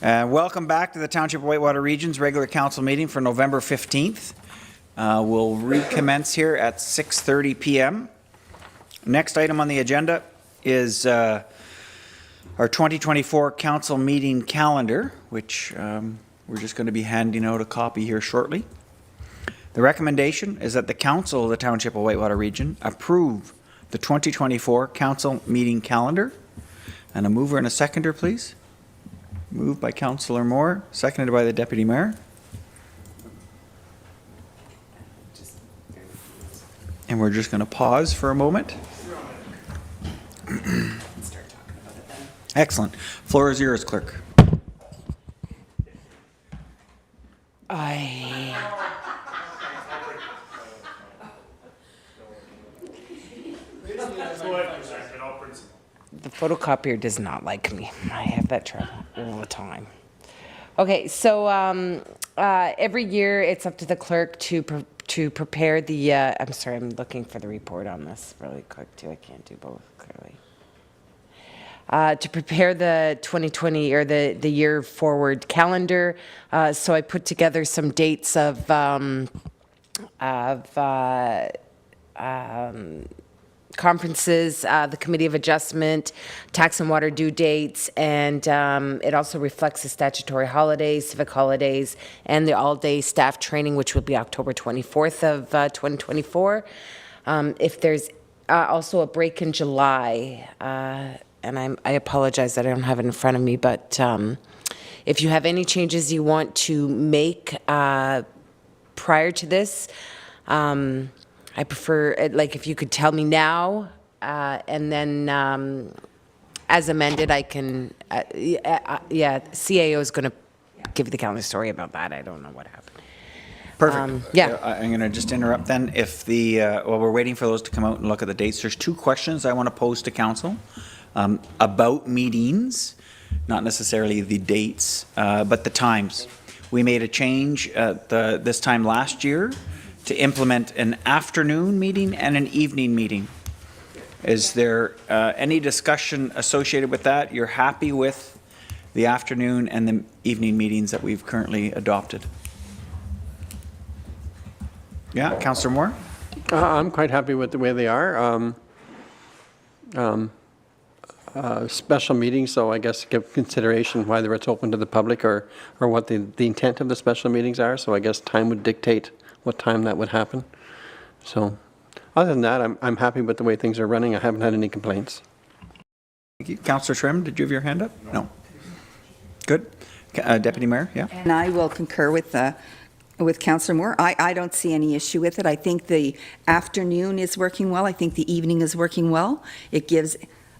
[SPEAKER 1] Welcome back to the Township of Whitewater Region's regular council meeting for November 15th. We'll recommence here at 6:30 p.m. Next item on the agenda is our 2024 council meeting calendar, which we're just going to be handing out a copy here shortly. The recommendation is that the council of the Township of Whitewater Region approve the 2024 council meeting calendar. And a mover and a seconder, please. Moved by Councillor Moore, seconded by the Deputy Mayor. And we're just going to pause for a moment. Excellent. Floor is yours, Clerk.
[SPEAKER 11] The photocopier does not like me. I have that trouble all the time. Okay, so every year it's up to the clerk to prepare the. I'm sorry, I'm looking for the report on this really quick too. I can't do both clearly. To prepare the 2020 or the year forward calendar, so I put together some dates of conferences, the Committee of Adjustment, tax and water due dates, and it also reflects the statutory holidays, civic holidays, and the all-day staff training, which will be October 24th of 2024. If there's also a break in July, and I apologize that I don't have it in front of me, but if you have any changes you want to make prior to this, I prefer, like, if you could tell me now, and then as amended, I can, yeah, CAO is going to give the calendar story about that. I don't know what happened.
[SPEAKER 1] Perfect.
[SPEAKER 11] Yeah.
[SPEAKER 1] I'm going to just interrupt then. If while we're waiting for those to come out and look at the dates, there's two questions I want to pose to council about meetings, not necessarily the dates, but the times. We made a change this time last year to implement an afternoon meeting and an evening meeting. Is there any discussion associated with that? You're happy with the afternoon and the evening meetings that we've currently adopted? Yeah, Councillor Moore?
[SPEAKER 5] I'm quite happy with the way they are. Special meetings, so I guess give consideration whether it's open to the public or what the intent of the special meetings are. So I guess time would dictate what time that would happen. So other than that, I'm happy with the way things are running. I haven't had any complaints.
[SPEAKER 1] Thank you. Councillor Trim, did you have your hand up? No. Good. Deputy Mayor, yeah?
[SPEAKER 4] And I will concur with Councillor Moore. I don't see any issue with it. I think the afternoon is working well. I think the evening is working well. It gives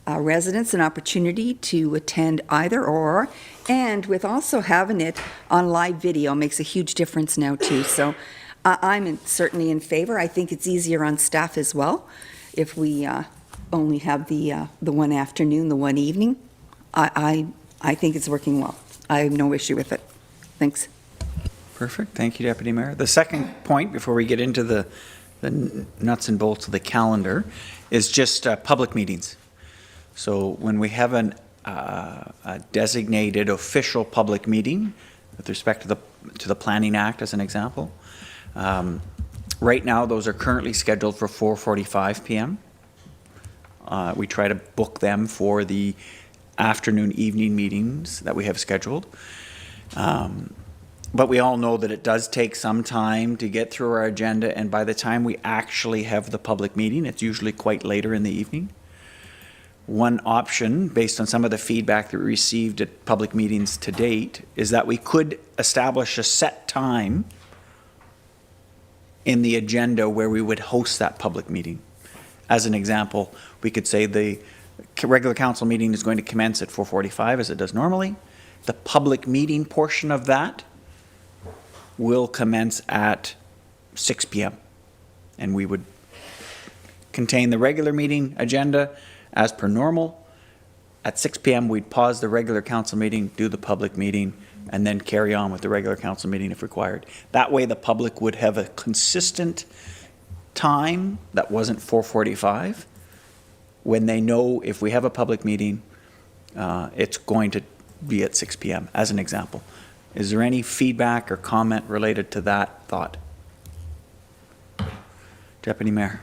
[SPEAKER 4] residents an opportunity to attend either or, and with also having it on live video makes a huge difference now too. So I'm certainly in favor. I think it's easier on staff as well if we only have the one afternoon, the one evening. I think it's working well. I have no issue with it. Thanks.
[SPEAKER 1] Perfect. Thank you, Deputy Mayor. The second point, before we get into the nuts and bolts of the calendar, is just public meetings. So when we have a designated official public meeting with respect to the Planning Act, as an example, right now those are currently scheduled for 4:45 p.m. We try to book them for the afternoon, evening meetings that we have scheduled. But we all know that it does take some time to get through our agenda, and by the time we actually have the public meeting, it's usually quite later in the evening. One option, based on some of the feedback that we received at public meetings to date, is that we could establish a set time in the agenda where we would host that public meeting. As an example, we could say the regular council meeting is going to commence at 4:45 as it does normally. The public meeting portion of that will commence at 6 p.m. And we would contain the regular meeting agenda as per normal. At 6 p.m. we'd pause the regular council meeting, do the public meeting, and then carry on with the regular council meeting if required. That way the public would have a consistent time that wasn't 4:45 when they know if we have a public meeting, it's going to be at 6 PM, as an example. Is there any feedback or comment related to that thought? Deputy Mayor.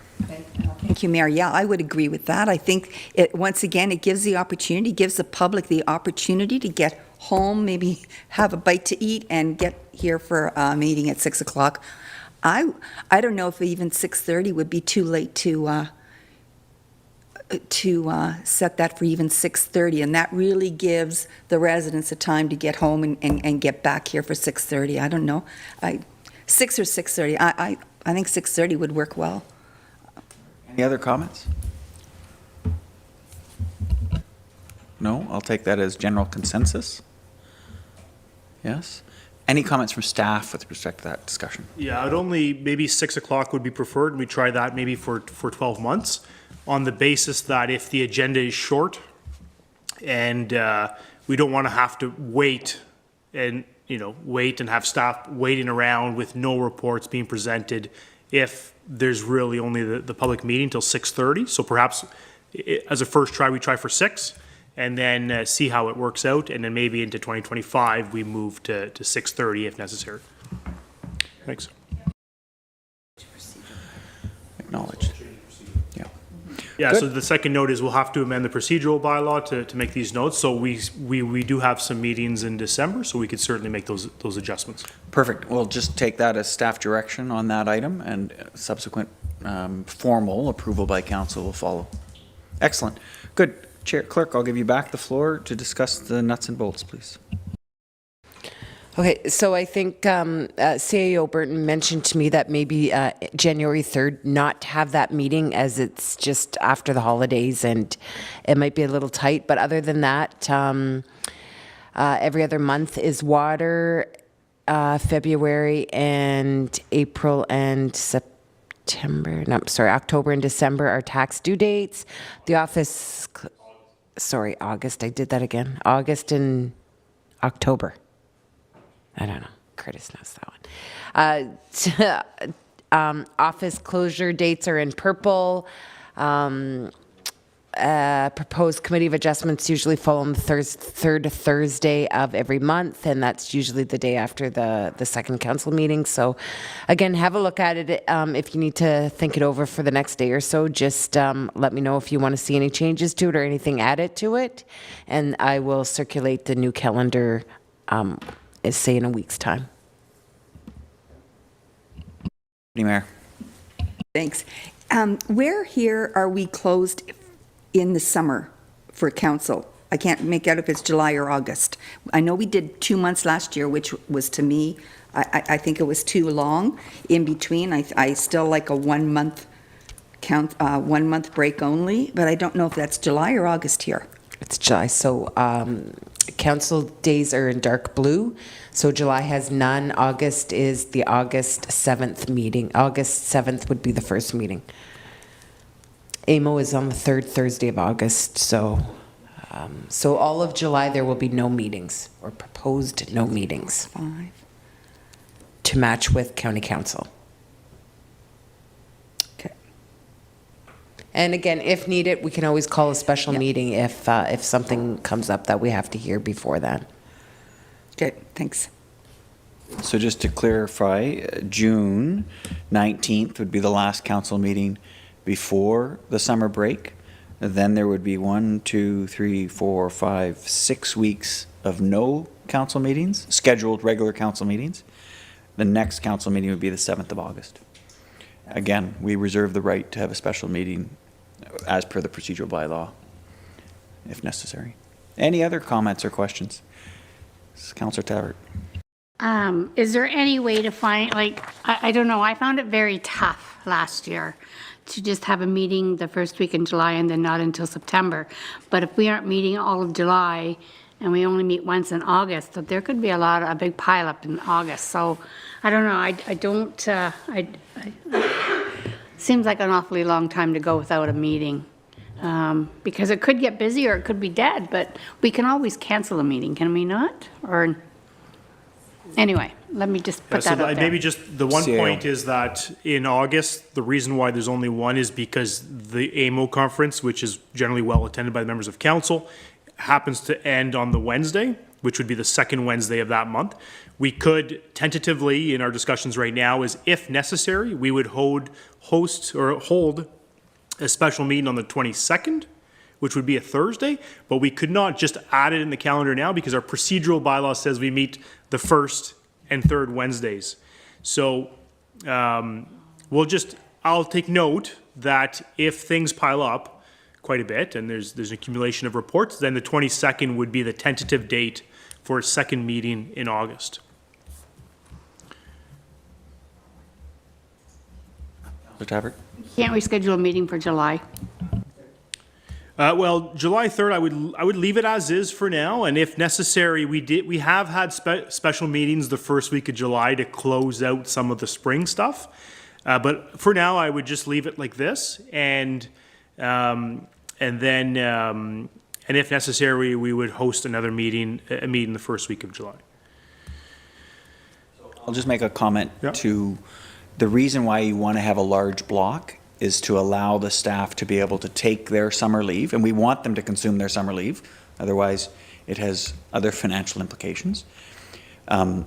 [SPEAKER 4] Thank you, Mayor. Yeah, I would agree with that. I think it, once again, it gives the opportunity, gives the public the opportunity to get home, maybe have a bite to eat and get here for a meeting at 6 o'clock. I don't know if even 6:30 would be too late to set that for even 6:30, and that really gives the residents a time to get home and get back here for 6:30. I don't know. 6 or 6:30. I think 6:30 would work well.
[SPEAKER 1] Any other comments? No, I'll take that as general consensus. Yes? Any comments from staff with respect to that discussion?
[SPEAKER 2] Yeah, I'd only, maybe 6 o'clock would be preferred, and we try that maybe for 12 months, on the basis that if the agenda is short, and we don't want to have to wait and have staff waiting around with no reports being presented if there's really only the public meeting till 6:30. So perhaps as a first try, we try for 6 and then see how it works out. And then maybe into 2025, we move to 6:30 if necessary. Thanks.
[SPEAKER 1] Acknowledged. Yeah.
[SPEAKER 2] Yeah, so the second note is we'll have to amend the procedural bylaw to make these notes. So we do have some meetings in December, so we could certainly make those adjustments.
[SPEAKER 1] Perfect. We'll just take that as staff direction on that item, and subsequent formal approval by council will follow. Excellent. Good. Chair, Clerk, I'll give you back the floor to discuss the nuts and bolts, please.
[SPEAKER 11] Okay, so I think CAO Purton mentioned to me that maybe January 3rd not to have that meeting, as it's just after the holidays and it might be a little tight. But other than that, every other month is water. February and April and October and December are tax due dates. The office, August, I did that again. August and October. I don't know. Curtis knows that one. Office closure dates are in purple. Proposed committee of adjustments usually fall on the third Thursday of every month, and that's usually the day after the second council meeting. So again, have a look at it. If you need to think it over for the next day or so, just let me know if you want to see any changes to it or anything added to it, and I will circulate the new calendar, say in a week's time.
[SPEAKER 1] Mayor.
[SPEAKER 4] Thanks. Where here are we closed in the summer for council? I can't make out if it's July or August. I know we did 2 months last year, which was, to me, I think it was too long in between. I still like a 1 month count, 1 month break only, but I don't know if that's July or August here.
[SPEAKER 11] It's July, so council days are in dark blue. So July has none. August is the August 7th meeting. August 7th would be the first meeting. AMO is on the third Thursday of August, so all of July there will be no meetings, or proposed no meetings,
[SPEAKER 4] 5.
[SPEAKER 11] to match with county council.
[SPEAKER 4] Okay.
[SPEAKER 11] And again, if needed, we can always call a special meeting if something comes up that we have to hear before then.
[SPEAKER 4] Good, thanks.
[SPEAKER 1] So just to clarify, June 19th would be the last council meeting before the summer break. Then there would be 6 weeks of no council meetings, scheduled regular council meetings. The next council meeting would be the 7th of August. Again, we reserve the right to have a special meeting as per the procedural bylaw, if necessary. Any other comments or questions? Councillor Tavert.
[SPEAKER 8] Is there any way to find, I don't know, I found it very tough last year to just have a meeting the first week in July and then not until September. But if we aren't meeting all of July and we only meet once in August, that there could be a big pileup in August. So I don't know, seems like an awfully long time to go without a meeting. Because it could get busy or it could be dead, but we can always cancel a meeting, can we not? Or, anyway, let me just put that out there.
[SPEAKER 2] Maybe just the one point is that in August, the reason why there's only one is because the AMO conference, which is generally well attended by the members of council, happens to end on the Wednesday, which would be the second Wednesday of that month, we could tentatively, in our discussions right now, is if necessary, we would hold a special meeting on the 22nd, which would be a Thursday, but we could not just add it in the calendar now because our procedural bylaw says we meet the first and third Wednesdays. So I'll take note that if things pile up quite a bit and there's an accumulation of reports, then the 22nd would be the tentative date for a second meeting in August.
[SPEAKER 1] Mr. Tabbert?
[SPEAKER 8] Can't we schedule a meeting for July?
[SPEAKER 2] Well, July 3rd, I would leave it as is for now, and if necessary, we have had special meetings the first week of July to close out some of the spring stuff. But for now, I would just leave it like this, and if necessary, we would host another meeting the first week of July.
[SPEAKER 1] I'll just make a comment
[SPEAKER 2] Yeah.
[SPEAKER 1] to the reason why you want to have a large block is to allow the staff to be able to take their summer leave, and we want them to consume their summer leave. Otherwise, it has other financial implications. And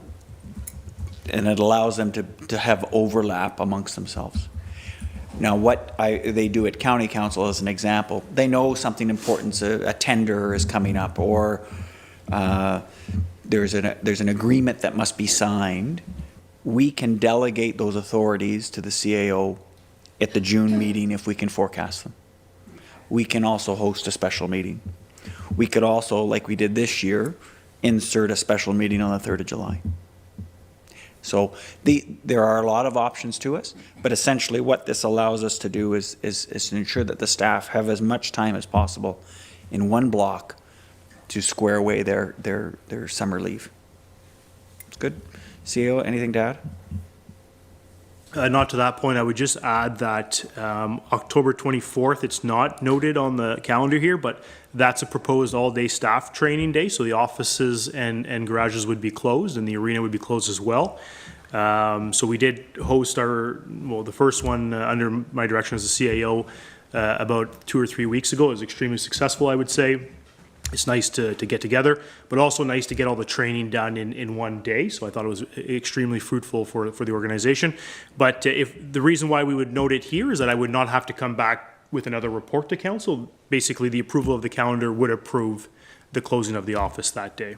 [SPEAKER 1] it allows them to have overlap amongst themselves. Now, what they do at county council, as an example, they know something important, a tender is coming up, or there's an agreement that must be signed. We can delegate those authorities to the CAO at the June meeting if we can forecast them. We can also host a special meeting. We could also, like we did this year, insert a special meeting on the 3rd of July. So there are a lot of options to us, but essentially what this allows us to do is to ensure that the staff have as much time as possible in one block to square away their summer leave. It's good. CEO, anything to add?
[SPEAKER 2] Not to that point, I would just add that October 24th, it's not noted on the calendar here, but that's a proposed all-day staff training day, so the offices and garages would be closed and the arena would be closed as well. So we did host the first one under my direction as a CAO about 2 or 3 weeks ago. It was extremely successful, I would say. It's nice to get together, but also nice to get all the training done in one day. So I thought it was extremely fruitful for the organization. But if the reason why we would note it here is that I would not have to come back with another report to council. Basically, the approval of the calendar would approve the closing of the office that day.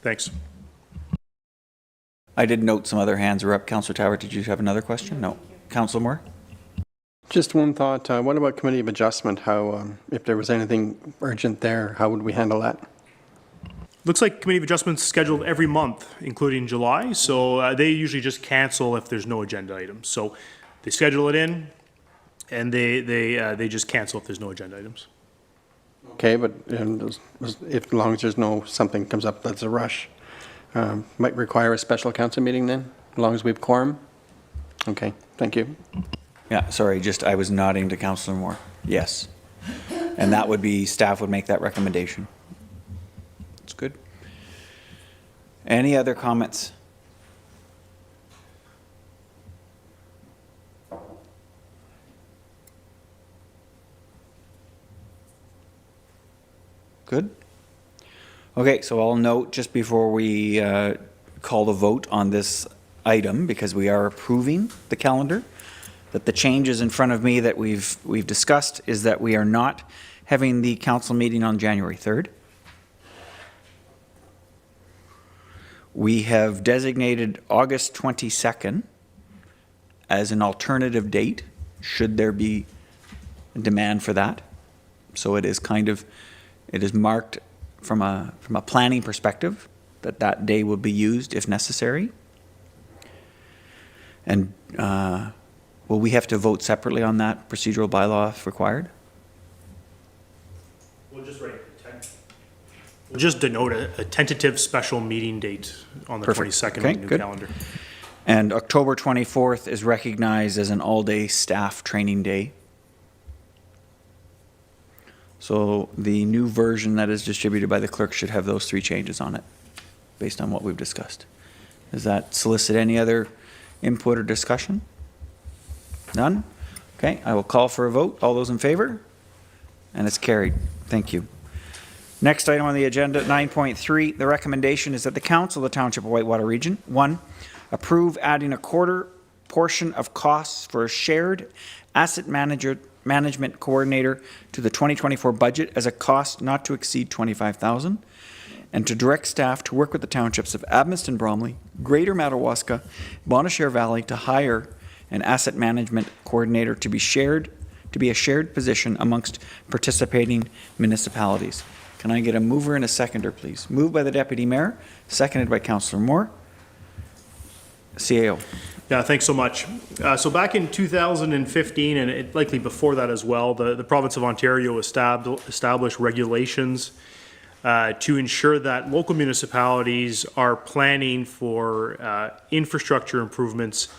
[SPEAKER 2] Thanks.
[SPEAKER 1] I did note some other hands were up. Councillor Tower, did you have another question? No. Councillor Moore?
[SPEAKER 5] Just one thought, what about Committee of Adjustment? How, if there was anything urgent there, how would we handle that?
[SPEAKER 2] Looks like Committee of Adjustments scheduled every month, including July. So they usually just cancel if there's no agenda items. So they schedule it in, and they just cancel if there's no agenda items.
[SPEAKER 5] Okay, but if as long as there's something comes up that's a rush, might require a special council meeting then, as long as we have quorum? Okay, thank you.
[SPEAKER 1] Yeah, sorry, I was nodding to Councillor Moore. Yes. And that would be, staff would make that recommendation. That's good. Any other comments? Good. Okay, so I'll note just before we call the vote on this item, because we are approving the calendar, that the changes in front of me that we've discussed is that we are not having the council meeting on January 3rd. We have designated August 22nd as an alternative date, should there be a demand for that. So it is marked from a planning perspective that day will be used if necessary. And will we have to vote separately on that procedural bylaw if required?
[SPEAKER 2] We'll just denote a tentative special meeting date on the
[SPEAKER 1] Perfect.
[SPEAKER 2] 22nd
[SPEAKER 1] Okay,
[SPEAKER 2] of the new
[SPEAKER 1] good.
[SPEAKER 2] calendar.
[SPEAKER 1] And October 24th is recognized as an all-day staff training day. So the new version that is distributed by the clerk should have those 3 changes on it, based on what we've discussed. Does that solicit any other input or discussion? None? Okay, I will call for a vote. All those in favor? And it's carried. Thank you. Next item on the agenda, 9.3, the recommendation is that the Council of the Township of Whitewater Region, 1, approve adding a quarter portion of costs for a shared asset management coordinator to the 2024 budget as a cost not to exceed $25,000, and to direct staff to work with the townships of Abbotston, Bromley, Greater Madawaska, Bonnechere Valley to hire an asset management coordinator to be a shared position amongst participating municipalities. Can I get a mover and a seconder, please? Moved by the Deputy Mayor, seconded by Councillor Moore. CAO.
[SPEAKER 2] Yeah, thanks so much. So back in 2015, and likely before that as well, the province of Ontario established regulations to ensure that local municipalities are planning for infrastructure improvements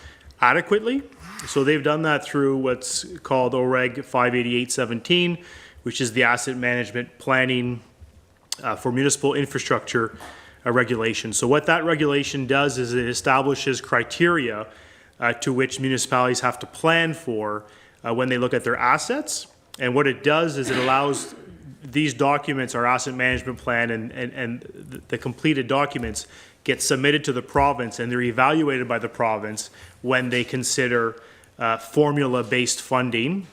[SPEAKER 2] adequately. So they've done that through what's called OREG 58817, which is the asset management planning for municipal infrastructure regulation. So what that regulation does is it establishes criteria to which municipalities have to plan for when they look at their assets. And what it does is it allows these documents, our asset management plan and the completed documents, get submitted to the province, and they're evaluated by the province when they consider formula-based funding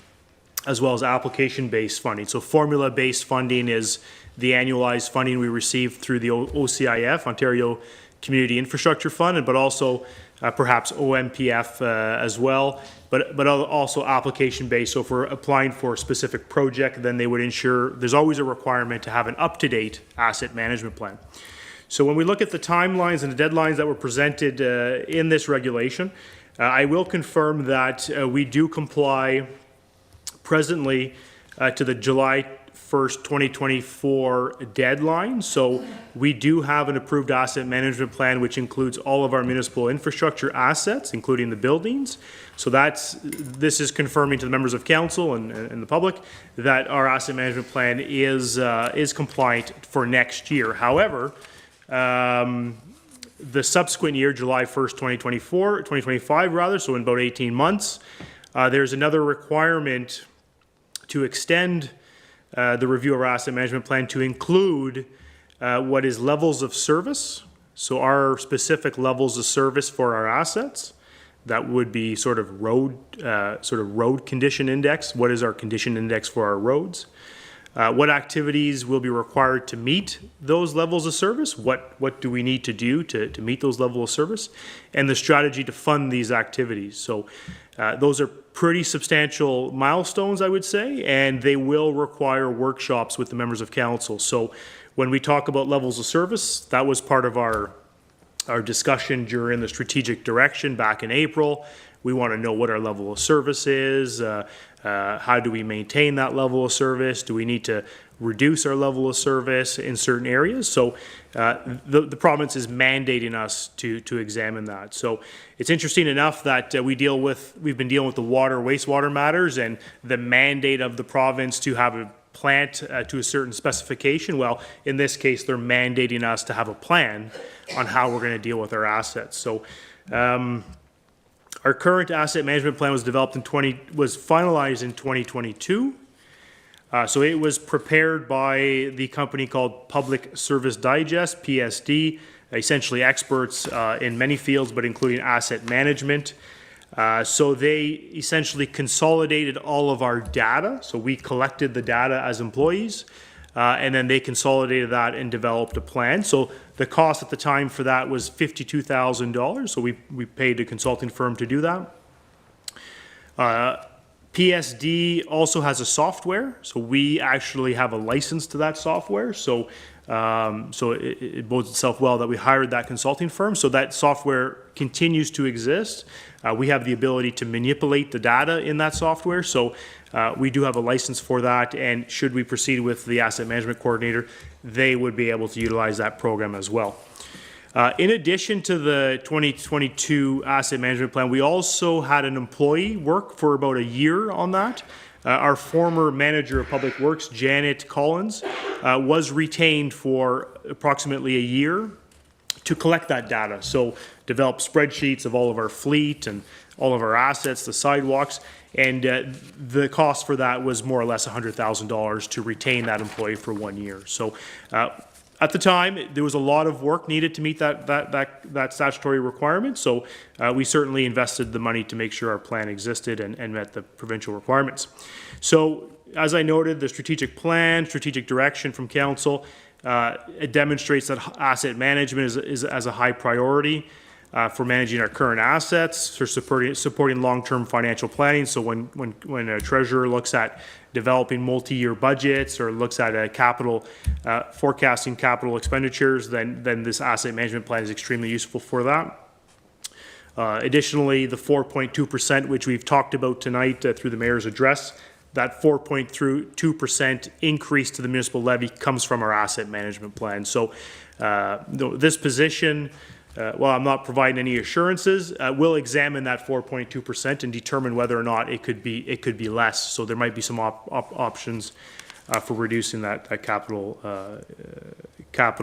[SPEAKER 2] as well as application-based funding. So formula-based funding is the annualized funding we receive through the OCIF, Ontario Community Infrastructure Fund, but also perhaps OMPF as well, but also application-based. So if we're applying for a specific project, then they would ensure there's always a requirement to have an up-to-date asset management plan. So when we look at the timelines and the deadlines that were presented in this regulation, I will confirm that we do comply presently to the July 1st, 2024 deadline. So we do have an approved asset management plan, which includes all of our municipal infrastructure assets, including the buildings. So this is confirming to the members of council and the public that our asset management plan is compliant for next year. However, the subsequent year, July 1st, 2025 rather, so in about 18 months, there's another requirement to extend the review of our asset management plan to include what is levels of service. So our specific levels of service for our assets, that would be sort of road condition index. What is our condition index for our roads? What activities will be required to meet those levels of service? What do we need to do to meet those levels of service? And the strategy to fund these activities. So those are pretty substantial milestones, I would say, and they will require workshops with the members of council. So when we talk about levels of service, that was part of our discussion during the strategic direction back in April. We want to know what our level of service is. How do we maintain that level of service? Do we need to reduce our level of service in certain areas? So the province is mandating us to examine that. So it's interesting enough that we've been dealing with the water, wastewater matters, and the mandate of the province to have a plant to a certain specification. Well, in this case, they're mandating us to have a plan on how we're going to deal with our assets. So our current asset management plan was finalized in 2022. So it was prepared by the company called Public Service Digest, PSD, essentially experts in many fields, but including asset management. So they essentially consolidated all of our data. So we collected the data as employees, and then they consolidated that and developed a plan. So the cost at the time for that was $52,000. So we paid a consulting firm to do that. PSD also has a software, so we actually have a license to that software. So it bodes itself well that we hired that consulting firm. So that software continues to exist. We have the ability to manipulate the data in that software. So we do have a license for that. And should we proceed with the asset management coordinator, they would be able to utilize that program as well. In addition to the 2022 asset management plan, we also had an employee work for about a year on that. Our former manager of public works, Janet Collins, was retained for approximately a year to collect that data. So develop spreadsheets of all of our fleet and all of our assets, the sidewalks, and the cost for that was more or less $100,000 to retain that employee for 1 year. So at the time, there was a lot of work needed to meet that statutory requirement, so we certainly invested the money to make sure our plan existed and met the provincial requirements. So, as I noted, the strategic plan, strategic direction from council, it demonstrates that asset management is as a high priority for managing our current assets, for supporting long-term financial planning. So when a treasurer looks at developing multi-year budgets or looks at a forecasting capital expenditures, then this asset management plan is extremely useful for that. Additionally, the 4.2%, which we've talked about tonight through the mayor's address, that 4.2% increase to the municipal levy comes from our asset management plan. So this position, while I'm not providing any assurances, we'll examine that 4.2% and determine whether or not it could be less. So there might be some options for reducing that capital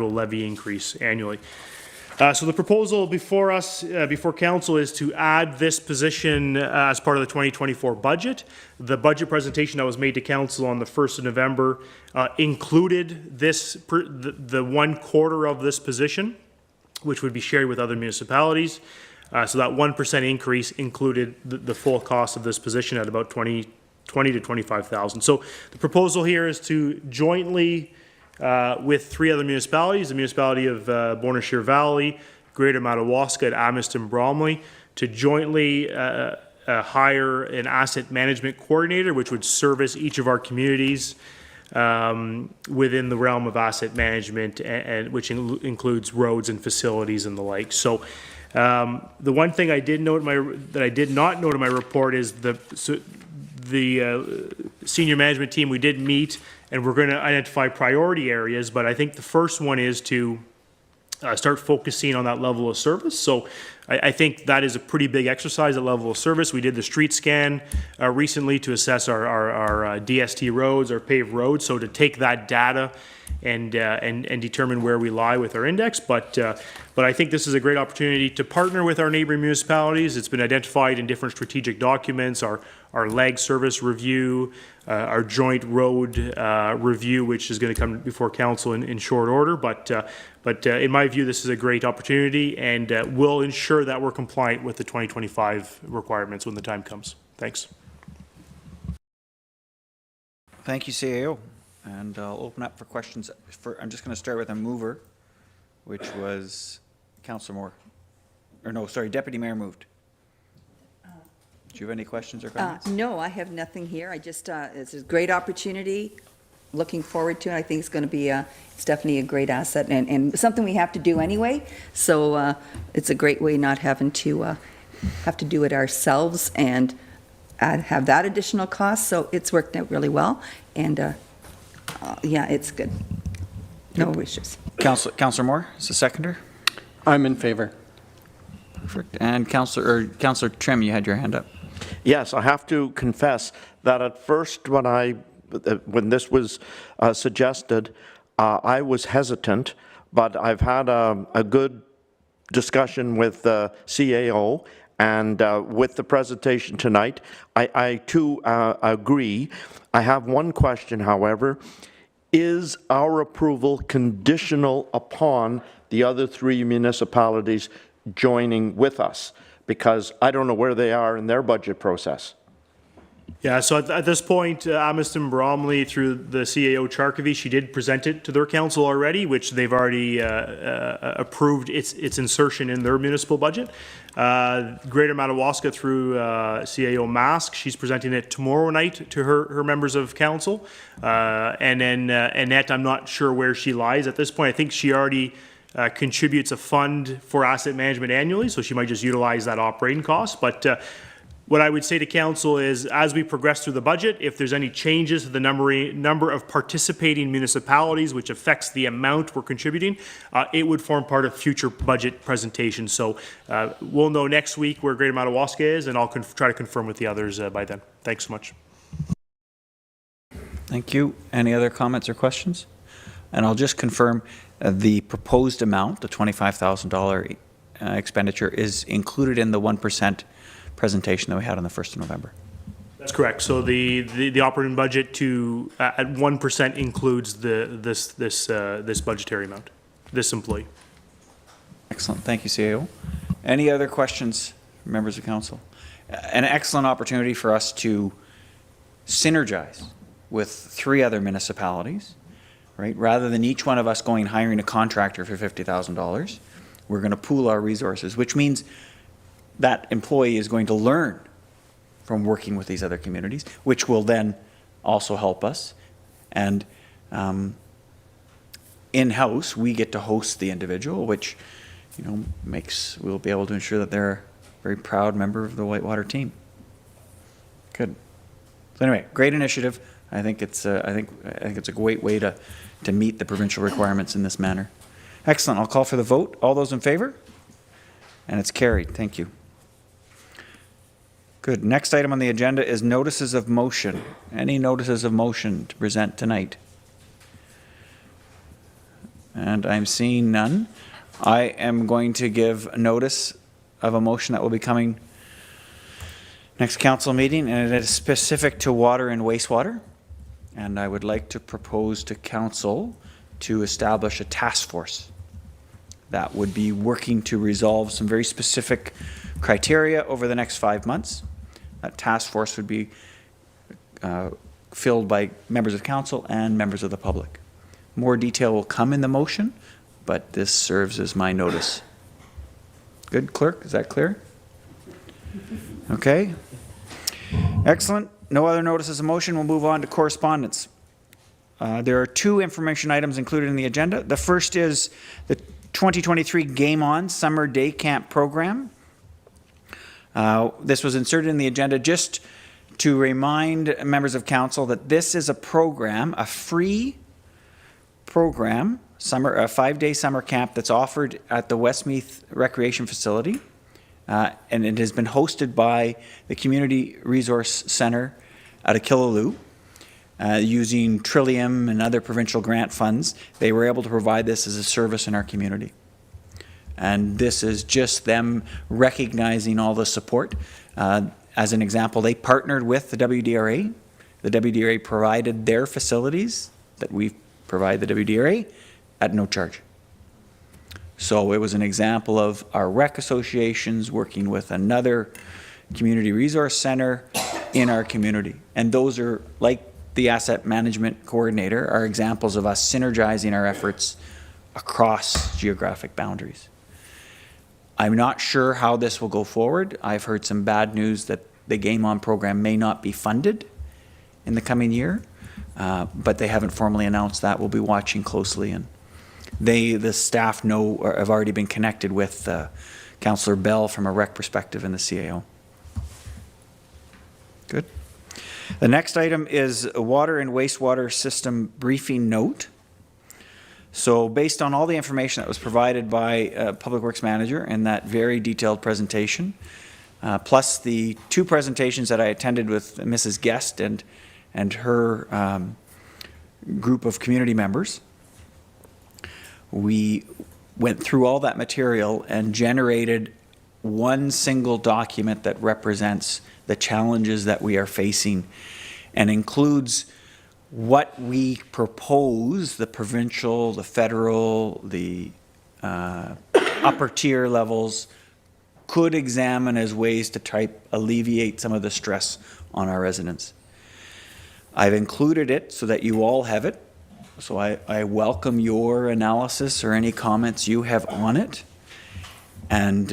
[SPEAKER 2] levy increase annually. So the proposal before us, before council, is to add this position as part of the 2024 budget. The budget presentation that was made to council on the 1st of November included the 1/4 of this position, which would be shared with other municipalities. So that 1% increase included the full cost of this position at about $20,000 to $25,000. So the proposal here is to jointly, with 3 other municipalities, the municipality of Bonnechere Valley, Greater Madawaska, and Amiston Bromley, to jointly hire an asset management coordinator, which would service each of our communities within the realm of asset management, and which includes roads and facilities and the like. So the one thing I did note that I did not note in my report is the senior management team. We did meet, and we're going to identify priority areas, but I think the first one is to start focusing on that level of service. So I think that is a pretty big exercise, that level of service. We did the street scan recently to assess our DST roads, our paved roads, so to take that data and determine where we lie with our index. But I think this is a great opportunity to partner with our neighboring municipalities. It's been identified in different strategic documents, our leg service review, our joint road review, which is going to come before council in short order. But in my view, this is a great opportunity, and will ensure that we're compliant with the 2025 requirements when the time comes. Thanks.
[SPEAKER 1] Thank you, CAO. And I'll open up for questions. I'm just going to start with a mover, which was Councillor Moore. Or no, sorry, Deputy Mayor moved. Do you have any questions or comments?
[SPEAKER 4] No, I have nothing here. I just, it's a great opportunity. Looking forward to it. I think it's going to be it's definitely a great asset and something we have to do anyway. So it's a great way not having to have to do it ourselves and have that additional cost. So it's worked out really well. And yeah, it's good. No wishes.
[SPEAKER 1] Councillor Moore is the seconder.
[SPEAKER 5] I'm in favor.
[SPEAKER 1] Perfect. And Councillor Trim, you had your hand up.
[SPEAKER 6] Yes, I have to confess that at first when this was suggested, I was hesitant, but I've had a good discussion with the CAO, and with the presentation tonight, I too agree. I have one question, however. Is our approval conditional upon the other 3 municipalities joining with us? Because I don't know where they are in their budget process.
[SPEAKER 2] Yeah, so at this point, Amiston Bromley, through the CAO Charkavy, she did present it to their council already, which they've already approved its insertion in their municipal budget. Greater Madawaska, through CAO Mask, she's presenting it tomorrow night to her members of council. And then Annette, I'm not sure where she lies at this point. I think she already contributes a fund for asset management annually, so she might just utilize that operating cost. But what I would say to council is, as we progress through the budget, if there's any changes to the number of participating municipalities, which affects the amount we're contributing, it would form part of future budget presentations. So we'll know next week where Greater Madawaska is, and I'll try to confirm with the others by then. Thanks so much.
[SPEAKER 1] Thank you. Any other comments or questions? And I'll just confirm, The proposed amount, the $25,000 expenditure, is included in the 1% presentation that we had on the 1st of November.
[SPEAKER 2] That's correct. So the operating budget to at 1% includes this budgetary amount, this employee.
[SPEAKER 1] Excellent. Thank you, CAO. Any other questions, members of council? An excellent opportunity for us to synergize with 3 other municipalities, right? Rather than each one of us going hiring a contractor for $50,000, we're going to pool our resources, which means that employee is going to learn from working with these other communities, which will then also help us. And in-house, we get to host the individual, which, you know, we'll be able to ensure that they're a very proud member of the Whitewater team. Good. So anyway, great initiative. I think it's a great way to meet the provincial requirements in this manner. Excellent. I'll call for the vote. All those in favor? And it's carried. Thank you. Good. Next item on the agenda is notices of motion. Any notices of motion to present tonight? And I'm seeing none. I am going to give notice of a motion that will be coming next council meeting, and it is specific to water and wastewater. And I would like to propose to council to establish a task force that would be working to resolve some very specific criteria over the next 5 months. That task force would be filled by members of council and members of the public. More detail will come in the motion, but this serves as my notice. Good, clerk, is that clear? Okay. Excellent. No other notices of motion. We'll move on to correspondence. There are 2 information items included in the agenda. The first is the 2023 Game On Summer Day Camp Program. This was inserted in the agenda just to remind members of council that this is a program, a free program, a 5-day summer camp that's offered at the Westmeath Recreation Facility. And it has been hosted by the Community Resource Centre at Aquillaloo. Using Trillium and other provincial grant funds, they were able to provide this as a service in our community. And this is just them recognizing all the support. As an example, they partnered with the WDRA. The WDRA provided their facilities that we provide the WDRA at no charge. So it was an example of our rec associations working with another community resource center in our community. And those are, like the asset management coordinator, are examples of us synergizing our efforts across geographic boundaries. I'm not sure how this will go forward. I've heard some bad news that the Game On program may not be funded in the coming year, but they haven't formally announced that. We'll be watching closely, and the staff know, or have already been connected with Councillor Bell from a rec perspective in the CAO. Good. The next item is a water and wastewater system briefing note. So based on all the information that was provided by Public Works Manager in that very detailed presentation, plus the 2 presentations that I attended with Mrs. Guest and her group of community members, we went through all that material and generated one single document that represents the challenges that we are facing and includes what we propose the provincial, the federal, the upper tier levels could examine as ways to try alleviate some of the stress on our residents. I've included it so that you all have it. So I welcome your analysis or any comments you have on it. And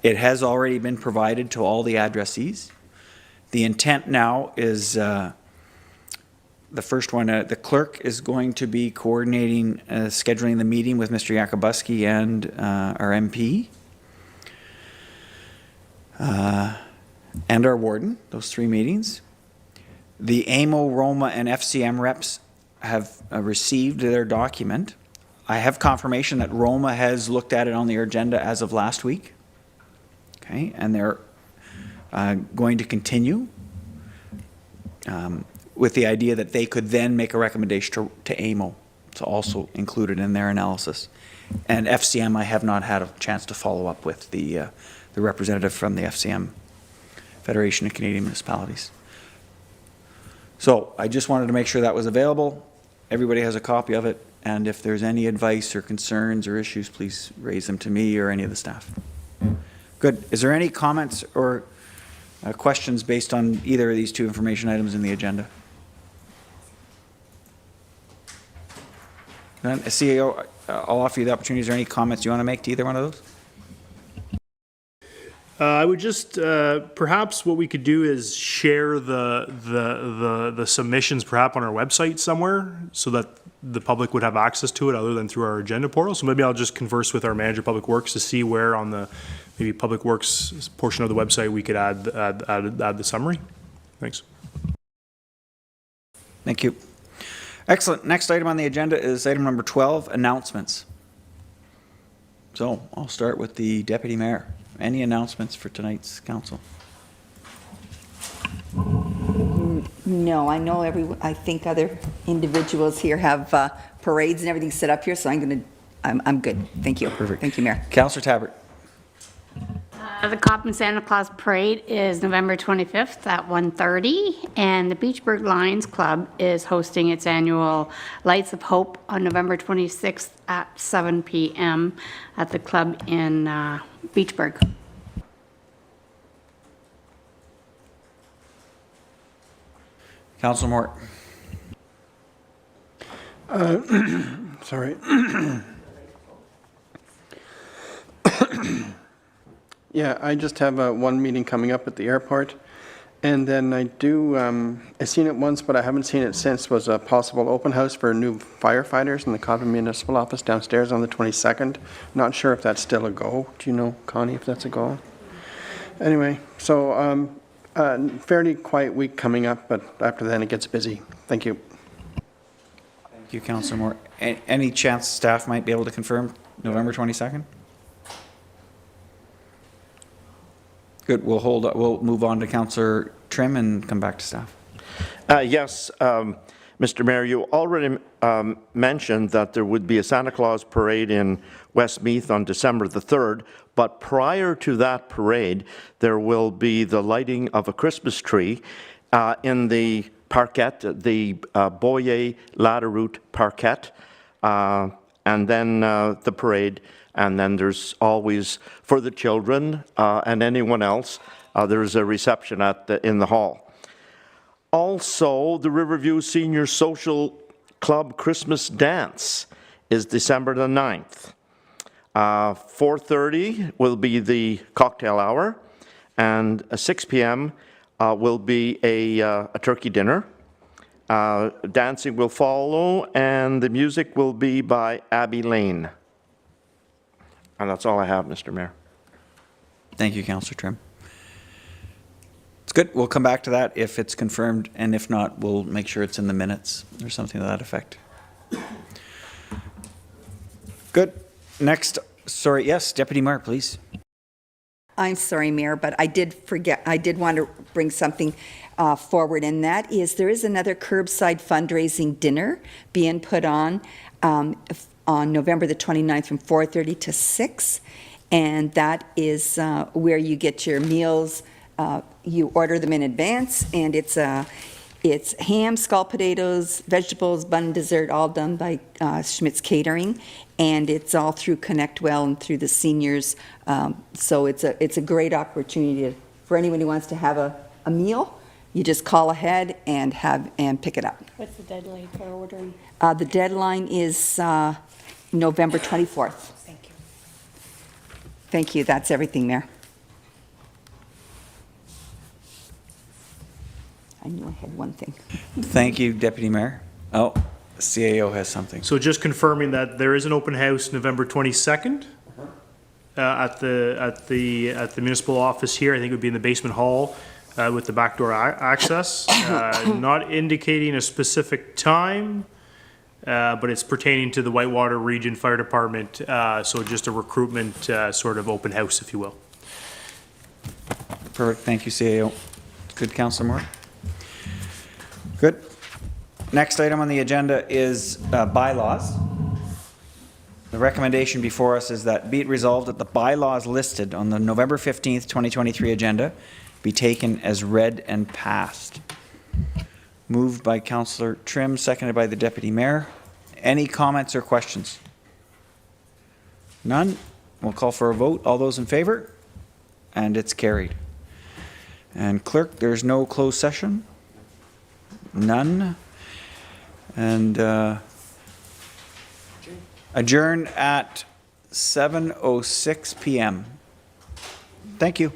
[SPEAKER 1] it has already been provided to all the addressees. The intent now is the first one, the clerk is going to be coordinating, scheduling the meeting with Mr. Yakubuski and our MP and our warden, those 3 meetings. The AMO, Roma, and FCM reps have received their document. I have confirmation that Roma has looked at it on their agenda as of last week. Okay, and they're going to continue with the idea that they could then make a recommendation to AMO It's also included in their analysis. And FCM, I have not had a chance to follow up with the representative from the FCM, Federation of Canadian Municipalities. So I just wanted to make sure that was available. Everybody has a copy of it, and if there's any advice or concerns or issues, please raise them to me or any of the staff. Good. Is there any comments or questions based on either of these two information items in the agenda? None? CAO, I'll offer you the opportunity. Is there any comments you want to make to either one of those?
[SPEAKER 2] I would just, perhaps what we could do is share the submissions perhaps on our website somewhere so that the public would have access to it other than through our agenda portal. So maybe I'll just converse with our manager of Public Works to see where on the maybe Public Works portion of the website we could add the summary. Thanks.
[SPEAKER 1] Thank you. Excellent. Next item on the agenda is item number 12, announcements. So I'll start with the Deputy Mayor. Any announcements for tonight's council?
[SPEAKER 4] No, I know I think other individuals here have parades and everything set up here, so I'm good. Thank you.
[SPEAKER 1] Perfect.
[SPEAKER 4] Thank you, Mayor.
[SPEAKER 1] Councillor Tabbert.
[SPEAKER 8] The Cop and Santa Claus Parade is November 25th at 1:30, and the Beachburg Lions Club is hosting its annual Lights of Hope on November 26th at 7 p.m. at the club in Beachburg.
[SPEAKER 1] Councillor Mort.
[SPEAKER 5] Sorry. Yeah, I just have one meeting coming up at the airport. And then I I've seen it once, but I haven't seen it since, was a possible open house for new firefighters in the Cobham Municipal Office downstairs on the 22nd. Not sure if that's still a go. Do you know, Connie, if that's a go? Anyway, so fairly quiet week coming up, but after then it gets busy. Thank you.
[SPEAKER 1] Thank you, Councillor Mort. Any chance staff might be able to confirm November 22nd? Good. We'll move on to Councillor Trim and come back to staff.
[SPEAKER 6] Yes, Mr. Mayor, you already mentioned that there would be a Santa Claus parade in Westmeath on December the 3rd, but prior to that parade, there will be the lighting of a Christmas tree in the parquet, the Boyer Ladder Route parquet, and then the parade. And then there's always, for the children and anyone else, there's a reception in the hall. Also, the Riverview Senior Social Club Christmas Dance is December the 9th. 4:30 will be the cocktail hour, and 6 p.m. Will be a turkey dinner. Dancing will follow, and the music will be by Abby Lane. And that's all I have, Mr. Mayor.
[SPEAKER 1] Thank you, Councillor Trim. It's good. We'll come back to that if it's confirmed, and if not, we'll make sure it's in the minutes or something to that effect. Good. Next, sorry, yes, Deputy Mayor, please.
[SPEAKER 4] I'm sorry, Mayor, but I did want to bring something forward, and that is there is another curbside fundraising dinner being put on November the 29th from 4:30 to 6, and that is where you get your meals. You order them in advance, and it's ham, scalloped potatoes, vegetables, bun, dessert, all done by Schmidt's Catering, and it's all through Connect Well and through the seniors. So it's a great opportunity for anyone who wants to have a meal. You just call ahead and pick it up.
[SPEAKER 8] What's the deadline for ordering?
[SPEAKER 4] The deadline is November 24th.
[SPEAKER 8] Thank you.
[SPEAKER 4] Thank you. That's everything, Mayor. I knew I had one thing.
[SPEAKER 1] Thank you, Deputy Mayor. Oh, CAO has something.
[SPEAKER 2] So just confirming that there is an open house November 22nd at the municipal office here. I think it would be in the basement hall with the back door access. Not indicating a specific time, but it's pertaining to the Whitewater Region Fire Department. So just a recruitment sort of open house, if you will.
[SPEAKER 1] Perfect. Thank you, CAO. Good, Councillor Moore. Good. Next item on the agenda is bylaws. The recommendation before us is that be it resolved that the bylaws listed on the November 15th, 2023 agenda be taken as read and passed. Moved by Councillor Trim, seconded by the Deputy Mayor. Any comments or questions? None? We'll call for a vote. All those in favor? And it's carried. And clerk, there's no closed session? None? And adjourn at 7:06 p.m. Thank you.